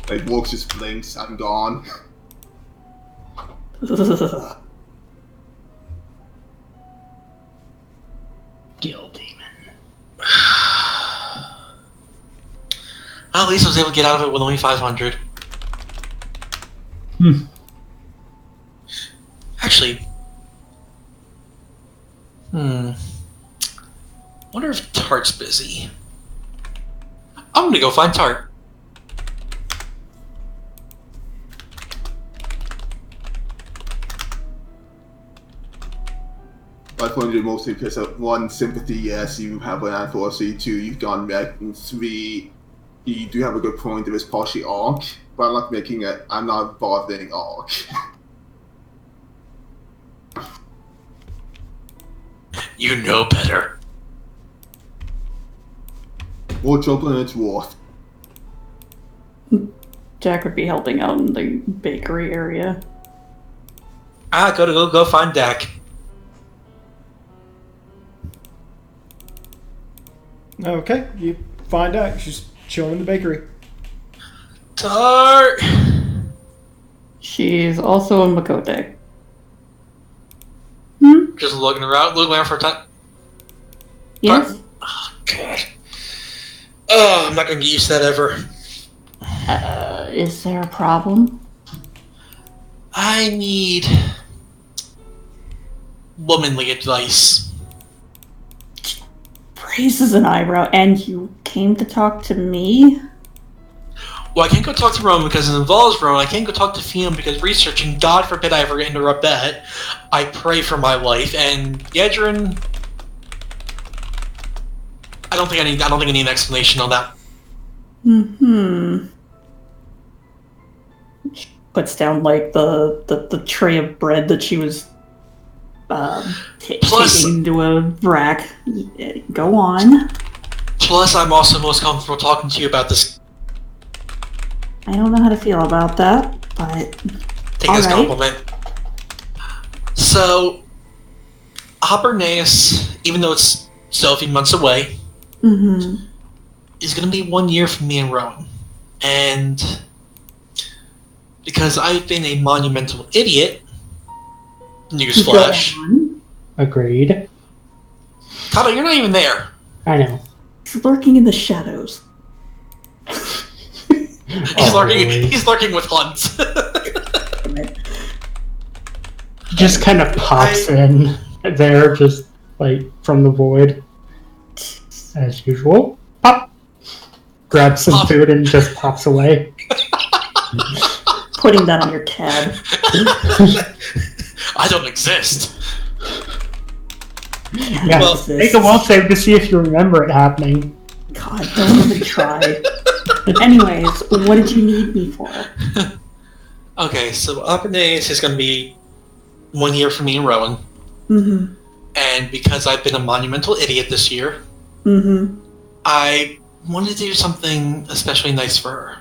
Like, Wolf just blinks, I'm gone. Gill demon. Well, at least I was able to get out of it with only 500. Actually, wonder if Tart's busy. I'm gonna go find Tart. $500 mostly because of 1, sympathy, yes, you have an adversity. 2, you've gone back. And 3, you do have a good point, there is partially arc, but I'm not making it, I'm not bothering arc. You know better. More trouble than it's worth. Jack would be helping out in the bakery area. Go find Dak. Okay, you find out. She's chilling in the bakery. Tart! She's also in Makote. Just looking around for time. Yes? Oh, God. Oh, I'm not gonna get used to that ever. Is there a problem? I need womanly advice. Raises an eyebrow, and you came to talk to me? Well, I can't go talk to Roman because it involves Roman. I can't go talk to Fiam because researching. God forbid I ever interrupt that. I pray for my life. And Yedrin, I don't think I need an explanation on that. She puts down like the tray of bread that she was taking into a rack. Go on. Plus, I'm also most comfortable talking to you about this. I don't know how to feel about that, but Take this Alright. compliment. So, Hoppernaeus, even though it's so few months away, is going to be 1 year from me and Rowan. And because I've been a monumental idiot, newsflash, Agreed. Kato, you're not even there. I know. It's lurking in the shadows. He's lurking with Hunt. Just kind of pops in there, just like from the void. As usual. Pop! Grabs some Pop. food and just pops away. Putting that on your tab. I don't exist. Yeah, Well, make a will save to see if you remember it happening. God, don't even try. Anyways, what did you need me for? Okay, so Hoppernaeus is going to be 1 year from me and Rowan. And because I've been a monumental idiot this year, I wanted to do something especially nice for her.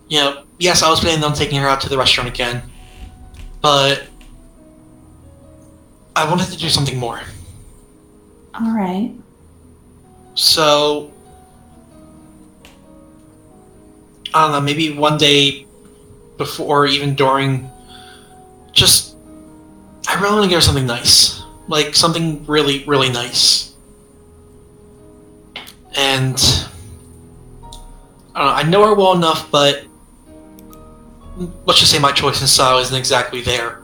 You know, yes, I was planning on taking her out to the restaurant again, but I wanted to do something more. Alright. So, I don't know, maybe one day before or even during, just, I really want to give her something nice. Like, something really, really nice. And, I don't know, I know her well enough, but let's just say my choice and style isn't exactly there.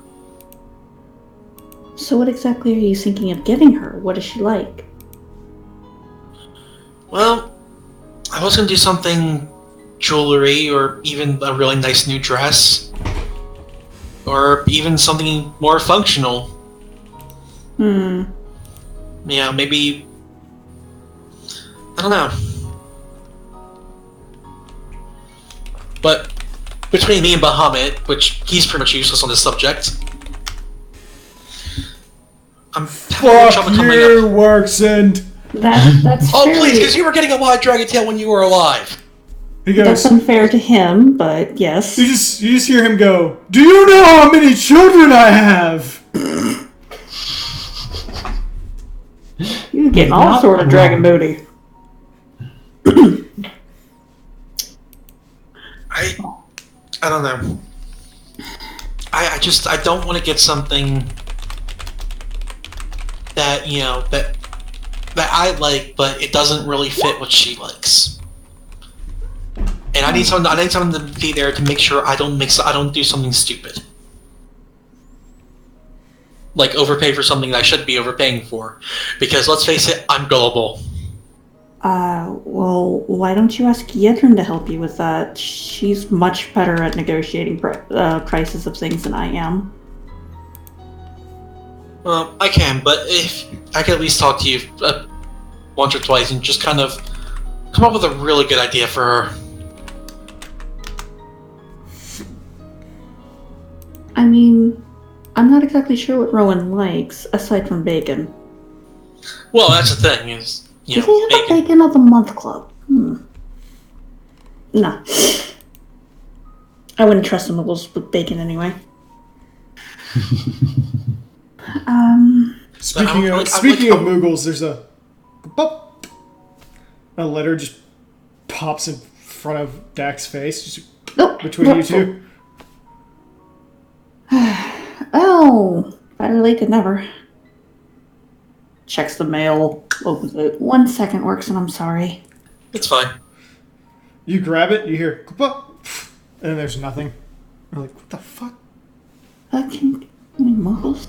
So what exactly are you thinking of giving her? What is she like? Well, I was going to do something jewelry or even a really nice new dress. Or even something more functional. Yeah, maybe... I don't know. But between me and Bahamut, which he's pretty much useless on this subject, I'm having trouble Fuck coming you, up. Worksend! That's Oh, very, please, because you were getting a live dragon tail when you were alive. He that's goes, unfair to him, but yes. you just hear him go, do you know how many children I have? You're getting all Not sort of dragon wrong. booty. I don't know. I don't want to get something that, you know, that I like, but it doesn't really fit what she likes. And I need someone to be there to make sure I don't do something stupid. Like overpay for something that I shouldn't be overpaying for. Because let's face it, I'm gullible. Well, why don't you ask Yedrin to help you with that? She's much better at negotiating prices of things than I am. Well, I can, but if I could at least talk to you once or twice and just kind of come up with a really good idea for her. I mean, I'm not exactly sure what Rowan likes, aside from bacon. Well, that's the thing is, you Does know, he have a bacon. bacon of the month club? No. I wouldn't trust the Muggles with bacon anyway. Speaking I of would Moogles, there's a bop. A letter just pops in front of Dak's face, just Nope. between you two. Oh, better late than never. Checks the mail, opens it. 1 second works, and I'm sorry. It's fine. You grab it, you hear bop, and there's nothing. You're like, what the fuck? Fucking Muggles.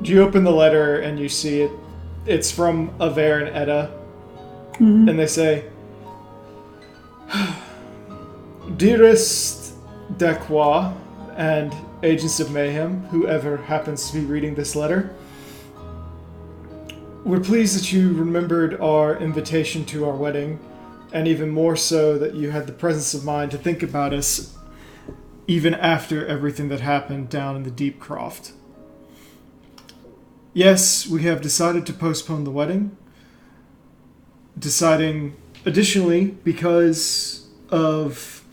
You open the letter and you see it. It's from Aver and Edda, Mhm. and they say, "Dearest Dekwa and Agents of Mayhem, whoever happens to be reading this letter, we're pleased that you remembered our invitation to our wedding, and even more so that you had the presence of mind to think about us even after everything that happened down in the Deep Croft. Yes, we have decided to postpone the wedding. Deciding additionally because of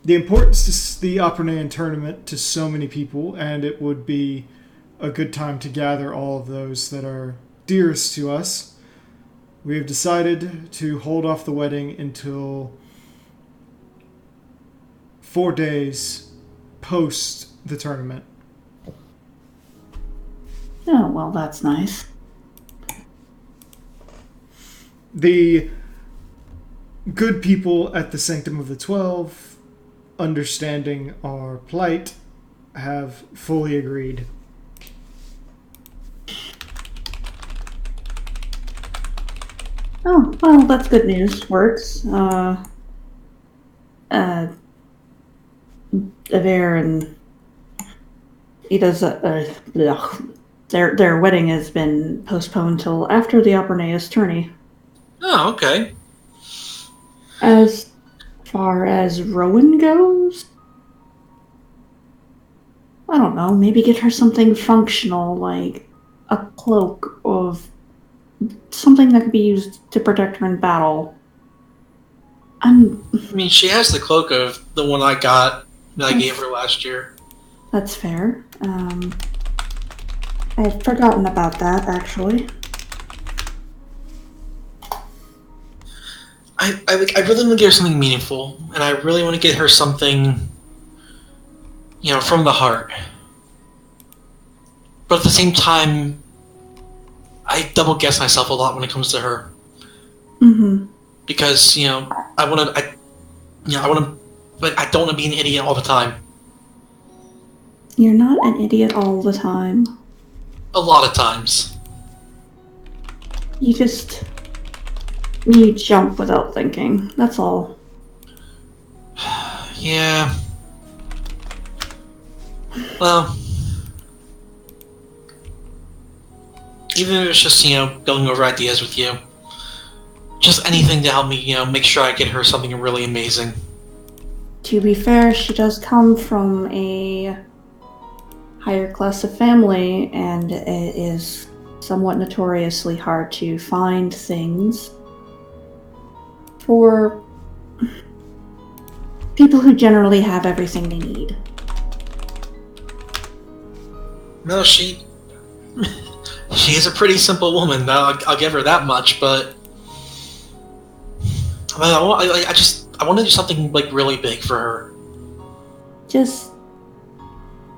the importance to the Opernayan tournament to so many people, and it would be a good time to gather all of those that are dearest to us. We have decided to hold off the wedding until 4 days post the tournament. Oh, well, that's nice. The good people at the Sanctum of the 12, understanding our plight, have fully agreed. Oh, well, that's good news. Works. Aver and Ida's, their wedding has been postponed till after the Opernaeus tourney. Oh, okay. As far as Rowan goes, I don't know, maybe get her something functional, like a cloak of something that could be used to protect her in battle. I mean, she has the cloak of the one I got that I gave her last year. That's fair. I had forgotten about that, actually. I really want to get her something meaningful, and I really want to get her something, you know, from the heart. But at the same time, I double guess myself a lot when it comes to her. Mm-hmm. Because, you know, I want to, but I don't want to be an idiot all the time. You're not an idiot all the time. A lot of times. You jump without thinking. That's all. Yeah. Well, even if it's just, you know, going over ideas with you. Just anything to help me, you know, make sure I get her something really amazing. to be fair, she does come from a higher class of family, and it is somewhat notoriously hard to find things for people who generally have everything they need. No, she is a pretty simple woman. I'll give her that much. But I want to do something like really big for her. Just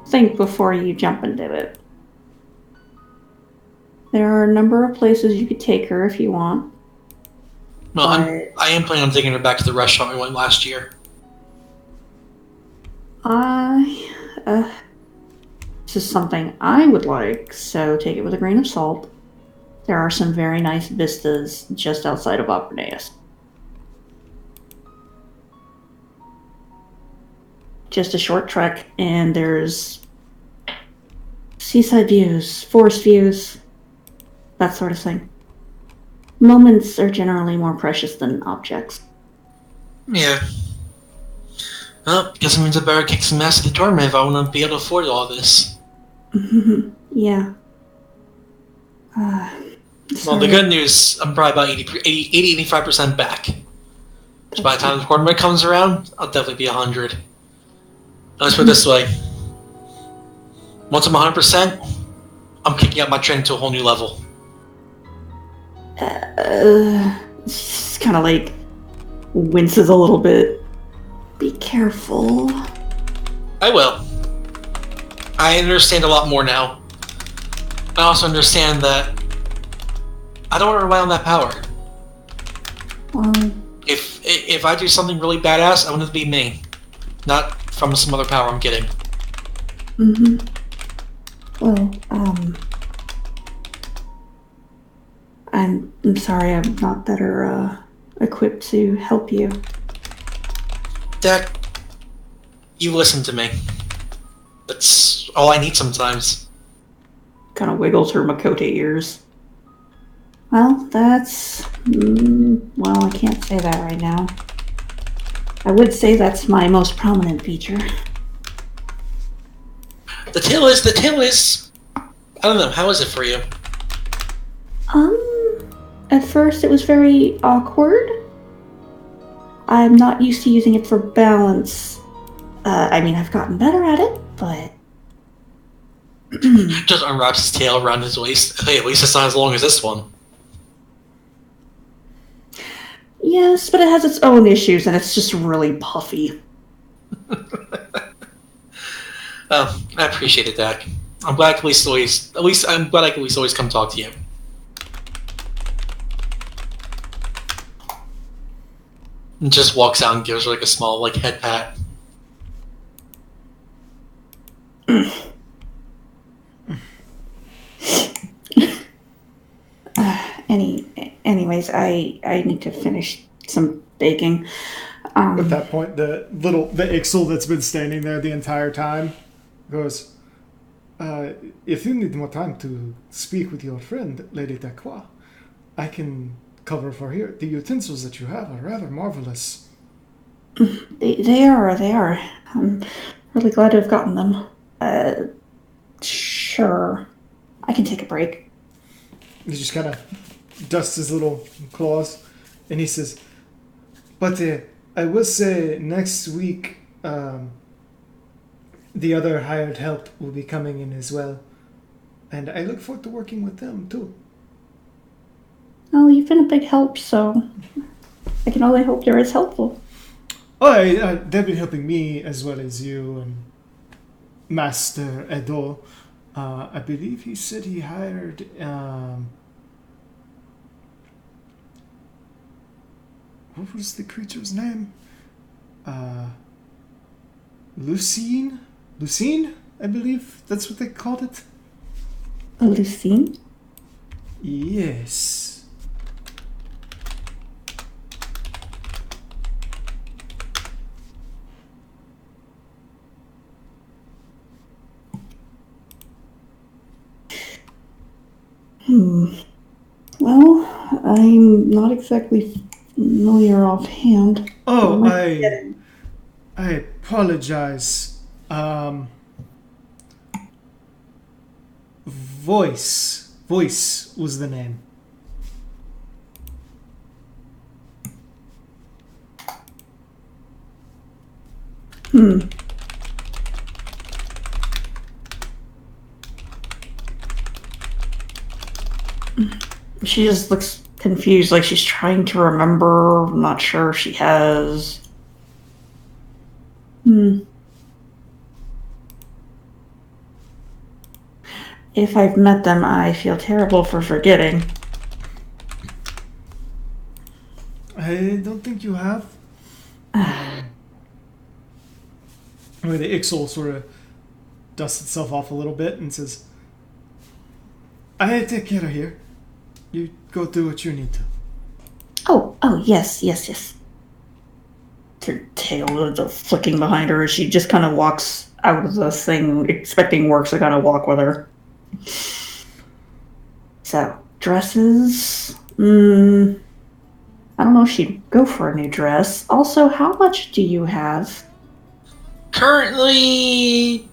think before you jump into it. There are a number of places you could take her if you want. Well, but I am planning on taking her back to the restaurant we went last year. This is something I would like, so take it with a grain of salt. There are some very nice vistas just outside of Operaneus. Just a short trek, and there's seaside views, forest views, that sort of thing. Moments are generally more precious than objects. Yeah. Well, guess it means I better kick some ass at the tournament if I want to be able to afford all this. Yeah. Well, the good news, I'm probably about 85% back. So by the time the tournament comes around, I'll definitely be 100. Let's put it this way. Once I'm 100%, I'm kicking up my training to a whole new level. She's kind of like winces a little bit. Be careful. I will. I understand a lot more now. I also understand that I don't want to rely on that power. Well, If I do something really badass, I want it to be me, not from some other power I'm getting. Well, I'm sorry I'm not better equipped to help you. Dak, you listen to me. That's all I need sometimes. Kind of wiggles her Makote ears. Well, that's... well, I can't say that right now. I would say that's my most prominent feature. The tail is... I don't know, how is it for you? At first it was very awkward. I'm not used to using it for balance. I mean, I've gotten better at it, but... Just unwraps his tail around his waist. Hey, at least it's not as long as this one. Yes, but it has its own issues, and it's just really puffy. Oh, I appreciate it, Dak. I'm glad I can always come talk to you. And just walks out and gives her like a small head pat. Anyways, I need to finish some baking. At that point, the Ixel that's been standing there the entire time goes, if you need more time to speak with your friend, Lady Dacqua, I can cover for here. The utensils that you have are rather marvelous. They are. I'm really glad to have gotten them. Sure. I can take a break. He just kind of dusts his little claws, and he says, but I will say next week, the other hired help will be coming in as well. And I look forward to working with them, too. Well, you've been a big help, so I can only hope you're as helpful. Oh, they've been helping me as well as you and Master Edo. I believe he said he hired... what was the creature's name? Lucine? Lucine, I believe that's what they called it. Lucine? Yes. Well, I'm not exactly familiar offhand. Oh, I apologize. Voice. Voice was the name. She just looks confused, like she's trying to remember. I'm not sure she has. If I've met them, I feel terrible for forgetting. I don't think you have. The Ixol sort of dusts itself off a little bit and says, I take care of here. You go do what you need to. Oh, yes. Her tail is flicking behind her as she just kind of walks out of the thing, expecting Works to kind of walk with her. So, dresses. I don't know if she'd go for a new dress. Also, how much do you have? Currently,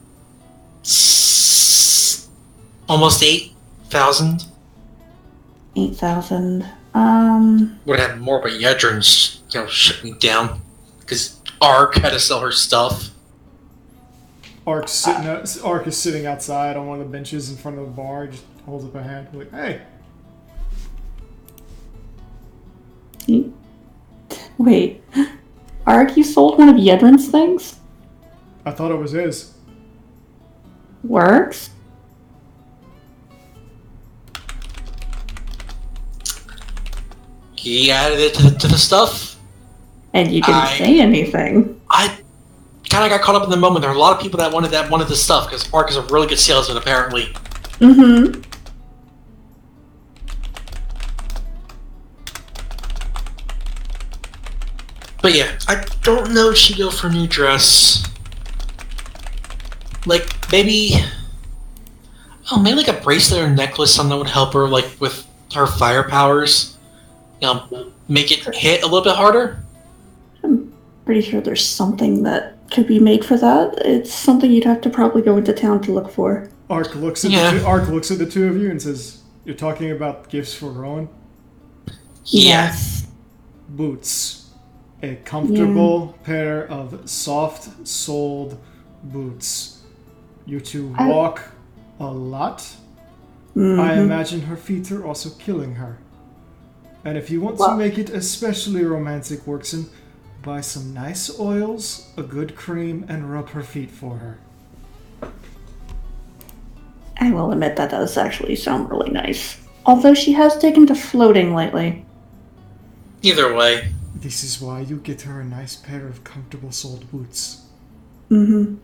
almost 8,000. 8,000. Would have more, but Yedrin's, shut me down because Ark had to sell her stuff. Ark is sitting outside on one of the benches in front of the bar. He just holds up a hand, like, "Hey." Wait, Ark, you sold one of Yedrin's things? I thought it was his. Works? He added it to the stuff. And you didn't say anything. I kind of got caught up in the moment. There are a lot of people that wanted the stuff because Ark is a really good salesman, apparently. Mm-hmm. But yeah, I don't know if she'd go for a new dress. Like, maybe like a bracelet or necklace, something that would help her, like, with her fire powers. Make it hit a little bit harder. I'm pretty sure there's something that could be made for that. It's something you'd have to probably go into town to look for. Ark looks at the two of you and says, "You're talking about gifts for Rowan?" Yes. Boots. A comfortable pair of soft-soled boots. You two walk a lot. Mm-hmm. I imagine her feet are also killing her. And if you want to make it especially romantic, Workson, buy some nice oils, a good cream, and rub her feet for her. I will admit that does actually sound really nice. Although she has taken to floating lately. Either way. This is why you get her a nice pair of comfortable soled boots. Mm-hmm.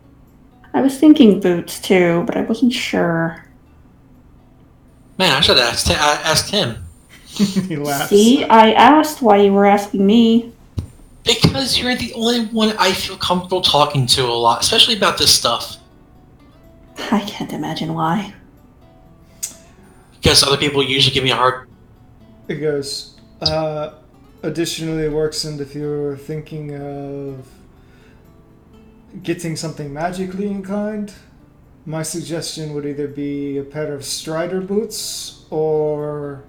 I was thinking boots too, but I wasn't sure. Man, I should have asked him. He laughs. See, I asked why you were asking me. Because you're the only one I feel comfortable talking to a lot, especially about this stuff. I can't imagine why. Because other people usually give me a hard... It goes, additionally, Workson, if you're thinking of getting something magically inclined, my suggestion would either be a pair of Strider boots or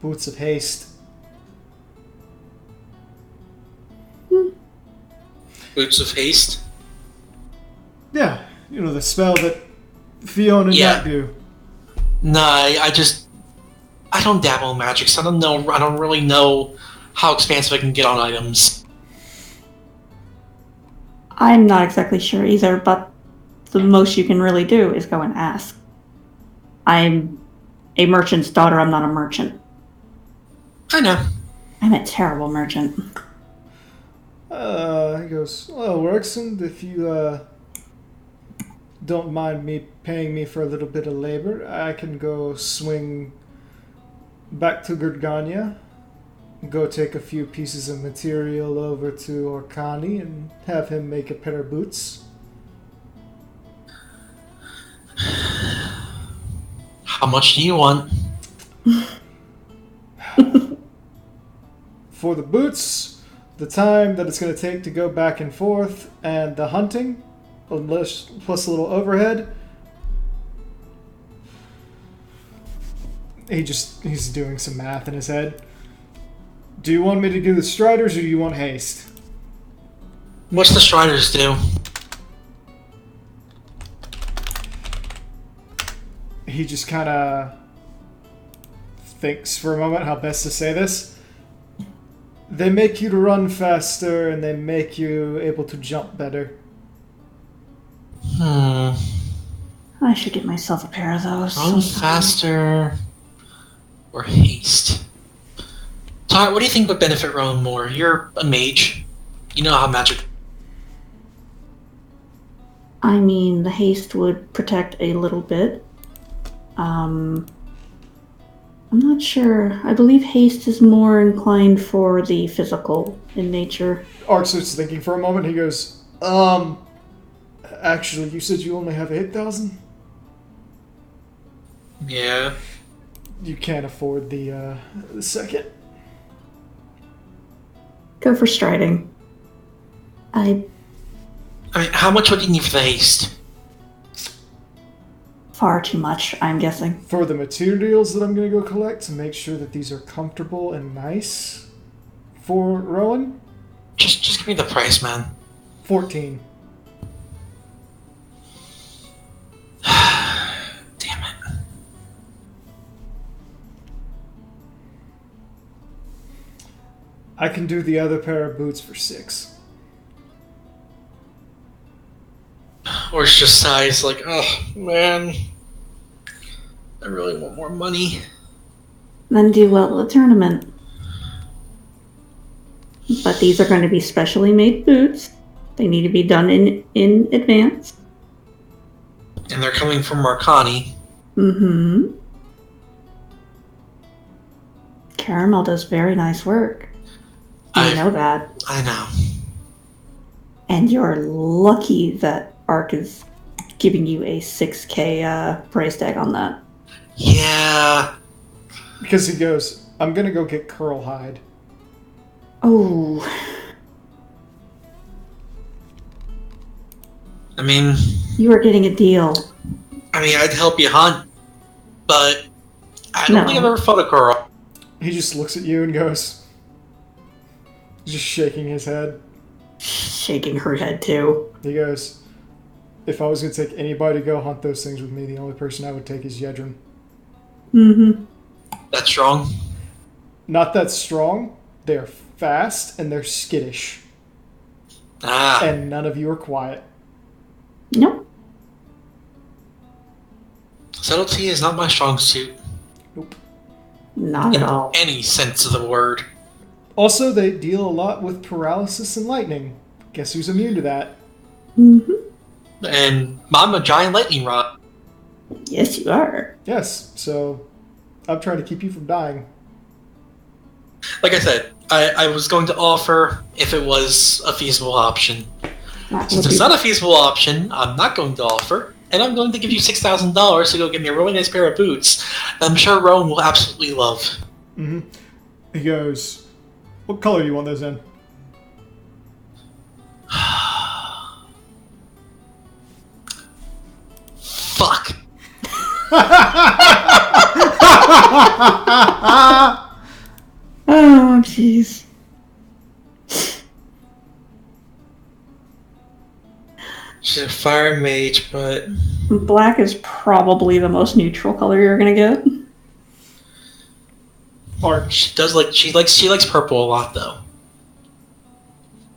boots of haste. Boots of haste? Yeah, you know, the spell that Fiona and Nat do. Nah, I don't dabble in magic, so I don't really know how expansive I can get on items. I'm not exactly sure either, but the most you can really do is go and ask. I'm a merchant's daughter, I'm not a merchant. I know. I'm a terrible merchant. He goes, well, Workson, if you don't mind me paying me for a little bit of labor, I can go swing back to Gurgania, go take a few pieces of material over to Orkani and have him make a pair of boots. How much do you want? For the boots, the time that it's going to take to go back and forth and the hunting, plus a little overhead. He's doing some math in his head. Do you want me to do the Striders or do you want haste? What's the Striders do? He just kind of thinks for a moment how best to say this. They make you to run faster and they make you able to jump better. I should get myself a pair of those. Run faster or haste? Tar, what do you think would benefit Rowan more? You're a mage. You know how magic... I mean, the haste would protect a little bit. I'm not sure. I believe haste is more inclined for the physical in nature. Ark starts thinking for a moment. He goes, actually, you said you only have 8,000? Yeah. You can't afford the second. Go for striding. I mean, how much would you need for the haste? Far too much, I'm guessing. For the materials that I'm going to go collect to make sure that these are comfortable and nice for Rowan? Just give me the price, man. 14. Damn it. I can do the other pair of boots for 6. Or it's just size, like, oh, man. I really want more money. Then do well at the tournament. But these are going to be specially made boots. They need to be done in advance. And they're coming from Marcani. Mm-hmm. Caramel does very nice work. You know that. I know. And you're lucky that Ark is giving you a 6K price tag on that. Yeah. Because he goes, I'm going to go get Curl Hide. Oh. I mean... You are getting a deal. I mean, I'd help you hunt, but I don't think I've ever fought a girl. He just looks at you and goes, just shaking his head. Shaking her head, too. He goes, if I was going to take anybody to go hunt those things with me, the only person I would take is Yedrin. Mm-hmm. That's strong. Not that strong. They're fast and they're skittish. Ah. And none of you are quiet. Nope. Subtlety is not my strong suit. Nope. Not at all. Any sense of the word. Also, they deal a lot with paralysis and lightning. Guess who's immune to that? Mm-hmm. And I'm a giant lightning rod. Yes, you are. Yes, so I'm trying to keep you from dying. Like I said, I was going to offer if it was a feasible option. Since it's not a feasible option, I'm not going to offer, and I'm going to give you $6,000 to go get me a really nice pair of boots that I'm sure Rowan will absolutely love. Mm-hmm. He goes, what color do you want those in? Fuck. Oh, jeez. She's a fire mage, but... Black is probably the most neutral color you're gonna get. Ark. She likes purple a lot though.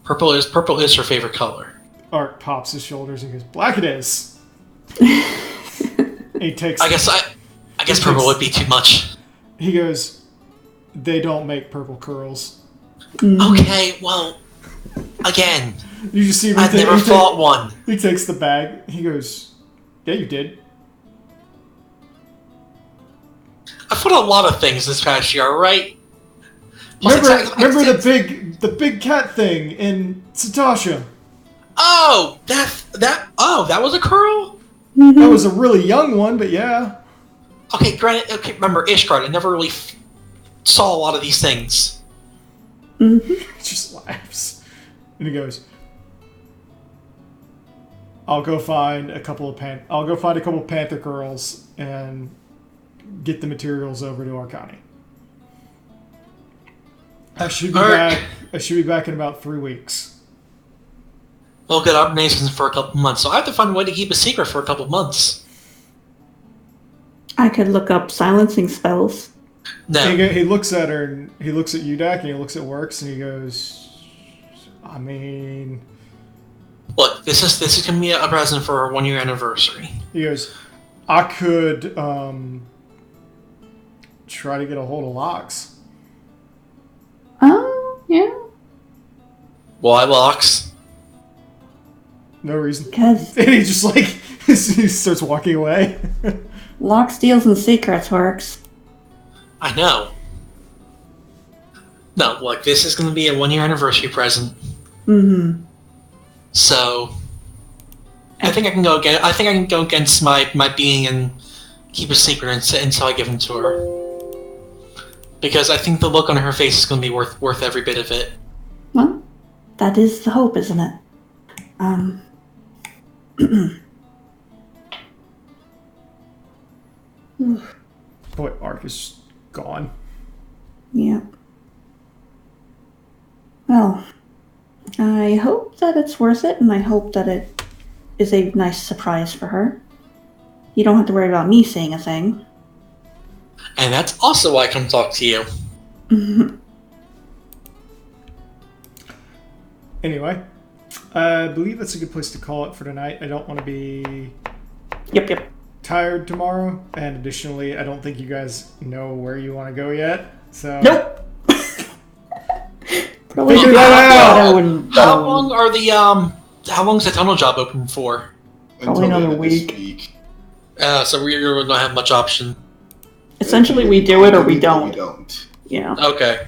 Purple is her favorite color. Ark pops his shoulders and goes, black it is. He takes. I guess purple would be too much. He goes, they don't make purple curls. Okay, well, again, You just see him. I've never fought one. He takes the bag. He goes, yeah, you did. I fought a lot of things this past year, right? Remember the big cat thing in Satasha? Oh, that was a curl? That was a really young one, but yeah. Okay, granted, remember Ishgard, I never really saw a lot of these things. Mm-hmm. He just laughs. And he goes, I'll go find a couple of Panther girls and get the materials over to Arcani. I should be back in about 3 weeks. We'll get up nations for a couple months, so I have to find a way to keep a secret for a couple months. I could look up silencing spells. No. He looks at her, and he looks at Udak, and he looks at Works, and he goes, I mean... Look, this is gonna be a present for our 1-year anniversary. He goes, I could try to get a hold of Locks. Oh, yeah. Why locks? No reason. Because And he just like, he starts walking away. Locks, Deals, and Secrets works. I know. No, look, this is gonna be a 1-year anniversary present. Mm-hmm. So I think I can go against my being and keep a secret until I give them to her. Because I think the look on her face is going to be worth every bit of it. Well, that is the hope, isn't it? Boy, Ark is gone. Yeah. Well, I hope that it's worth it, and I hope that it is a nice surprise for her. You don't have to worry about me saying a thing. And that's also why I come talk to you. Anyway, I believe that's a good place to call it for tonight. I don't want to be Yep. tired tomorrow, and additionally, I don't think you guys know where you want to go yet. So Nope. Probably Figure do that that out. How long are the how long is the tunnel job open for? Probably Until the another end of this week. week. So we don't have much option. Essentially, we do it or we We don't. don't. Yeah. Okay.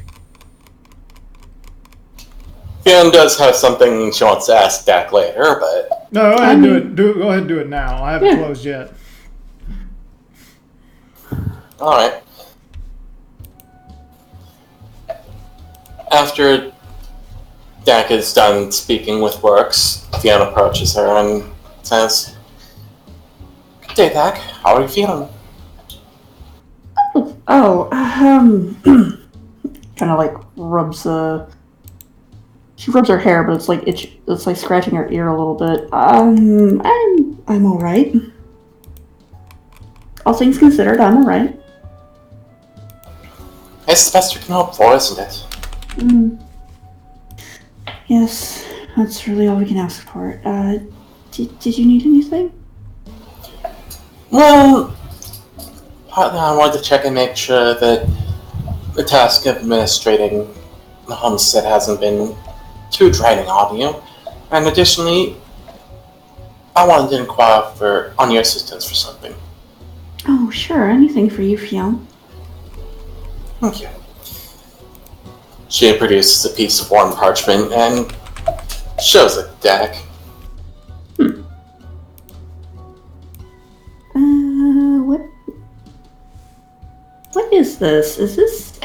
Fionn does have something she wants to ask Dak later, but no, go ahead and do it. Go ahead and do it now. I haven't Yeah. closed yet. alright. After Dak is done speaking with Works, Fionn approaches her and says, "Good day, Dak. How are you feeling?" Oh, kind of like rubs she rubs her hair, but it's like scratching her ear a little bit. I'm all right. All things considered, I'm all right. It's the best we can hope for, isn't it? Yes, that's really all we can ask for. Did you need anything? Well, partly I wanted to check and make sure that the task of administrating the homestead hasn't been too draining on you. And additionally, I wanted to inquire on your assistance for something. Oh, sure, anything for you, Fionn. Thank you. She produces a piece of worn parchment and shows it to Dak. What is this? Is this?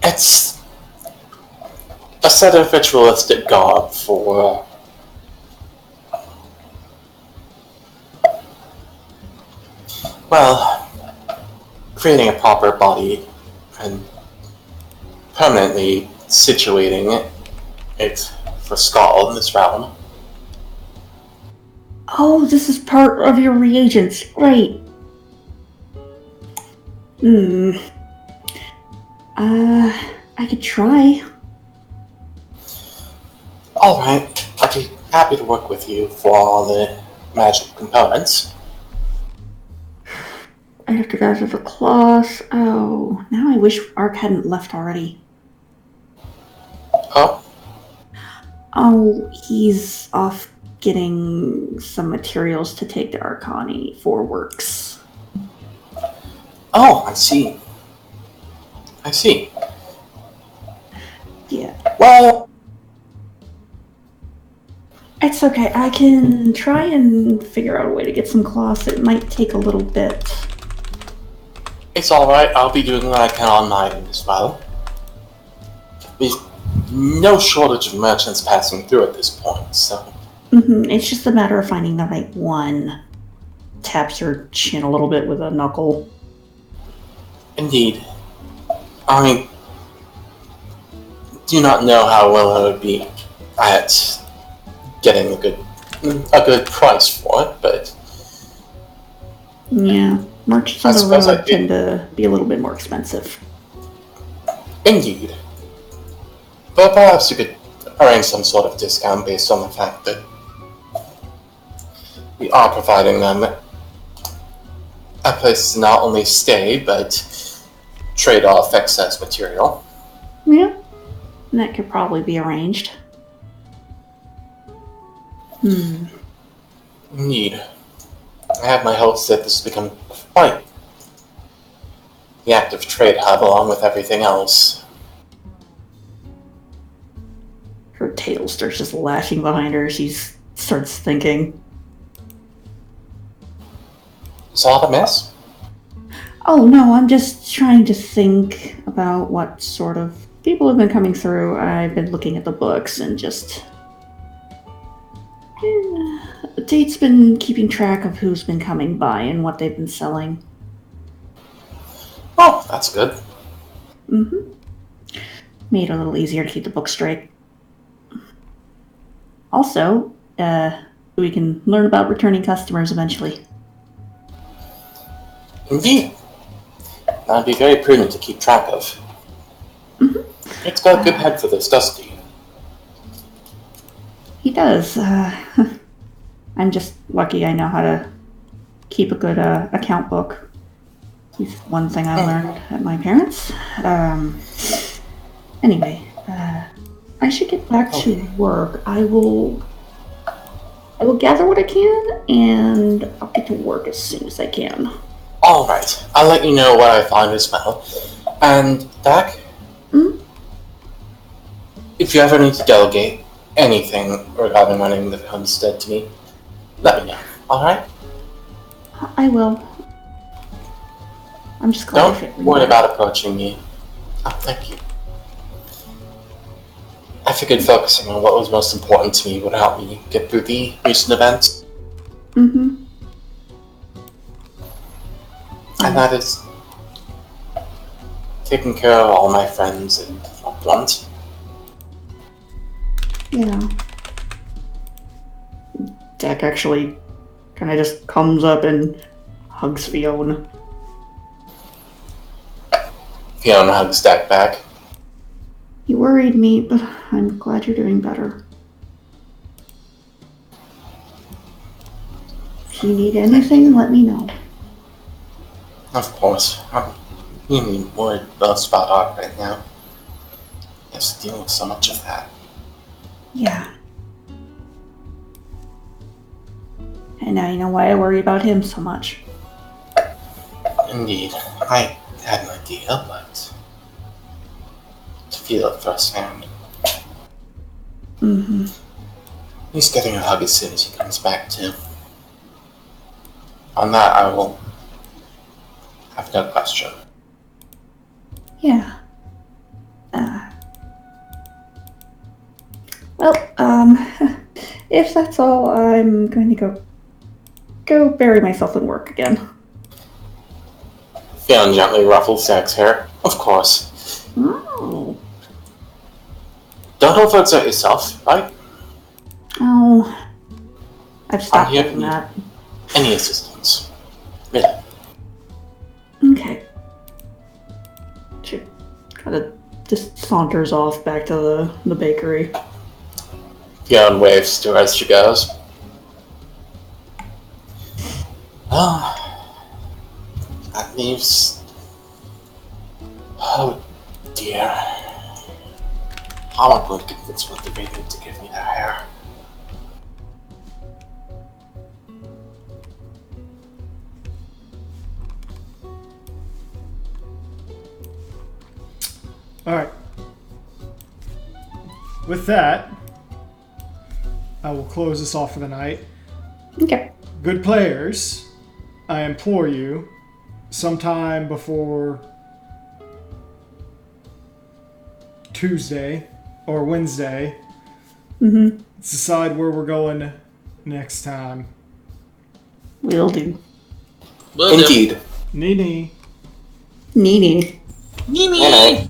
It's a set of ritualistic garb for creating a proper body and permanently situating it for Skull in this realm. Oh, this is part of your reagents. Great. I could try. Alright, I'd be happy to work with you for all the magical components. I have to gather the cloth. Oh, now I wish Ark hadn't left already. Oh, Oh, he's off getting some materials to take to Arcani for works. oh, I see. I see. Yeah. Well, It's okay. I can try and figure out a way to get some cloth. It might take a little bit. It's alright, I'll be doing what I can on my end as well. There's no shortage of merchants passing through at this point, so... It's just a matter of finding the right one. Taps her chin a little bit with a knuckle. Indeed. I do not know how well I would be at getting a good price for it, but... Yeah, merchants I on the suppose I road tend to be a little bit more expensive. Indeed. But perhaps you could arrange some sort of discount based on the fact that we are providing them a place to not only stay, but trade off excess material. Yeah, and that could probably be arranged. Indeed. I have my hopes that this will become quite the active trade hub along with everything else. Her tail starts just lashing behind her. She starts thinking. Is all a mess? Oh no, I'm just trying to think about what sort of people have been coming through. I've been looking at the books and just... Tate's been keeping track of who's been coming by and what they've been selling. Oh, that's good. Made it a little easier to keep the book straight. Also, we can learn about returning customers eventually. Indeed. That'd be very prudent to keep track of. It's got a good head for this, doesn't he? He does. I'm just lucky I know how to keep a good account book. It's one thing I learned at my parents. Anyway, I should get back to work. I will gather what I can, and I'll get to work as soon as I can. Alright, I'll let you know what I find as well. And, Dak? If you ever need to delegate anything regarding running the homestead to me, let me know, alright? I will. I'm just glad Don't worry about approaching me. Oh, thank you. I figured focusing on what was most important to me would help me get through the recent events. And that is taking care of all my friends and loved ones. Yeah. Dak actually kind of just comes up and hugs Fiona. Fiona hugs Dak back. You worried me, but I'm glad you're doing better. If you need anything, let me know. Of course. You need more most about art right now. You have to deal with so much of that. Yeah. And now you know why I worry about him so much. Indeed. I had an idea, but to feel it firsthand. He's getting a hug as soon as he comes back, too. On that, I will have no question. Yeah. Well, if that's all, I'm going to go bury myself in work again. Fiona gently ruffles Dak's hair. Of course. Oh. Don't overexert yourself, right? Oh. I've stopped here doing that. Any assistance. Really. Okay. She kind of just saunters off back to the bakery. Fiona waves to her as she goes. Oh, that leaves... Oh dear. How am I going to convince Mother Raven to give me their hair? Alright. With that, I will close this off for the night. Okay. Good players, I implore you, sometime before Tuesday or Wednesday. Mm-hmm. Let's decide where we're going next time. Will do. Will do. Indeed. Nini. Nini. Mimi! Good night.